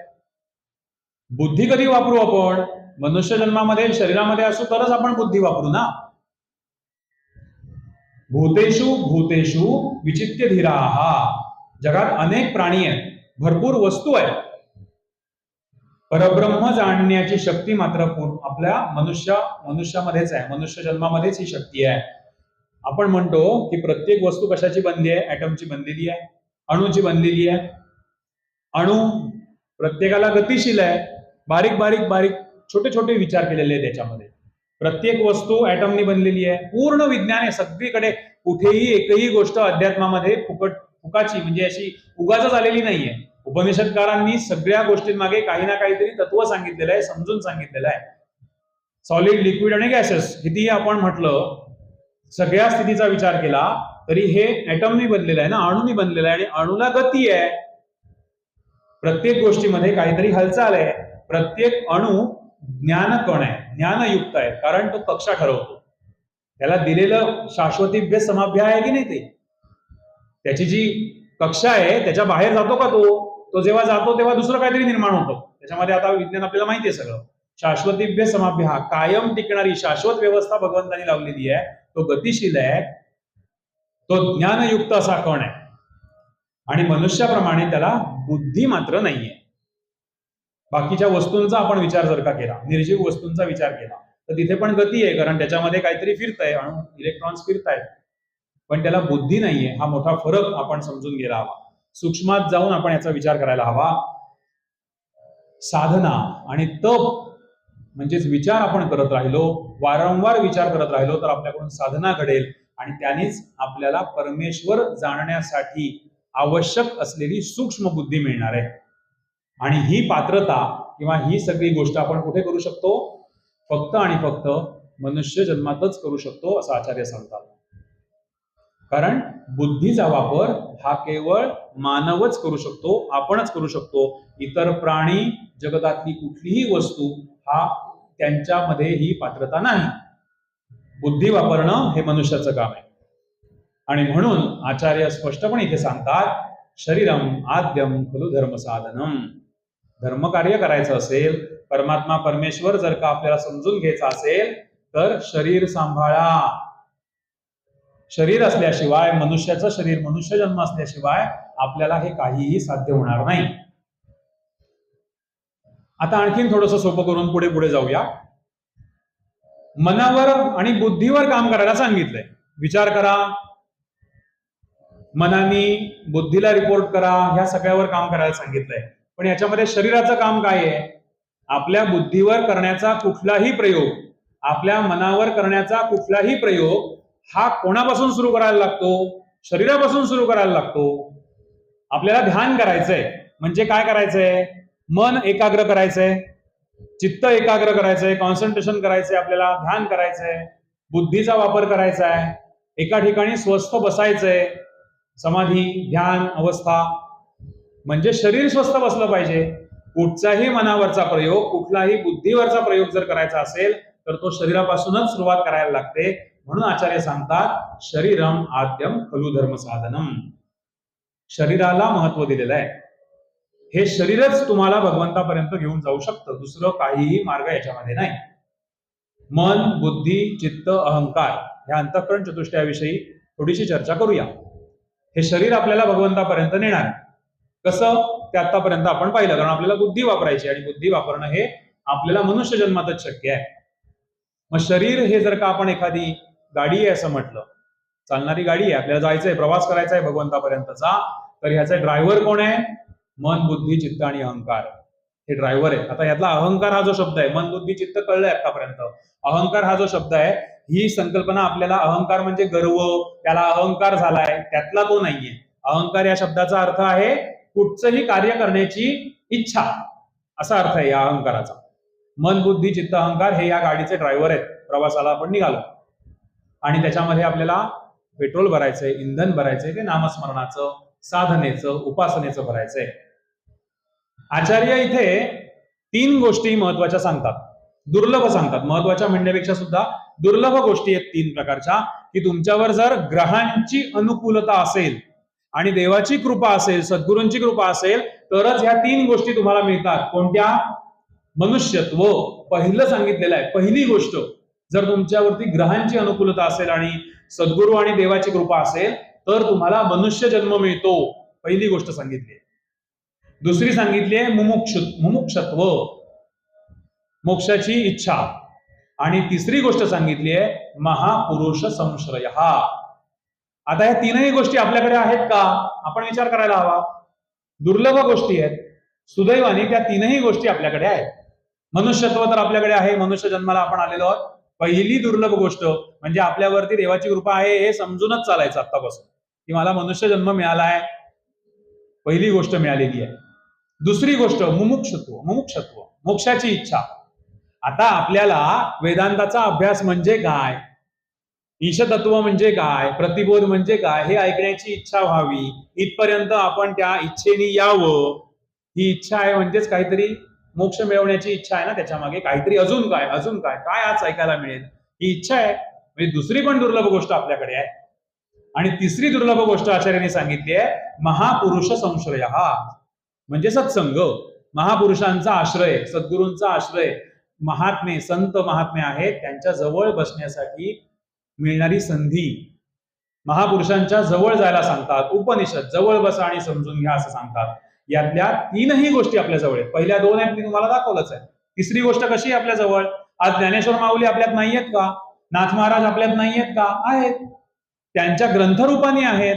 S2: बुद्धी कधी वापरू आपण? मनुष्य जन्मामध्ये शरीरामध्ये असू तरच आपण बुद्धी वापरू ना. भूतेषु भूतेषु विचित्य धीराहा. जगात अनेक प्राणी आहेत, भरपूर वस्तू आहेत, परब्रह्म जाणण्याची शक्ती मात्र आपल्या मनुष्यामध्येच आहे, मनुष्य जन्मामध्येच ही शक्ती आहे. आपण म्हणतो की प्रत्येक वस्तू कशाची बनली आहे? ऍटमची बनलेली आहे, अणूची बनलेली आहे. अणू प्रत्येकाला गतिशील आहे, बारीक बारीक बारीक छोटे छोटे विचार केलेले आहेत त्याच्यामध्ये. प्रत्येक वस्तू ऍटमनी बनलेली आहे. पूर्ण विज्ञान आहे सगळीकडे. कुठेही एकही गोष्ट अध्यात्मामध्ये फुकाची म्हणजे अशी उगाच आलेली नाहीये. उपनिषदकारांनी सगळ्या गोष्टींमागे काही ना काहीतरी तत्व सांगितलेलं आहे, समजून सांगितलेलं आहे. सॉलिड, लिक्विड आणि गॅसेस कितीही आपण म्हटलं, सगळ्या स्थितीचा विचार केला तरी हे ऍटमनी बनलेलं आहे ना, अणूनी बनलेलं आहे, आणि अणूला गती आहे. प्रत्येक गोष्टीमध्ये काहीतरी हालचाल आहे. प्रत्येक अणू ज्ञानकण आहे, ज्ञानयुक्त आहे, कारण तो कक्षा ठरवतो. त्याला दिलेलं शाश्वतीभ्य समाभ्य आहे की नाही, ते त्याची जी कक्षा आहे त्याच्या बाहेर जातो का तो जेव्हा जातो तेव्हा दुसरं काहीतरी निर्माण होतं त्याच्यामध्ये. आता विज्ञान आपल्याला माहिती आहे सगळं. शाश्वतीभ्य समाभ्य हा कायम टिकणारी शाश्वत व्यवस्था भगवंतांनी लावलेली आहे. तो गतिशील आहे, तो ज्ञानयुक्त असा कण आहे, आणि मनुष्याप्रमाणे त्याला बुद्धी मात्र नाहीये. बाकीच्या वस्तूंचा आपण विचार जर का केला, निर्जीव वस्तूंचा विचार केला, तर तिथे पण गती आहे, कारण त्याच्यामध्ये काहीतरी फिरतंय, अणू इलेक्ट्रॉन्स फिरतायत, पण त्याला बुद्धी नाहीये. हा मोठा फरक आपण समजून घ्यायला हवा. सूक्ष्मात जाऊन आपण याचा विचार करायला हवा. साधना आणि तप म्हणजेच विचार आपण करत राहिलो, वारंवार विचार करत राहिलो, तर आपल्याकडून साधना घडेल, आणि त्यानेच आपल्याला परमेश्वर जाणण्यासाठी आवश्यक असलेली सूक्ष्म बुद्धी मिळणार आहे. आणि ही पात्रता किंवा ही सगळी गोष्ट आपण कुठे करू शकतो? फक्त आणि फक्त मनुष्य जन्मातच करू शकतो असं आचार्य सांगतात. कारण बुद्धीचा वापर हा केवळ मानवच करू शकतो, आपणच करू शकतो. इतर प्राणी, जगतातली कुठलीही वस्तू हा त्यांच्यामध्ये ही पात्रता नाही. बुद्धी वापरणं हे मनुष्याचं काम आहे. आणि म्हणून आचार्य स्पष्टपणे इथे सांगतात, शरीरम आद्यम खलु धर्म साधनम. धर्मकार्य करायचं असेल, परमात्मा परमेश्वर जर का आपल्याला समजून घ्यायचा असेल, तर शरीर सांभाळा. शरीर असल्याशिवाय, मनुष्याचं शरीर, मनुष्य जन्म असल्याशिवाय आपल्याला हे काहीही साध्य होणार नाही. आता आणखीन थोडंसं सोपं करून पुढे पुढे जाऊया. मनावर आणि बुद्धीवर काम करायला सांगितलंय. विचार करा, मनाने बुद्धीला रिपोर्ट करा, ह्या सगळ्यावर काम करायला सांगितलंय. पण याच्यामध्ये शरीराचं काम काय आहे? आपल्या बुद्धीवर करण्याचा कुठलाही प्रयोग, आपल्या मनावर करण्याचा कुठलाही प्रयोग हा कोणापासून सुरू करायला लागतो? शरीरापासून सुरू करायला लागतो. आपल्याला ध्यान करायचंय म्हणजे काय करायचंय? मन एकाग्र करायचंय, चित्त एकाग्र करायचंय, कॉन्सन्ट्रेशन करायचंय, आपल्याला ध्यान करायचंय, बुद्धीचा वापर करायचा आहे, एका ठिकाणी स्वस्थ बसायचंय, समाधी ध्यान अवस्था, म्हणजे शरीर स्वस्थ बसलं पाहिजे. कुठचाही मनावरचा प्रयोग, कुठलाही बुद्धीवरचा प्रयोग जर करायचा असेल तर तो शरीरापासूनच सुरुवात करायला लागते. म्हणून आचार्य सांगतात, शरीरम आद्यम खलु धर्म साधनम. शरीराला महत्व दिलेलं आहे. हे शरीरच तुम्हाला भगवंतापर्यंत घेऊन जाऊ शकतं, दुसरं काहीही मार्ग याच्यामध्ये नाही. मन, बुद्धी, चित्त, अहंकार या अंतःकरण चतुष्टयाविषयी थोडीशी चर्चा करूया. हे शरीर आपल्याला भगवंतापर्यंत नेणार आहे. कसं? ते आतापर्यंत आपण पाहिलं, कारण आपल्याला बुद्धी वापरायची, आणि बुद्धी वापरणं हे आपल्याला मनुष्य जन्मातच शक्य आहे. मग शरीर हे जर का आपण एखादी गाडी आहे असं म्हटलं, चालणारी गाडी आहे, आपल्याला जायचंय, प्रवास करायचा आहे भगवंतापर्यंतचा, तर ह्याचा ड्रायव्हर कोण आहे? मन, बुद्धी, चित्त आणि अहंकार हे ड्रायव्हर आहे. आता यातला अहंकार हा जो शब्द आहे, मन, बुद्धी, चित्त कळलंय आतापर्यंत. अहंकार हा जो शब्द आहे, ही संकल्पना आपल्याला, अहंकार म्हणजे गर्व, त्याला अहंकार झालाय, त्यातला तो नाहीये. अहंकार या शब्दाचा अर्थ आहे कुठचंही कार्य करण्याची इच्छा, असा अर्थ आहे या अहंकाराचा. मन, बुद्धी, चित्त, अहंकार हे या गाडीचे ड्रायव्हर आहेत. प्रवासाला आपण निघालो आणि त्याच्यामध्ये आपल्याला पेट्रोल भरायचंय, इंधन भरायचंय, ते नामस्मरणाचं, साधनेचं, उपासनेचं भरायचंय. आचार्य इथे 3 गोष्टी महत्वाच्या सांगतात, दुर्लभ सांगतात. महत्वाच्या म्हणण्यापेक्षा सुद्धा दुर्लभ गोष्टी आहेत 3 प्रकारच्या, की तुमच्यावर जर ग्रहांची अनुकूलता असेल आणि देवाची कृपा असेल, सद्गुरूंची कृपा असेल, तरच ह्या 3 गोष्टी तुम्हाला मिळतात. कोणत्या? मनुष्यत्व पहिलं सांगितलेलं आहे. पहिली गोष्ट, जर तुमच्यावरती ग्रहांची अनुकूलता असेल आणि सद्गुरू आणि देवाची कृपा असेल तर तुम्हाला मनुष्य जन्म मिळतो. पहिली गोष्ट सांगितली. दुसरी सांगितली आहे मुमुक्षत्व, मोक्षाची इच्छा. आणि तिसरी गोष्ट सांगितली आहे महापुरुष संश्रय. आता या 3ही गोष्टी आपल्याकडे आहेत का? आपण विचार करायला हवा. दुर्लभ गोष्टी आहेत, सुदैवाने त्या 3ही गोष्टी आपल्याकडे आहेत. मनुष्यत्व तर आपल्याकडे आहे, मनुष्य जन्माला आपण आलेलो आहोत. पहिली दुर्लभ गोष्ट म्हणजे आपल्यावरती देवाची कृपा आहे हे समजूनच चालायचं आतापासून, की मला मनुष्य जन्म मिळालाय. पहिली गोष्ट मिळालेली आहे. दुसरी गोष्ट मुमुक्षत्व, मोक्षाची इच्छा. आता आपल्याला वेदांताचा अभ्यास म्हणजे काय, ईशतत्व म्हणजे काय, प्रतिबोध म्हणजे काय हे ऐकण्याची इच्छा व्हावी, इथपर्यंत आपण त्या इच्छेने यावं. ही इच्छा आहे म्हणजेच काहीतरी मोक्ष मिळवण्याची इच्छा आहे ना, त्याच्या मागे काहीतरी अजून काय काय आज ऐकायला मिळेल ही इच्छा आहे. म्हणजे दुसरी पण दुर्लभ गोष्ट आपल्याकडे आहे. आणि तिसरी दुर्लभ गोष्ट आचार्यांनी सांगितली आहे महापुरुष संश्रय, म्हणजे सत्संग. महापुरुषांचा आश्रय, सद्गुरूंचा आश्रय, महात्मे, संत महात्मे आहेत त्यांच्या जवळ बसण्यासाठी मिळणारी संधी. महापुरुषांच्या जवळ जायला सांगतात उपनिषद. जवळ बसा आणि समजून घ्या असं सांगतात. यातल्या 3ही गोष्टी आपल्या जवळ आहेत. पहिल्या 2 आहेत मी तुम्हाला दाखवलंच आहे. तिसरी गोष्ट कशी आहे आपल्या जवळ? आज ज्ञानेश्वर माऊली आपल्यात नाहीयेत का? नाथ महाराज आपल्यात नाहीयेत का? आहेत. त्यांच्या ग्रंथरूपाने आहेत.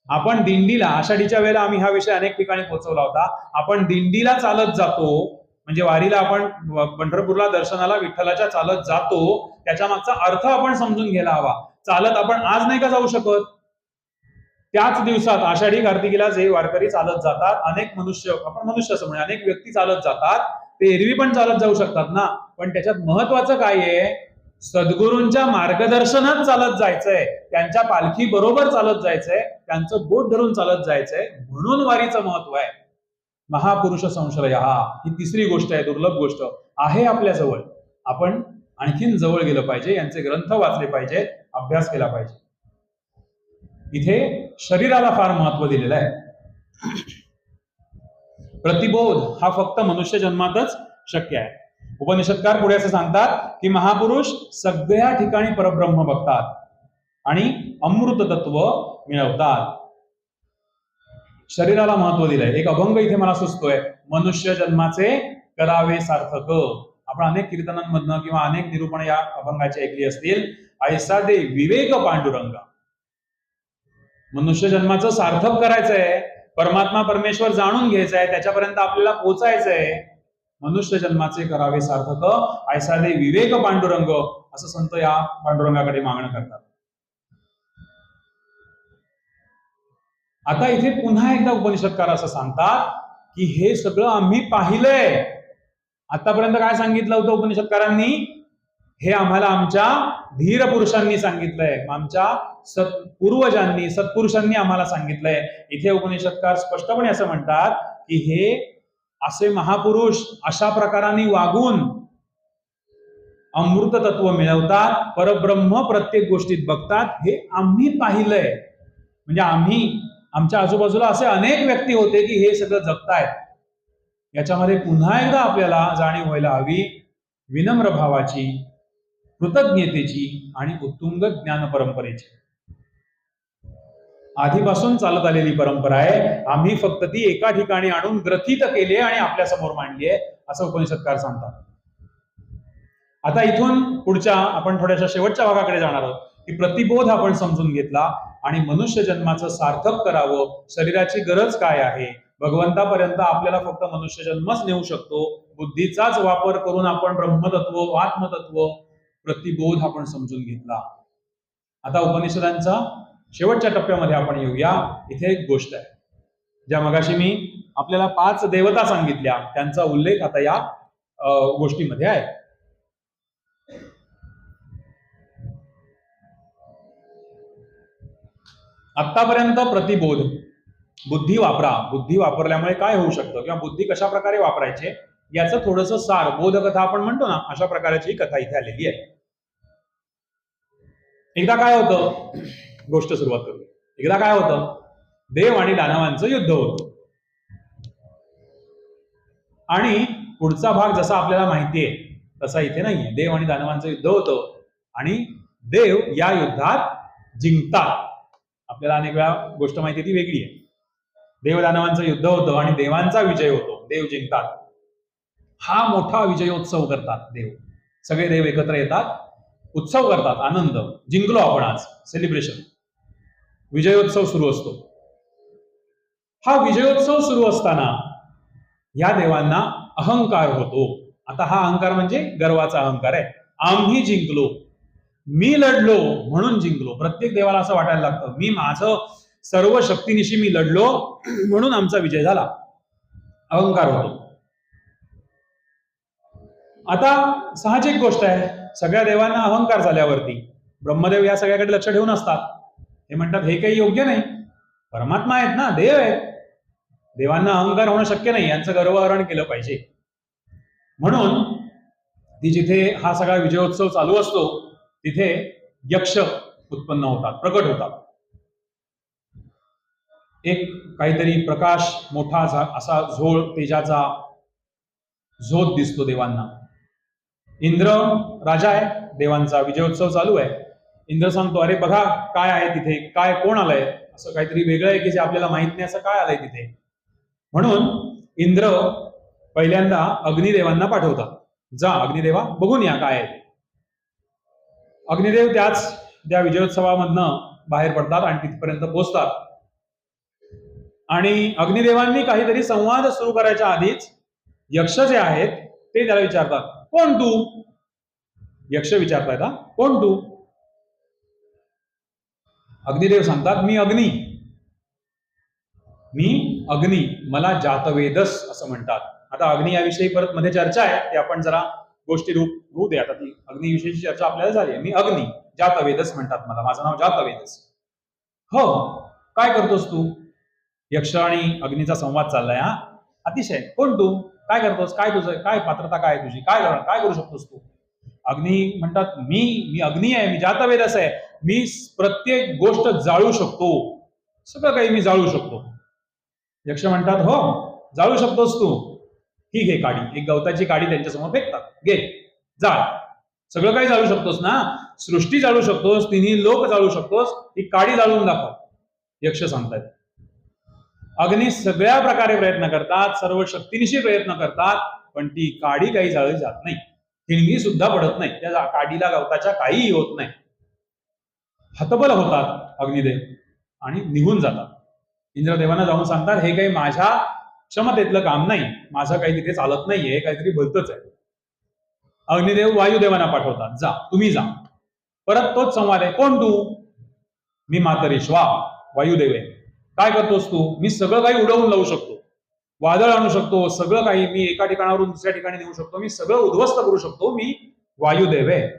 S2: आपण दिंडीला, आषाढीच्या वेळेला आम्ही हा विषय अनेक ठिकाणी पोहोचवला होता. आपण दिंडीला चालत जातो, म्हणजे वारीला आपण पंढरपूरला दर्शनाला विठ्ठलाच्या चालत जातो, त्याच्या मागचा अर्थ आपण समजून घ्यायला हवा. चालत आपण आज नाही का जाऊ शकत? त्याच दिवसात आषाढी कार्तिकीला जे वारकरी चालत जातात, अनेक मनुष्य, आपण मनुष्य असं म्हणजे अनेक व्यक्ती चालत जातात, ते एरवी पण चालत जाऊ शकतात ना. पण त्याच्यात महत्वाचं काय आहे? सद्गुरूंच्या मार्गदर्शनात चालत जायचंय, त्यांच्या पालखी बरोबर चालत जायचंय, त्यांचं बोट धरून चालत जायचंय, म्हणून वारीचं महत्व आहे. महापुरुष संश्रय ही तिसरी गोष्ट आहे, दुर्लभ गोष्ट आहे आपल्या जवळ. आपण आणखीन जवळ गेलं पाहिजे, यांचे ग्रंथ वाचले पाहिजे, अभ्यास केला पाहिजे. इथे शरीराला फार महत्व दिलेलं आहे. प्रतिबोध हा फक्त मनुष्य जन्मातच शक्य आहे. उपनिषदकार पुढे असं सांगतात की महापुरुष सगळ्या ठिकाणी परब्रह्म बघतात आणि अमृत तत्व मिळवतात. शरीराला महत्व दिलंय. एक अभंग इथे मला सुचतोय, मनुष्य जन्माचे करावे सार्थक. आपण अनेक कीर्तनांमधनं किंवा अनेक निरूपण या अभंगाची ऐकली असतील. ऐसा दे विवेक पांडुरंगा. मनुष्य जन्माचं सार्थक करायचंय, परमात्मा परमेश्वर जाणून घ्यायचंय, त्याच्यापर्यंत आपल्याला पोहोचायचंय. मनुष्य जन्माचे करावे सार्थक, ऐसा दे विवेक पांडुरंग, असं संत या पांडुरंगाकडे मागणं करतात. आता इथे पुन्हा एकदा उपनिषदकार असं सांगतात की हे सगळं आम्ही पाहिलंय. आतापर्यंत काय सांगितलं होतं उपनिषदकारांनी? हे आम्हाला आमच्या धीर पुरुषांनी सांगितलंय, आमच्या पूर्वजांनी, सत्पुरुषांनी आम्हाला सांगितलंय. इथे उपनिषदकार स्पष्टपणे असं म्हणतात की हे असे महापुरुष अशा प्रकाराने वागून अमृत तत्व मिळवतात, परब्रह्म प्रत्येक गोष्टीत बघतात, हे आम्ही पाहिलंय. म्हणजे आमच्या आजूबाजूला असे अनेक व्यक्ती होते की हे सगळं जगतायत. याच्यामध्ये पुन्हा एकदा आपल्याला जाणीव व्हायला हवी विनम्र भावाची, कृतज्ञतेची आणि उत्तुंग ज्ञान परंपरेची. आधीपासून चालत आलेली परंपरा आहे, आम्ही फक्त ती एका ठिकाणी आणून ग्रथित केली आणि आपल्या समोर मांडली आहे, असं उपनिषदकार सांगतात. आता इथून पुढच्या आपण थोड्याशा शेवटच्या भागाकडे जाणार आहोत की प्रतिबोध आपण समजून घेतला आणि मनुष्य जन्माचं सार्थक करावं, शरीराची गरज काय आहे, भगवंतापर्यंत आपल्याला फक्त मनुष्य जन्मच नेऊ शकतो, बुद्धीचाच वापर करून आपण ब्रह्मतत्व, आत्मतत्व, प्रतिबोध आपण समजून घेतला. आता उपनिषदांचा शेवटच्या टप्प्यामध्ये आपण येऊया. इथे एक गोष्ट आहे, ज्या मगाशी मी आपल्याला 5 देवता सांगितल्या, त्यांचा उल्लेख आता या गोष्टीमध्ये आहे. आतापर्यंत प्रतिबोध, बुद्धी वापरा. बुद्धी वापरल्यामुळे काय होऊ शकतं किंवा बुद्धी कशा प्रकारे वापरायचे याचं थोडंसं सार, बोधकथा आपण म्हणतो ना, अशा प्रकारची ही कथा इथे आलेली आहे. एकदा काय होतं, गोष्ट सुरुवात करू. एकदा काय होतं, देव आणि दानवांचं युद्ध होतं. आणि पुढचा भाग जसा आपल्याला माहितीये तसा इथे नाहीये. देव आणि दानवांचं युद्ध होतं आणि देव या युद्धात जिंकतात. आपल्याला अनेक वेळा गोष्ट माहिती ती वेगळी आहे. देव दानवांचं युद्ध होतं आणि देवांचा विजय होतो, देव जिंकतात. हा मोठा विजयोत्सव करतात देव. सगळे देव एकत्र येतात, उत्सव करतात, आनंद, जिंकलो आपण आज, सेलिब्रेशन, विजयोत्सव सुरू असतो. हा विजयोत्सव सुरू असताना या देवांना अहंकार होतो. आता हा अहंकार म्हणजे गर्वाचा अहंकार आहे. आम्ही जिंकलो, मी लढलो म्हणून जिंकलो. प्रत्येक देवाला असं वाटायला लागतं, मी माझं सर्व शक्तीनिशी मी लढलो म्हणून आमचा विजय झाला. अहंकार होतो. आता साहजिक गोष्ट आहे, सगळ्या देवांना अहंकार झाल्यावरती ब्रह्मदेव या सगळ्याकडे लक्ष ठेवून असतात. हे म्हणतात हे काही योग्य नाही, परमात्मा आहेत ना, देव आहेत, देवांना अहंकार होणं शक्य नाही, यांचं गर्वहरण केलं पाहिजे. म्हणून ती जिथे हा सगळा विजयोत्सव चालू असतो तिथे यक्ष उत्पन्न होतात, प्रकट होतात. एक काहीतरी प्रकाश मोठा असा झोळ तेजाचा झोत दिसतो देवांना. इंद्र राजा आहे, देवांचा विजयोत्सव चालू आहे. इंद्र सांगतो, अरे बघा काय आहे तिथे, काय कोण आलंय, असं काहीतरी वेगळं आहे की जे आपल्याला माहित नाही, असं काय आलंय तिथे. म्हणून इंद्र पहिल्यांदा अग्निदेवांना पाठवतात, जा अग्निदेवा बघून या काय आहे. अग्निदेव त्या विजयोत्सवामधनं बाहेर पडतात आणि तिथपर्यंत पोहोचतात. आणि अग्निदेवांनी काहीतरी संवाद सुरू करायच्या आधीच यक्ष जे आहेत ते त्याला विचारतात, कोण तू? यक्ष विचारतायत, हा कोण तू? अग्निदेव सांगतात, मी अग्नी, मी अग्नी, मला जातवेदस असं म्हणतात. आता अग्नी याविषयी परत मध्ये चर्चा आहे, ते आपण जरा गोष्टी रूप होऊ दे. आता ती अग्निविषयीची चर्चा आपल्याला झाली आहे. मी अग्नी, जातवेदस म्हणतात मला, माझं नाव जातवेदस. हो, काय करतोस तू? यक्ष आणि अग्नीचा संवाद चाललाय. हा अतिशय, कोण तू, काय करतोस, काय तुझं, काय पात्रता, काय तुझी, काय करू शकतोस तू? अग्नी म्हणतात, मी अग्नी आहे, मी जातवेदस आहे, मी प्रत्येक गोष्ट जाळू शकतो, सगळं काही मी जाळू शकतो. यक्ष म्हणतात, हो जाळू शकतोस तू, ही घे काडी. एक गवताची काडी त्यांच्यासमोर फेकतात, घे जाळ, सगळं काही जाळू शकतोस ना, सृष्टी जाळू शकतोस, तिन्ही लोक जाळू शकतोस, ही काडी जाळून दाखव. यक्ष सांगतायत. अग्नी सगळ्या प्रकारे प्रयत्न करतात, सर्व शक्तीनिशी प्रयत्न करतात, पण ती काडी काही जाळली जात नाही, ठिणगी सुद्धा पडत नाही, त्या काडीला गवताच्या काहीही होत नाही. हतबल होतात अग्निदेव आणि निघून जातात. इंद्रदेवांना जाऊन सांगतात, हे काही माझ्या क्षमतेतलं काम नाही, माझं काही तिथे चालत नाहीये, काहीतरी भलतच आहे. अग्निदेव वायुदेवांना पाठवतात, जा तुम्ही जा. परत तोच संवाद आहे, कोण तू? मी मातरिश्वा, वायुदेव आहे. काय करतोस तू? मी सगळं काही उडवून लावू शकतो, वादळ आणू शकतो, सगळं काही मी एका ठिकाणावरून दुसऱ्या ठिकाणी नेऊ शकतो, मी सगळं उद्ध्वस्त करू शकतो, मी वायुदेव आहे,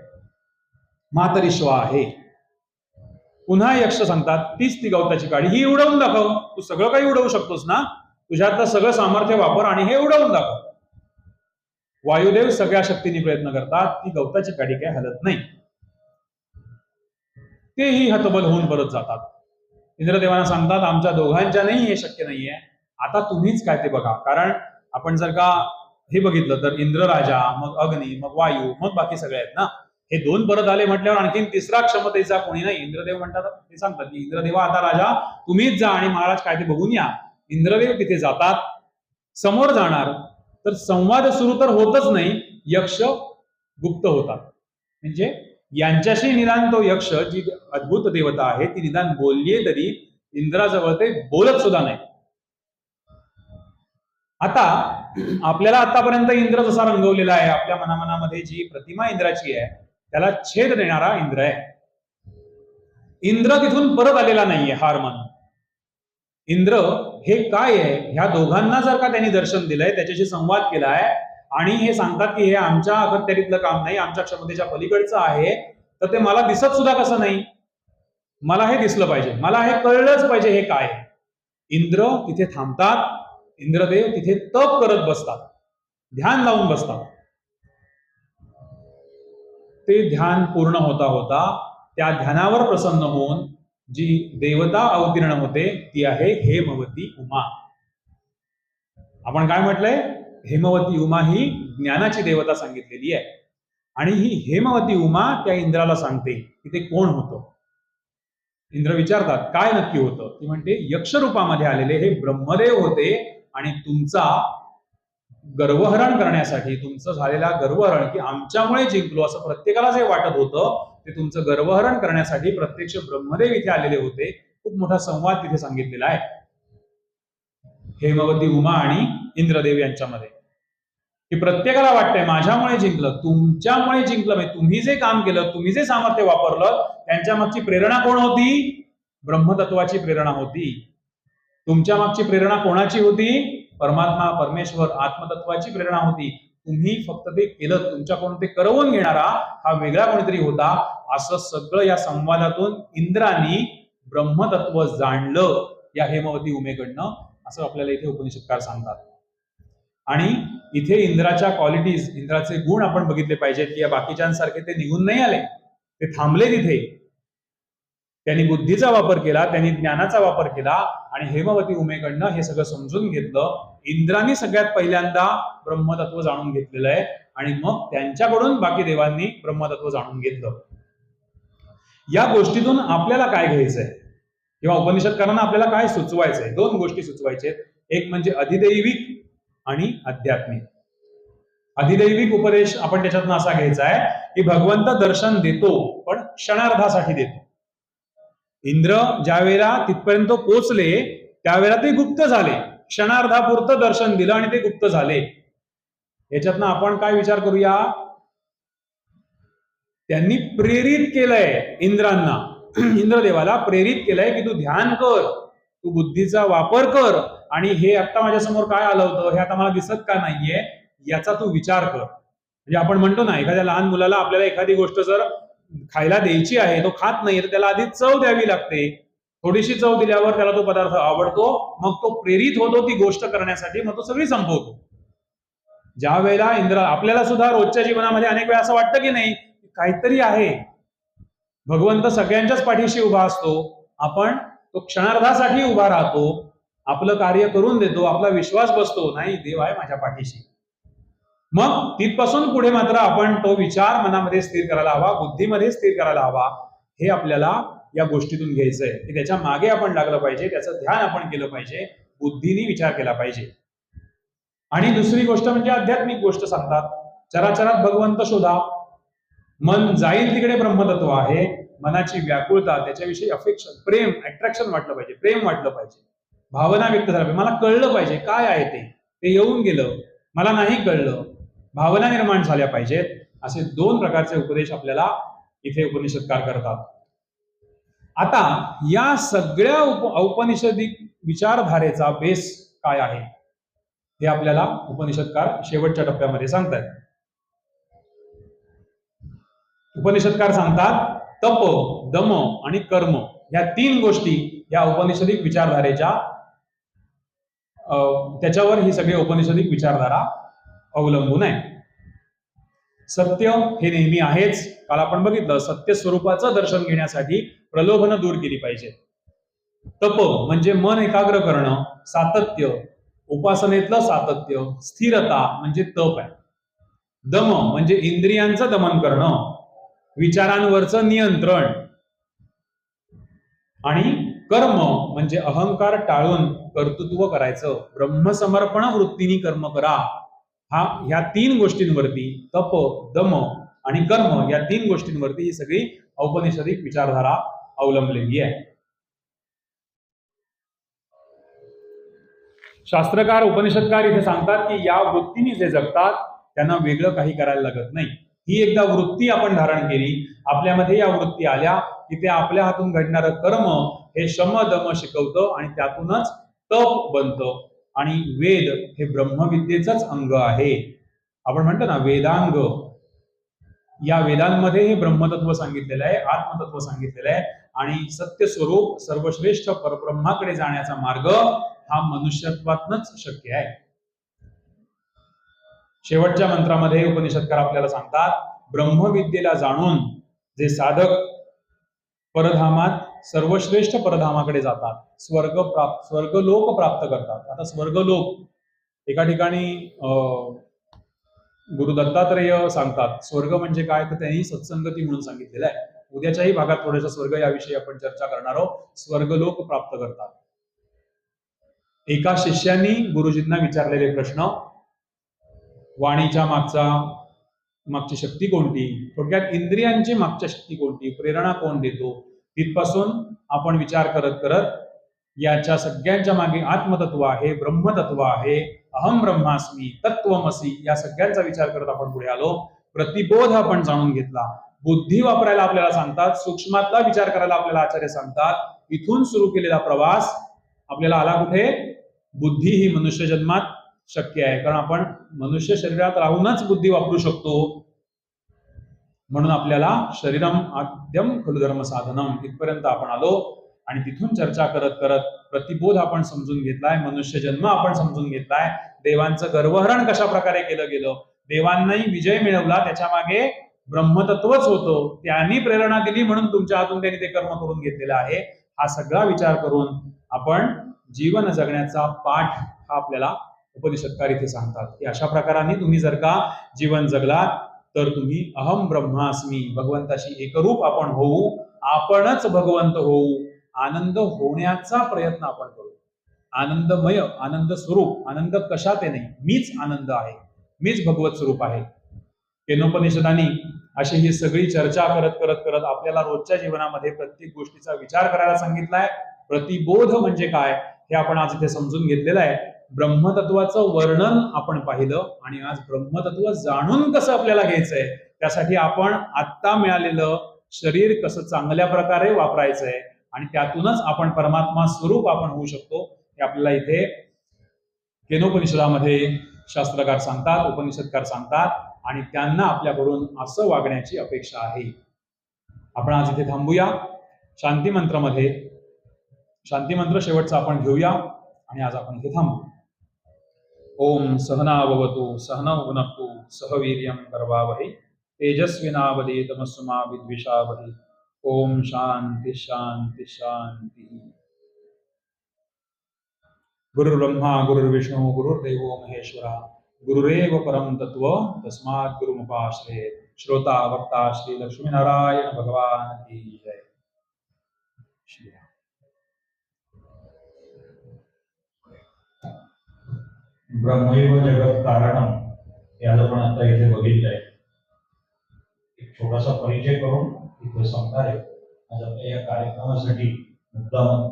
S2: मातरिश्वा आहे. पुन्हा यक्ष सांगतात, तीच ती गवताची काडी, ही उडवून दाखव, तू सगळं काही उडवू शकतोस ना, तुझ्यातलं सगळं सामर्थ्य वापर आणि हे उडवून दाखव. वायुदेव सगळ्या शक्तीने प्रयत्न करतात, ती गवताची काडी काय हलत नाही, तेही हतबल होऊन परत जातात. इंद्रदेवांना सांगतात, आमच्या दोघांच्याही हे शक्य नाहीये, आता तुम्हीच काय ते बघा. कारण आपण जर का हे बघितलं तर इंद्र राजा, मग अग्नी, मग वायू, मग बाकी सगळे आहेत ना, हे दोन परत आले म्हटल्यावर आणखीन तिसरा क्षमतेचा कोणी नाही. इंद्रदेव म्हणतात, ते सांगतात की इंद्रदेवा आता राजा तुम्हीच जा आणि महाराज काय ते बघून या. इंद्रदेव तिथे जातात, समोर जाणार तर संवाद सुरू तर होतच नाही, यक्ष गुप्त होतात. म्हणजे यांच्याशी निदान तो यक्ष, जी अद्भुत देवता आहे, ती निदान बोललीये तरी इंद्राजवळ ते बोलत सुद्धा नाही. आता आपल्याला आतापर्यंत इंद्र जसा रंगवलेला आहे, आपल्या मनामध्ये जी प्रतिमा इंद्राची आहे त्याला छेद देणारा इंद्र आहे. इंद्र तिथून परत आलेला नाहीये हार मानून. इंद्र हे काय आहे, ह्या दोघांना जर का त्यांनी दर्शन दिलंय, त्याच्याशी संवाद केलाय आणि हे सांगतात की हे आमच्या अखत्यारीतलं काम नाही, आमच्या क्षमतेच्या पलीकडचं आहे, तर ते मला दिसत सुद्धा कसं नाही, मला हे दिसलं पाहिजे, मला हे कळलंच पाहिजे हे काय. इंद्र तिथे थांबतात, इंद्रदेव तिथे तप करत बसतात, ध्यान लावून बसतात. ते ध्यान पूर्ण होता होता त्या ध्यानावर प्रसन्न होऊन जी देवता अवतीर्ण होते ती आहे हेमवती उमा. आपण काय म्हटलंय? हेमवती उमा ही ज्ञानाची देवता सांगितलेली आहे. आणि ही हेमवती उमा त्या इंद्राला सांगते की ते कोण होतं. इंद्र विचारतात काय नक्की होतं. ती म्हणते यक्षरूपामध्ये आलेले हे ब्रह्मदेव होते आणि तुमचा गर्वहरण करण्यासाठी, तुमचं झालेला गर्वहरण की आमच्यामुळे जिंकलो असं प्रत्येकाला जे वाटत होतं ते तुमचं गर्वहरण करण्यासाठी प्रत्यक्ष ब्रह्मदेव इथे आलेले होते. खूप मोठा संवाद तिथे सांगितलेला आहे हेमवती उमा आणि इंद्रदेव यांच्यामध्ये, की प्रत्येकाला वाटतंय माझ्यामुळे जिंकलं, तुमच्यामुळे जिंकलं. म्हणजे तुम्ही जे काम केलं, तुम्ही जे सामर्थ्य वापरलं, त्यांच्या मागची प्रेरणा कोण होती? ब्रह्मतत्वाची प्रेरणा होती. तुमच्या मागची प्रेरणा कोणाची होती? परमात्मा, परमेश्वर, आत्मतत्वाची प्रेरणा होती. तुम्ही फक्त ते केलं, तुमच्याकडून ते करवून घेणारा हा वेगळा कोणीतरी होता. असं सगळं या संवादातून इंद्रानी ब्रह्मतत्व जाणलं या हेमवती उमेकडनं, असं आपल्याला इथे उपनिषदकार सांगतात. आणि इथे इंद्राच्या क्वालिटीज, इंद्राचे गुण आपण बघितले पाहिजेत की या बाकीच्यांसारखे ते निघून नाही आले, ते थांबले तिथे. त्यांनी बुद्धीचा वापर केला, त्यांनी ज्ञानाचा वापर केला आणि हेमवती उमेकडनं हे सगळं समजून घेतलं. इंद्रांनी सगळ्यात पहिल्यांदा ब्रह्मतत्व जाणून घेतलेलं आहे आणि मग त्यांच्याकडून बाकी देवांनी ब्रह्मतत्व जाणून घेतलं. या गोष्टीतून आपल्याला काय घ्यायचंय किंवा उपनिषदकारांना आपल्याला काय सुचवायचंय? दोन गोष्टी सुचवायच्या. एक म्हणजे अधिदैविक आणि आध्यात्मिक. अधिदैविक उपदेश आपण त्याच्यातनं असा घ्यायचा आहे की भगवंत दर्शन देतो पण क्षणार्धासाठी देतो. इंद्र ज्या वेळेला तिथपर्यंत पोहोचले त्यावेळेला ते गुप्त झाले, क्षणार्धापुरतं दर्शन दिलं आणि ते गुप्त झाले. याच्यातनं आपण काय विचार करूया? त्यांनी प्रेरित केलंय इंद्रांना, इंद्रदेवाला प्रेरित केलंय की तू ध्यान कर, तू बुद्धीचा वापर कर आणि हे आता माझ्यासमोर काय आलं होतं, हे आता मला दिसत का नाहीये, याचा तू विचार कर. म्हणजे आपण म्हणतो ना, एखाद्या लहान मुलाला आपल्याला एखादी गोष्ट जर खायला द्यायची आहे, तो खात नाही, तर त्याला आधी चव द्यावी लागते. थोडीशी चव दिल्यावर त्याला तो पदार्थ आवडतो, मग तो प्रेरित होतो ती गोष्ट करण्यासाठी, मग तो सगळी संपवतो. ज्या वेळेला इंद्र, आपल्याला सुद्धा रोजच्या जीवनामध्ये अनेक वेळा असं वाटतं की नाही काहीतरी आहे, भगवंत सगळ्यांच्याच पाठीशी उभा असतो, आपण तो क्षणार्धासाठी उभा राहतो, आपलं कार्य करून देतो, आपला विश्वास बसतो, नाही देव आहे माझ्या पाठीशी. मग तिथपासून पुढे मात्र आपण तो विचार मनामध्ये स्थिर करायला हवा, बुद्धीमध्ये स्थिर करायला हवा. हे आपल्याला या गोष्टीतून घ्यायचंय की त्याच्या मागे आपण लागलं पाहिजे, त्याचं ध्यान आपण केलं पाहिजे, बुद्धीने विचार केला पाहिजे. आणि दुसरी गोष्ट म्हणजे आध्यात्मिक गोष्ट सांगतात, चराचरात भगवंत शोधा. मन जाईल तिकडे ब्रह्मतत्व आहे. मनाची व्याकुळता, त्याच्याविषयी अफेक्शन, प्रेम, अट्रॅक्शन वाटलं पाहिजे, प्रेम वाटलं पाहिजे, भावना व्यक्त झाल्या पाहिजे. मला कळलं पाहिजे काय आहे ते येऊन गेलं, मला नाही कळलं, भावना निर्माण झाल्या पाहिजेत. असे दोन प्रकारचे उपदेश आपल्याला इथे उपनिषदकार करतात. आता या सगळ्या औपनिषदिक विचारधारेचा बेस काय आहे हे आपल्याला उपनिषदकार शेवटच्या टप्प्यामध्ये सांगतात. उपनिषदकार सांगतात तप, दम आणि कर्म या तीन गोष्टी या उपनिषदिक विचारधारेच्या, त्याच्यावर ही सगळी उपनिषदिक विचारधारा अवलंबून आहे. सत्य हे नेहमी आहेच. काल आपण बघितलं, सत्य स्वरूपाचं दर्शन घेण्यासाठी प्रलोभनं दूर केली पाहिजे. तप म्हणजे मन एकाग्र करणं, सातत्य, उपासनेतलं सातत्य, स्थिरता म्हणजे तप आहे. दम म्हणजे इंद्रियांचं दमन करणं, विचारांवरचं नियंत्रण. आणि कर्म म्हणजे अहंकार टाळून कर्तृत्व करायचं, ब्रह्मसमर्पण वृत्तीने कर्म करा. ह्या तीन गोष्टींवरती, तप, दम आणि कर्म, या तीन गोष्टींवरती ही सगळी औपनिषदिक विचारधारा अवलंबलेली आहे. शास्त्रकार, उपनिषदकार इथे सांगतात की या वृत्तीने जे जगतात त्यांना वेगळं काही करायला लागत नाही. ही एकदा वृत्ती आपण धारण केली, आपल्यामध्ये या वृत्ती आल्या की ते आपल्या हातून घडणारं कर्म हे शम दम शिकवतं आणि त्यातूनच तप बनतं. आणि वेद हे ब्रह्मविद्येचंच अंग आहे. आपण म्हणतो ना वेदांग, या वेदांमध्ये हे ब्रह्मतत्व सांगितलेलं आहे, आत्मतत्व सांगितलेलं आहे. आणि सत्य स्वरूप सर्वश्रेष्ठ परब्रह्माकडे जाण्याचा मार्ग हा मनुष्यत्वातनच शक्य आहे. शेवटच्या मंत्रामध्ये उपनिषदकार आपल्याला सांगतात, ब्रह्मविद्येला जाणून जे साधक परधामात सर्वश्रेष्ठ परधामाकडे जातात, स्वर्गलोक प्राप्त करतात. आता स्वर्गलोक एका ठिकाणी गुरु दत्तात्रेय सांगतात, स्वर्ग म्हणजे काय, तर त्यांनी सत्संगती म्हणून सांगितलेलं आहे. उद्याच्याही भागात थोडंसं स्वर्ग याविषयी आपण चर्चा करणार आहोत. स्वर्गलोक प्राप्त करतात. एका शिष्याने गुरुजींना विचारलेले प्रश्न, वाणीच्या मागची शक्ती कोणती, थोडक्यात इंद्रियांची मागच्या शक्ती कोणती, प्रेरणा कोण देतो, तिथपासून आपण विचार करत करत याच्या सगळ्यांच्या मागे आत्मतत्व आहे, ब्रह्मतत्व आहे, अहम ब्रह्मास्मी, तत्वमसी, या सगळ्यांचा विचार करत आपण पुढे आलो. प्रतिबोध आपण जाणून घेतला. बुद्धी वापरायला आपल्याला सांगतात, सूक्ष्मातला विचार करायला आपल्याला आचार्य सांगतात. इथून सुरू केलेला प्रवास आपल्याला आला कुठे, बुद्धी ही मनुष्य जन्मात शक्य आहे, कारण आपण मनुष्य शरीरात राहूनच बुद्धी वापरू शकतो. म्हणून आपल्याला शरीरम आद्यम खलु धर्म साधनम इथपर्यंत आपण आलो. आणि तिथून चर्चा करत करत प्रतिबोध आपण समजून घेतलाय, मनुष्य जन्म आपण समजून घेतलाय, देवांचं गर्वहरण कशा प्रकारे केलं गेलं, देवांनाही विजय मिळवला, त्याच्या मागे ब्रह्मतत्वच होतं, त्यांनी प्रेरणा दिली म्हणून तुमच्या हातून त्यांनी ते कर्म करून घेतलेलं आहे. हा सगळा विचार करून आपण जीवन जगण्याचा पाठ हा आपल्याला उपनिषदकार इथे सांगतात की अशा प्रकाराने तुम्ही जर का जीवन जगलात तर तुम्ही अहम ब्रह्मास्मी, भगवंताशी एकरूप आपण होऊ, आपणच भगवंत होऊ, आनंद होण्याचा प्रयत्न आपण करू. आनंदमय, आनंद स्वरूप, आनंद कशात आहे नाही, मीच आनंद आहे, मीच भगवत स्वरूप आहे. केनोपनिषदांनी अशी ही सगळी चर्चा करत करत करत आपल्याला रोजच्या जीवनामध्ये प्रत्येक गोष्टीचा विचार करायला सांगितलाय. प्रतिबोध म्हणजे काय हे आपण आज इथे समजून घेतलेलं आहे. ब्रह्मतत्वाचं वर्णन आपण पाहिलं आणि आज ब्रह्मतत्व जाणून कसं आपल्याला घ्यायचंय, त्यासाठी आपण आत्ता मिळालेलं शरीर कसं चांगल्या प्रकारे वापरायचंय आणि त्यातूनच आपण परमात्मा स्वरूप आपण होऊ शकतो हे आपल्याला इथे केनोपनिषदामध्ये शास्त्रकार सांगतात, उपनिषदकार सांगतात आणि त्यांना आपल्याकडून असं वागण्याची अपेक्षा आहे. आपण आज इथे थांबूया. शांती मंत्रामध्ये शांती मंत्र शेवटचा आपण घेऊया आणि आज आपण इथे थांबू. ओम सहनाववतु सहनौ भुनक्तु सह वीर्यं करवावहै तेजस्विनावधीतमस्तु मा विद्विषावहै. ओम शांति शांति शांति. गुरुर्ब्रह्मा गुरुर्विष्णू गुरुर्देवो महेश्वरा गुरुरेव परम तत्व तस्मात् गुरुमुपाश्रये. श्रोता वक्ता श्री लक्ष्मीनारायण भगवान की जय.
S1: ब्रह्मैव जगत कारणम याला आपण आता इथे बघितलंय. एक छोटासा परिचय करून इथे सांगणार आहे. आज आपल्या या कार्यक्रमासाठी मुद्दाम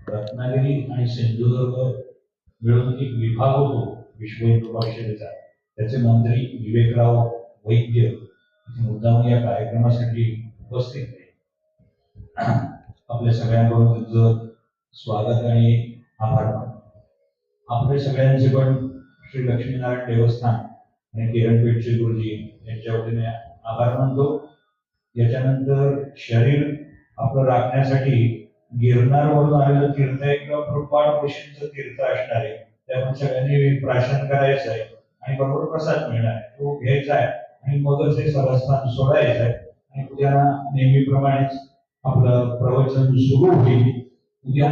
S1: रत्नागिरी आणि सिंधुदुर्ग मिळून एक विभाग होतो विश्व हिंदू परिषदेचा, त्याचे मंत्री विवेकराव वैद्य मुद्दाम या कार्यक्रमासाठी उपस्थित आहे. आपल्या सगळ्यांकडून त्यांचं स्वागत आणि आभार मानतो. आपल्या सगळ्यांचे पण श्री लक्ष्मीनारायण देवस्थान आणि किरणपेठचे गुरुजी यांच्या वतीने आभार मानतो. याच्यानंतर शरीर आपलं राखण्यासाठी गिरनारवरून आलेलं तीर्थ एक कृपाळ ऋषींचं तीर्थ असणार आहे. ते आपण सगळ्यांनी प्राशन करायचं आहे आणि बरोबर प्रसाद मिळणार आहे, तो घ्यायचा आहे आणि मगच हे सभास्थान सोडायचं आहे. आणि उद्या नेहमीप्रमाणेच आपलं प्रवचन सुरू होईल. उद्या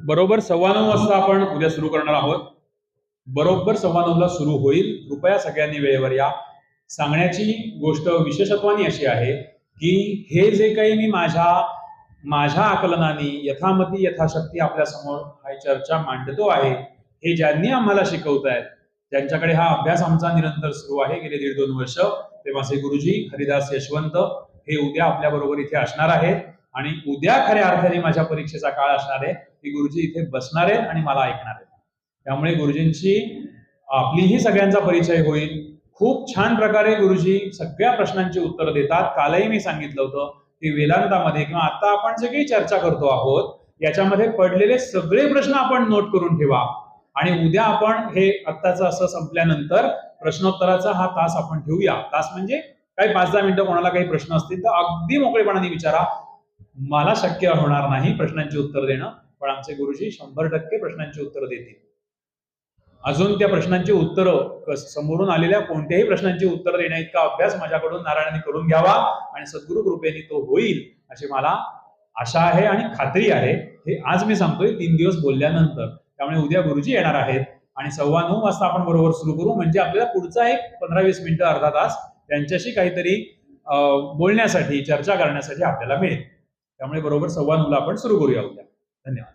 S2: बरोबर 9:15 वाजता आपण उद्या सुरू करणार आहोत. बरोबर 9:15ला सुरू होईल. कृपया सगळ्यांनी वेळेवर या. सांगण्याची गोष्ट विशेषत्वाने अशी आहे की हे जे काही मी माझ्या आकलनाने यथामती यथाशक्ती आपल्या समोर हा चर्चा मांडतो आहे, हे ज्यांनी आम्हाला शिकवतायत, ज्यांच्याकडे हा अभ्यास आमचा निरंतर सुरू आहे गेले 1.5-2 वर्ष, ते माझे गुरुजी हरिदास यशवंत हे उद्या आपल्या बरोबर इथे असणार आहेत. आणि उद्या खऱ्या अर्थाने माझ्या परीक्षेचा काळ असणार आहे की गुरुजी इथे बसणार आहेत आणि मला ऐकणार आहेत. त्यामुळे गुरुजींची आपलीही सगळ्यांचा परिचय होईल. खूप छान प्रकारे गुरुजी सगळ्या प्रश्नांची उत्तरं देतात. कालही मी सांगितलं होतं की वेदांतामध्ये किंवा आता आपण जे काही चर्चा करतो आहोत याच्यामध्ये पडलेले सगळे प्रश्न आपण नोट करून ठेवा आणि उद्या आपण हे आत्ताचं असं संपल्यानंतर प्रश्नोत्तराचा हा तास आपण ठेवूया. तास म्हणजे काही 5-10 मिनिटं कोणाला काही प्रश्न असतील तर अगदी मोकळेपणाने विचारा. मला शक्य होणार नाही प्रश्नांची उत्तर देणं, पण आमचे गुरुजी 100% प्रश्नांची उत्तर देतील. अजून त्या प्रश्नांची उत्तरं समोरून आलेल्या कोणत्याही प्रश्नांची उत्तर देण्या इतका अभ्यास माझ्याकडून नारायणाने करून घ्यावा आणि सद्गुरु कृपेने तो होईल अशी मला आशा आहे आणि खात्री आहे. हे आज मी सांगतोय 3 दिवस बोलल्यानंतर. त्यामुळे उद्या गुरुजी येणार आहेत आणि 9:15 वाजता आपण बरोबर सुरू करू. म्हणजे आपल्याला पुढचा एक 15-20 मिनिटं अर्धा तास त्यांच्याशी काहीतरी बोलण्यासाठी चर्चा करण्यासाठी आपल्याला मिळेल. त्यामुळे बरोबर 9:15 आपण सुरू करूया उद्या. धन्यवाद.